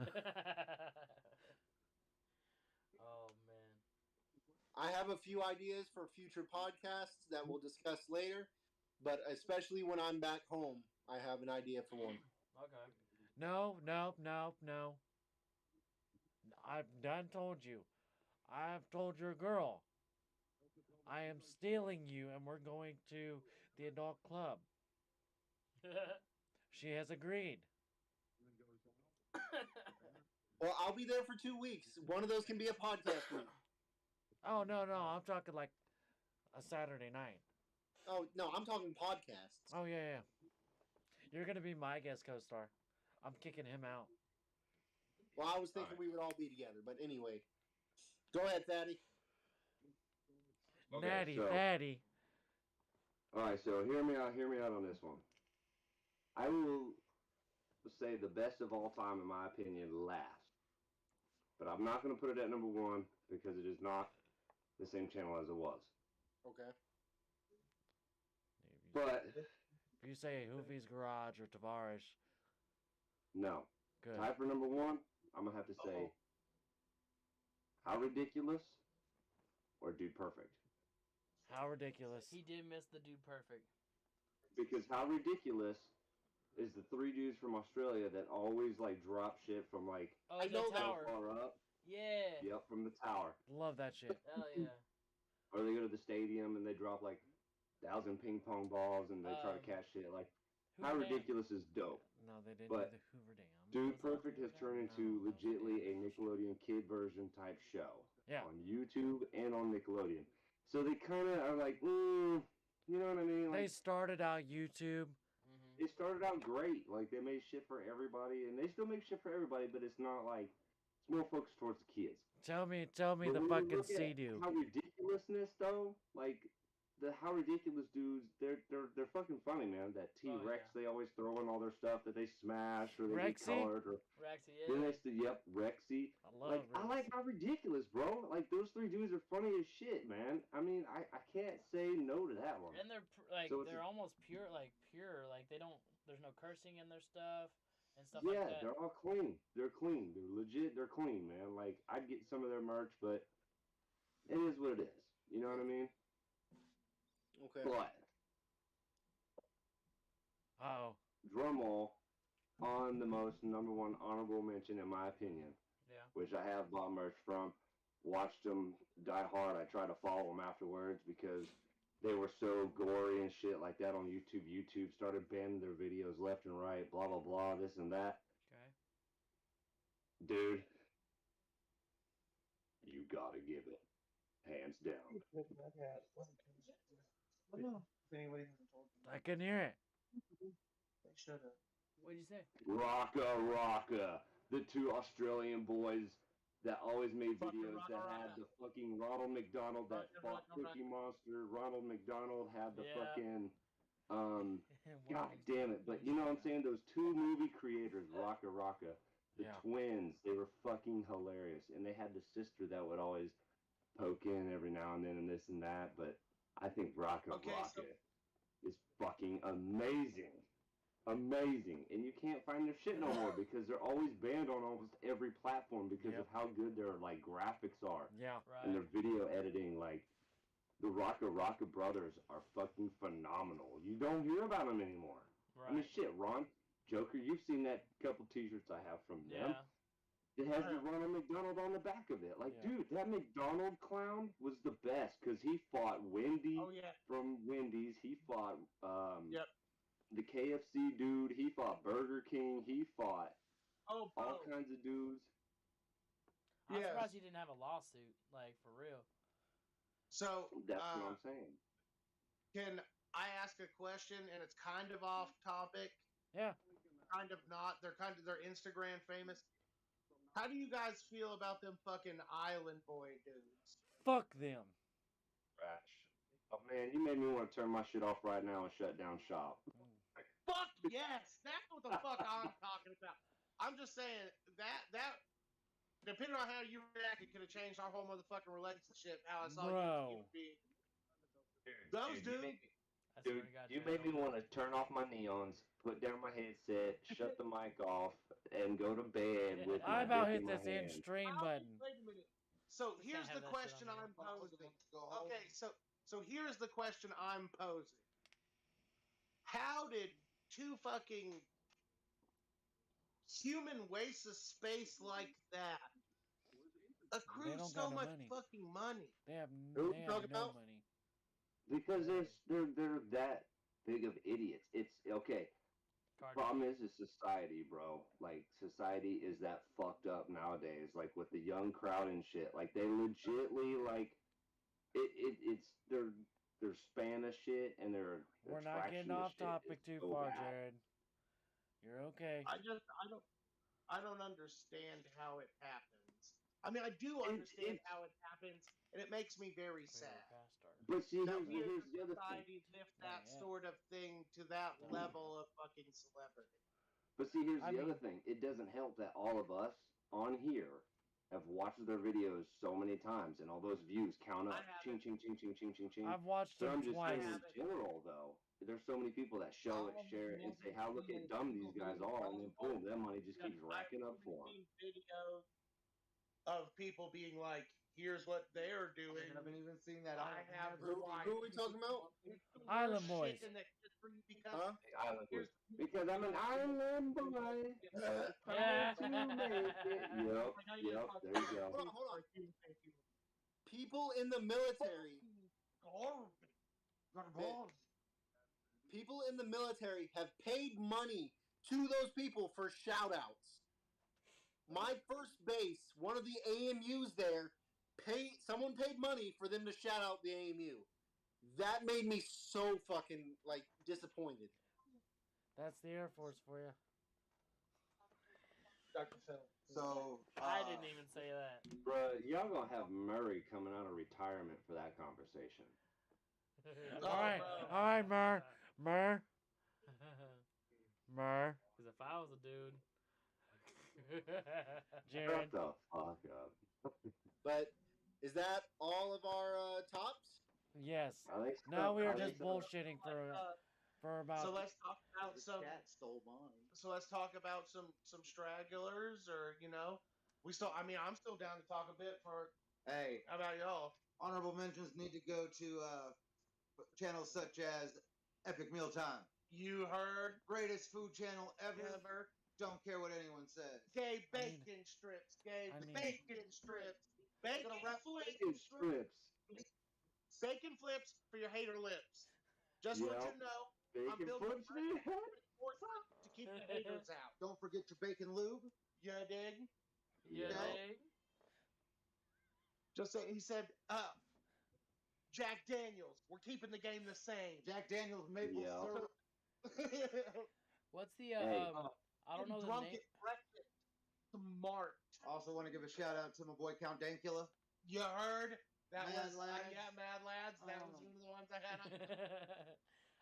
man. I have a few ideas for future podcasts that we'll discuss later, but especially when I'm back home, I have an idea for one. Okay. No. I've done told you. I've told your girl. I am stealing you and we're going to the adult club. She has agreed. Well, I'll be there for 2 weeks. One of those can be a podcast week. Oh, no. I'm talking like a Saturday night. Oh, no, I'm talking podcasts. Oh, yeah. You're going to be my guest co-star. I'm kicking him out. Well, I was thinking we would all be together, but anyway. Go ahead, Thaddy. Okay, so, Fatty. All right, so hear me out on this one. I will say the best of all time, in my opinion, last. But I'm not going to put it at number one because it is not the same channel as it was. Okay. But if you say Hoofy's Garage or Tavares, no. Good. Tie for number one, I'm going to have to say How Ridiculous or Dude Perfect. How ridiculous. He did miss the dude perfect. Because how ridiculous is the three dudes from Australia that always like drop shit from like Oh, I the know that. tower. far up? Yeah. Yep, from the tower. Love that shit. Hell yeah. Or they go to the stadium and they drop like 1,000 ping pong balls and they try to catch shit. Like, how Hoover Dam. ridiculous is dope. No, they didn't But- do the Hoover Dam. Dude Was that Perfect has Hoover turned Dam? into No, that was legitly a Dam. Nickelodeon kid version type show Yeah. on YouTube and on Nickelodeon. So they kind of are like, you know what I mean? They Like, started out YouTube. Mm-hmm. they started out great. Like, they made shit for everybody, and they still make shit for everybody, but it's not like, it's more focused towards the kids. Tell me But the when you fucking look at Sea-Doo. How ridiculousness though, like the how ridiculous dudes, they're fucking funny, man. That T-Rex yeah. they always throw in all their stuff that they smash or they get Rexy? colored or Rexy, then yeah. they still, yep, Rexy. I love Like I like Rexy. how ridiculous, bro. Like those three dudes are funny as shit, man. I mean, I can't say no to that one. And they're like So it's they're almost pure, like they don't. There's no cursing in their stuff and stuff Yeah, like that. they're all clean. They're clean. They're legit. They're clean, man. Like I'd get some of their merch, but it is what it is. You know what I mean? Okay. But Oh. drum roll on the most number one honorable mention in my opinion, Yeah. which I have bought merch from. Watched them die hard. I tried to follow them afterwards because they were so gory and shit like that on YouTube. YouTube started banning their videos left and right, blah blah blah, this and that. Okay. Dude, you gotta give it hands down. I can hear it. What'd you say? Rocka, the two Australian boys that always made Fucking videos that Rocka had Rocka. the fucking Ronald McDonald that Rocka fought Rocka Cookie Monster. Ronald McDonald had the Yeah. fucking One God of these damn it! two But you know what I'm saying? Those two movie creators, Rocka, the Yeah. twins, they were fucking hilarious, and they had the sister that would always poke in every now and then and this and that. But I think Rocka Okay, so- is fucking amazing, and you can't find their shit no more because they're always banned on almost every platform because Yep. of how good their like graphics are Yeah. and their Right. video editing. Like the Rocka brothers are fucking phenomenal. You don't hear about them anymore. I mean, Right. shit, Ron, Joker, you've seen that couple T-shirts I have from them. Yeah. It has the Ronald McDonald on the back of it. Like, Yeah. dude, that McDonald clown was the best because he fought Wendy Oh yeah. from Wendy's. He fought Yep. the KFC dude. He fought Burger King. He fought Oh, all bro. kinds of dudes. I'm Yes. surprised he didn't have a lawsuit, like for real. So That's what I'm saying. can I ask a question? And it's kind of off topic, Yeah. kind of not. They're Instagram famous. How do you guys feel about them fucking Island Boy dudes? Fuck them. Trash. Oh man, you made me want to turn my shit off right now and shut down shop. Fuck yes, that's what the fuck I'm talking about. I'm just saying that depending on how you react, it could have changed our whole motherfucking relationship. How I saw Bro. you be. Those dudes. I swear Dude, to God, you Jared, made me don't- want to turn off my neons, put down my headset, shut the mic off, and go to bed with my I about dick hit in my this end hand. stream button. Wait a minute. So You here's can't the have that shit question on there. I'm posing. Okay, so here's the question I'm posing. How did two fucking human waste of space like that accrue don't so got no much money. fucking money? They have, Who they you have talking no about? money. Because they're that big of idiots. It's okay. Cardi Problem B. is society, bro. Like society is that fucked up nowadays. Like with the young crowd and shit. Like they legitly like it's their span of shit and their We're not getting traction of off shit topic is too so far, bad. Jared. You're okay. I don't understand how it happens. I mean, I do understand how it happens, and it makes me very sad. But see, That we here's as the a other thing. society lift that Yeah. sort of thing to that level of fucking celebrity. But see, here's I the other mean- thing. It doesn't help that all of us on here have watched their videos so many times, and all those views count I up. haven't. Ching, ching, ching, ching, ching, ching, ching. I've watched So them I'm just twice. saying in general, though, there's so many people that show it, share it, and say how look at dumb these guys are, and then boom, that money just keeps racking up for them. I've seen videos of people being like, "Here's what they're doing." I haven't even seen that. I have Who are we talking about? Island Boys. Because Huh? Island Boys. here's Because I'm an island boy. Trying to make it. Yep. There you go. Hold on. People in the military. People in the military have paid money to those people for shout outs. My first base, one of the AMUs there, someone paid money for them to shout out the AMU. That made me so fucking like disappointed. That's the Air Force for you. Dr. Phil. So I didn't even say that. Bruh, y'all gonna have Murray coming out of retirement for that conversation. All right, Mer. Because if I was a dude. Jared. Shut the fuck up. But is that all of our tops? Yes. I think so. Now we are I just think so. bullshitting for about. So let's talk about some. cat stole mine. So let's talk about some stragglers, or we still. I mean, I'm still down to talk a bit for. Hey, How about y'all? honorable mentions need to go to channels such as Epic Mealtime, You heard greatest food channel ever. ever Don't care what anyone says. gay bacon strips, gay I mean- bacon strips, bacon Bacon flips, strips. bacon flips for your hater lips. Just want you Yep. to know, I'm Bacon building flips, man. to keep the haters out. Don't forget your bacon lube. You dig? Yeah. dig? Just say he said, Jack Daniels, we're keeping the game the same. Jack Daniels maple Yeah. syrup. What's the Hey. I don't know the Drunk name. at breakfast. Smart. Also want to give a shout out to my boy Count Dankula. You heard? That Mad was Lads. yeah, Mad Lads. That was Oh. one of the ones I had on.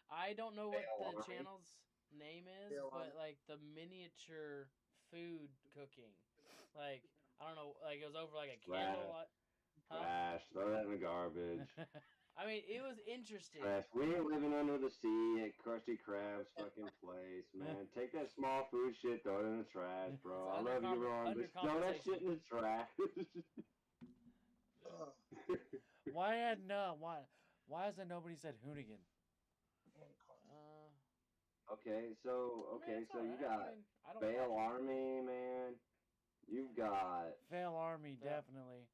I don't know what Fail the Army. channel's name is, Fail but Army. like the miniature food cooking, like I don't know, like it was over like a Trash. candlelight. Huh? Trash. Throw that in the garbage. I mean, it was interesting. Trash. We ain't living under the sea at Krusty Krab's fucking place, man. Take that small food shit, throw it in the trash, bro. It's I under love you, Ron, but throw that shit in the trash. Why had no? Why hasn't nobody said Hoonigan? Okay, so it's you alright. got I mean, I don't Fail watch it. Army, man. You've got Fail Army, Yeah. definitely.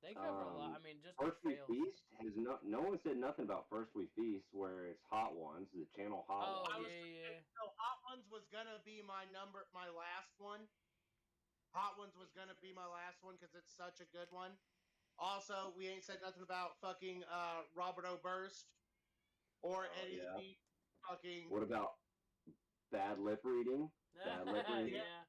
They cover a lot. I mean, just First the We fails. Feast has no one said nothing about First We Feast, where it's Hot Ones, the channel Hot Oh Ones. yeah. So Hot Ones was gonna be my last one. Hot Ones was gonna be my last one because it's such a good one. Also, we ain't said nothing about fucking Robert O'Burst or Oh, Eddie yeah. the fucking. What about bad lip reading? Bad lip reading. Yeah.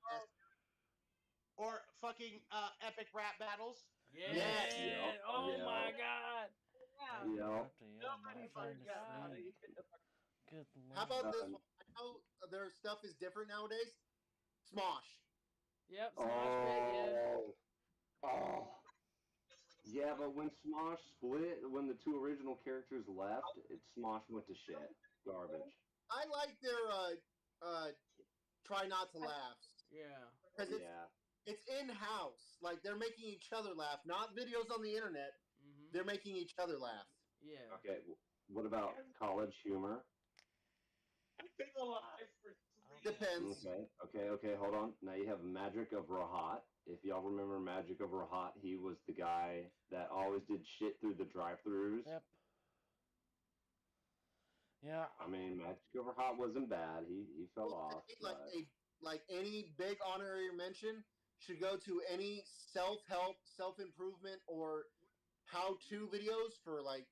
Or fucking epic rap battles. Yeah. Yes. Yep. Oh Yep. my god. Yep. Nobody fucking got it. Good How lord. about this one? I know their stuff is different nowadays. Smosh. Yep. Smosh Pit, yeah. Oh. Yeah, but when Smosh split, when the two original characters left, Smosh went to shit. Garbage. I like their try not to laugh Yeah. because Yeah. it's in house. Like they're making each other laugh, not videos on the internet. Mhm. They're making each other laugh. Yeah. Okay, what about college humor? I've been alive for 3 Depends. Okay, hold on. Now you have Magic of Rahat. If y'all remember Magic of Rahat, he was the guy that always did shit through the drive-thrus. Yep. Yeah. I mean, Magic of Rahat wasn't bad. He fell Well, I off. think But... like any big honorary mention should go to any self-help, self-improvement, or how-to videos for like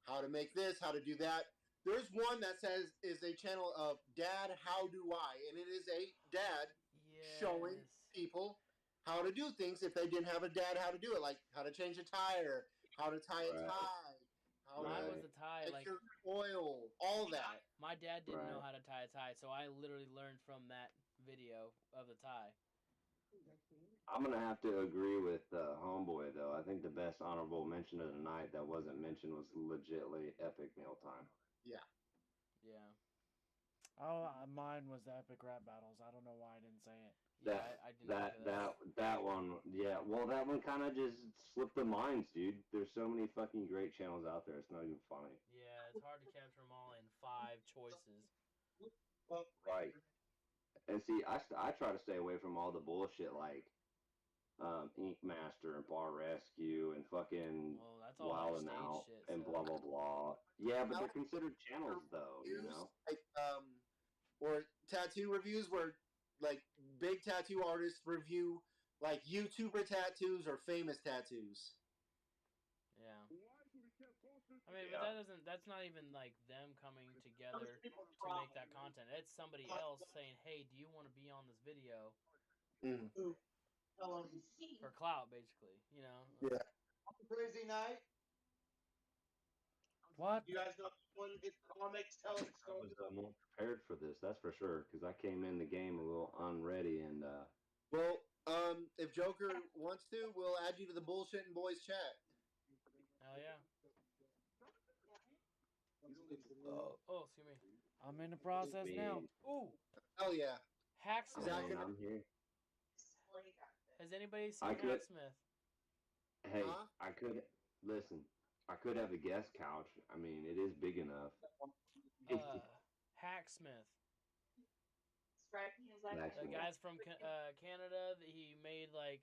how to make this, how to do that. There's one that says is a channel of Dad How Do I, and it is a dad showing Yes. people how to do things if they didn't have a dad how to do it, like how to change a tire, how to tie a Right. tie, how Mine to was a tie. make Like your oil, all that. my dad didn't know Right. how to tie a tie, so I literally learned from that video of the tie. I'm gonna have to agree with Homeboy though. I think the best honorable mention of the night that wasn't mentioned was legitly Epic Mealtime. Yeah. Oh, mine was the epic rap battles. I don't know why I didn't say it. Yeah, That I didn't think of that. that one, yeah. Well, that one kind of just slipped the minds, dude. There's so many fucking great channels out there. It's not even funny. Yeah, it's hard to capture them all in 5 choices. Right. And see, I try to stay away from all the bullshit like Ink Master and Bar Rescue and fucking Well, that's all Wild like and stage Out shit. and So. blah blah blah. Yeah, but they're considered channels though, you know. Like, or tattoo reviews where like big tattoo artists review like YouTuber tattoos or famous tattoos. Yeah. I mean, but that's not even like them coming together to make that content. It's somebody else saying, "Hey, do you want to be on this video?" For clout, basically, you know. Yeah. Crazy night. What? You guys know when it's comics telling I stories. was more prepared for this, that's for sure, because I came in the game a little unready and Well, if Joker wants to, we'll add you to the Bullshit and Boys chat. Hell yeah. Oh, excuse me. I'm in the process now. Ooh, Hell yeah. Hacksmith. Zach, I'm here. Has anybody I seen could- Hacksmith? Hey, Huh? I could listen. I could have a guest couch. I mean, it is big enough. Hacksmith. That's The what- guy's from Canada. He made like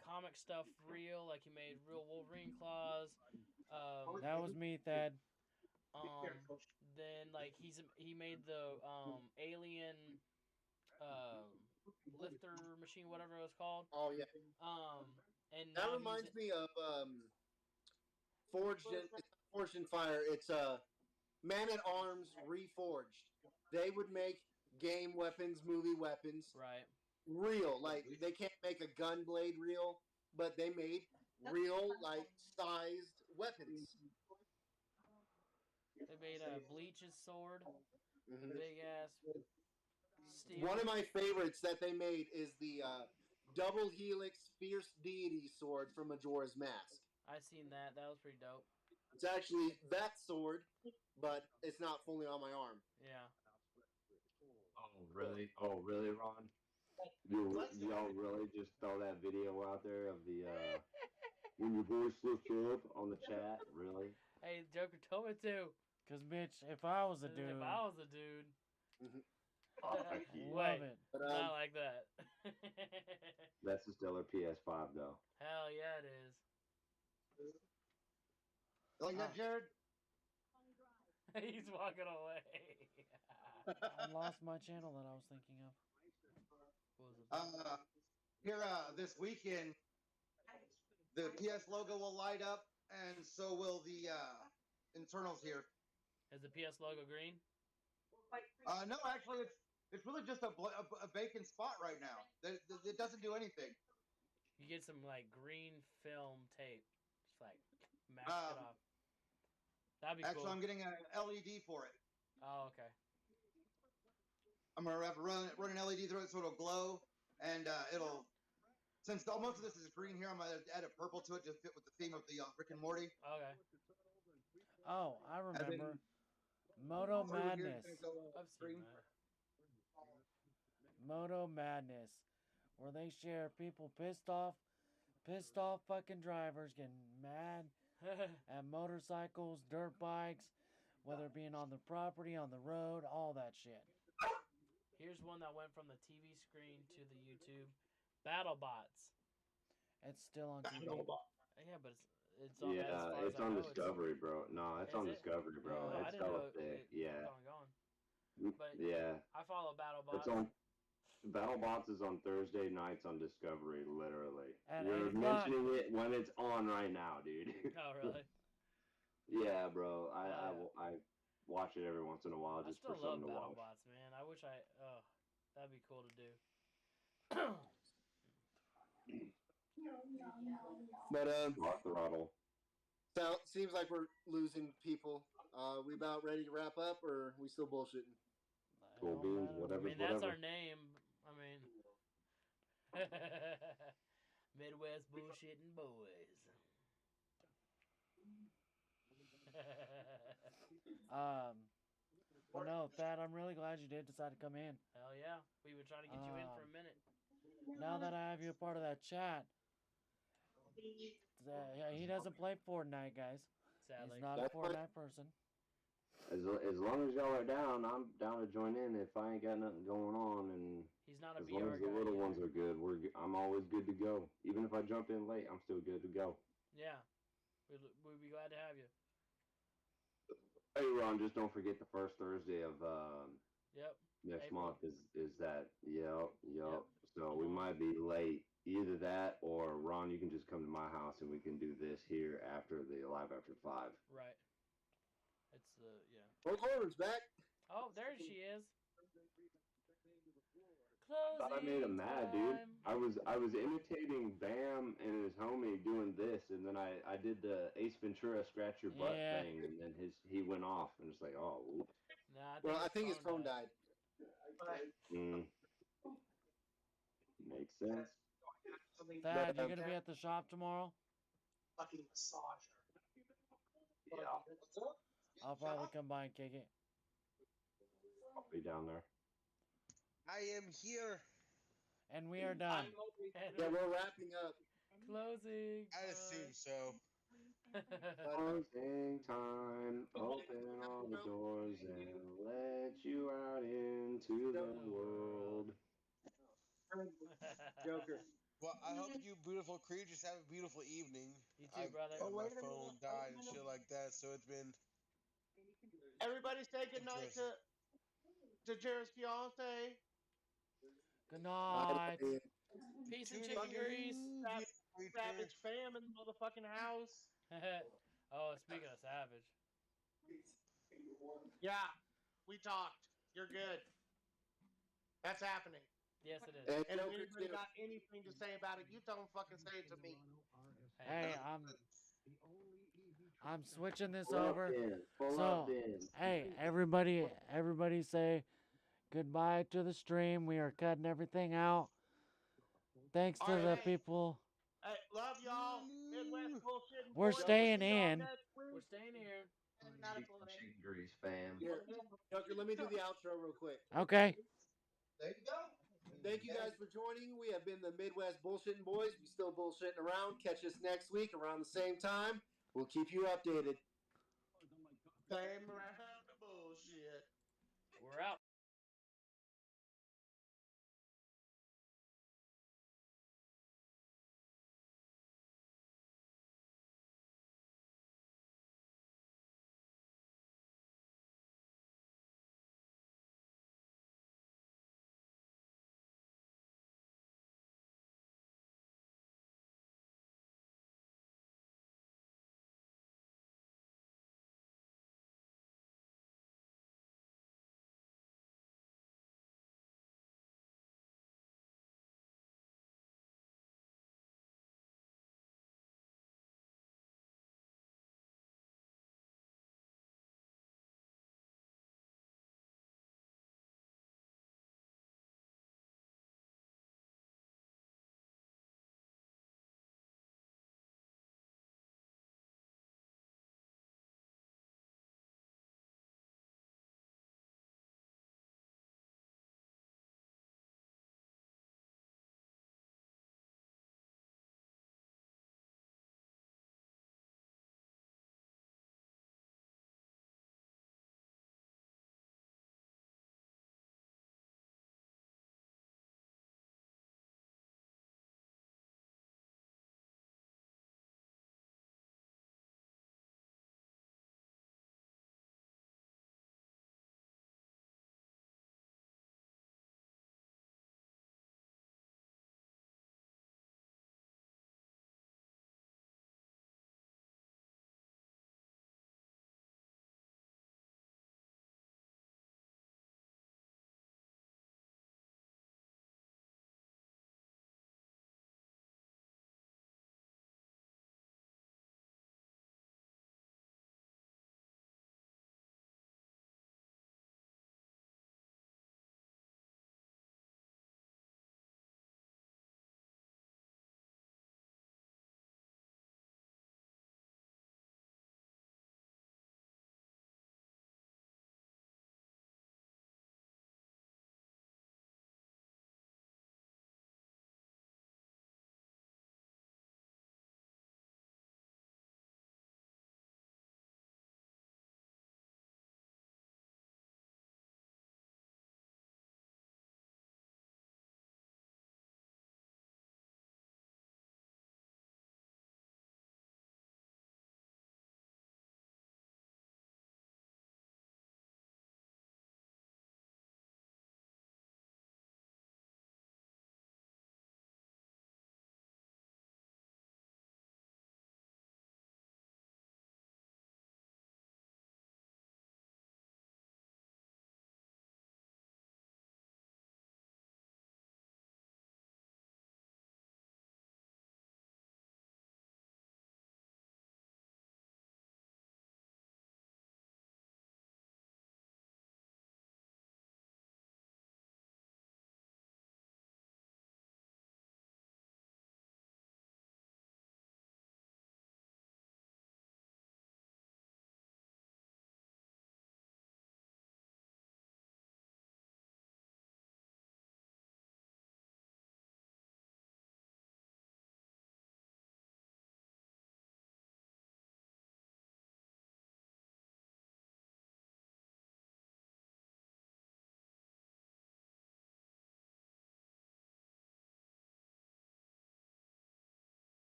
comic stuff real. Like he made real Wolverine claws. That was me, Thad. Then like he made the alien lifter machine, whatever it was called. Oh yeah. And That now reminds me of Forged in Fire. It's Man at Arms Reforged. They would make game weapons, movie weapons, right. real. Like they can't make a gun blade real, but they made real like sized weapons. They made Bleach's sword, Mhm. big ass steel. One of my favorites that they made is the double helix fierce deity sword from Majora's Mask. I seen that. That was pretty dope. It's actually that sword, but it's not fully on my arm. Yeah. Oh, really, Ron? Y'all really just throw that video out there of the when your voice lifts up on the chat? Really? Hey, Joker told me to. Cause bitch, if I was a dude, If I was a dude. Fuck you. love it. But, Not like that. That's a stellar PS5 though. Hell yeah, it is. Like that, Jared? He's walking away. I lost my channel that I was thinking of. What was it? Here, this weekend, the PS logo will light up, and so will the internals here. Is the PS logo green? No, actually, it's really just a vacant spot right now. It doesn't do anything. You get some like green film tape. Just like mask it off. That'd be Actually, cool. I'm getting an LED for it. Oh, okay. I'm gonna have to run an LED through it so it'll glow, and it'll. Since most of this is green here, I'm gonna add a purple to it to fit with the theme of the Rick and Morty. Okay. Oh, I And then- remember. Moto Over here, Madness. it's gonna go, I've seen green. that. Moto Madness, where they share people pissed off fucking drivers getting mad at motorcycles, dirt bikes, whether being on the property, on the road, all that shit. Here's one that went from the TV screen to the YouTube. BattleBots. It's still on TV. Yeah, but it's on. as Yeah, far as it's I on know, Discovery, bro. No, it's Is on it? Discovery, bro. Oh, I It's didn't know hella thick. Yeah. kept on going. But Yeah. I follow BattleBots. It's on. BattleBots is on Thursday nights on Discovery, literally. At You're 8 o'clock. mentioning it when it's on right now, dude. Oh, really? Yeah, bro. I Yeah. watch it every once in a while I just still for love something to watch. BattleBots, man. I wish I. Oh, that'd be cool to do. But Rock throttle. so seems like we're losing people. We about ready to wrap up, or we still bullshitting? Cool Don't beans, matter. I whatever. mean, that's our name. I mean, Midwest bullshitting boys. But no, Thad, I'm really glad you did decide to come in. Hell yeah. We've been trying to get you in for a minute. Now that I have you a part of that chat, he doesn't play Fortnite, guys. Sadly. He's not a Fortnite person. As long as y'all are down, I'm down to join in if I ain't got nothing going on, and he's not a as long as the little ones are good, I'm always good to go. Even if I jump in late, I'm still good to go. Yeah, we'd be glad to have you. Hey Ron, just don't forget the first Thursday of next April. month is that. Yep. So we might be late. Either that or Ron, you can just come to my house and we can do this here after the Live After 5. Right. It's yeah. Hulk Hogan's back. Oh, there she is. I thought I made him mad, dude. I was imitating Bam and his homie doing this, and then I did the Ace Ventura scratch your butt thing, and then he went off, and it's like, oh. Oops. Nah, I think his phone died. Makes sense. Thad, you gonna be at the shop tomorrow? Fucking massager. Yeah. I'll probably come by and kick it. I'll be down there. I am here. And we are done. Yeah, we're wrapping up. Closing. I assume so. Closing time. Open all the doors and let you out into the world. Joker. Well, I hope you beautiful creatures have a beautiful evening. You too, brother. My phone died and shit like that, so it's been. Everybody say goodnight to Jared's fiance. Good night. Peace and chicken grease. Savage fam in the motherfucking house. Oh, speaking of Savage. Yeah, we talked. You're good. That's happening. Yes, it is. And if anybody got anything to say about it, you don't fucking say it to me. Hey, I'm switching this over. So, hey, everybody say goodbye to the stream. We are cutting everything out. Thanks to the people. Hey, love y'all. Midwest bullshit. We're staying in. We're staying here. Chicken grease, fam. Joker, let me do the outro real quick. Okay. There you go. Thank you guys for joining. We have been the Midwest Bullshitting Boys. We still bullshitting around. Catch us next week around the same time. We'll keep you updated. Same around the bullshit. We're out.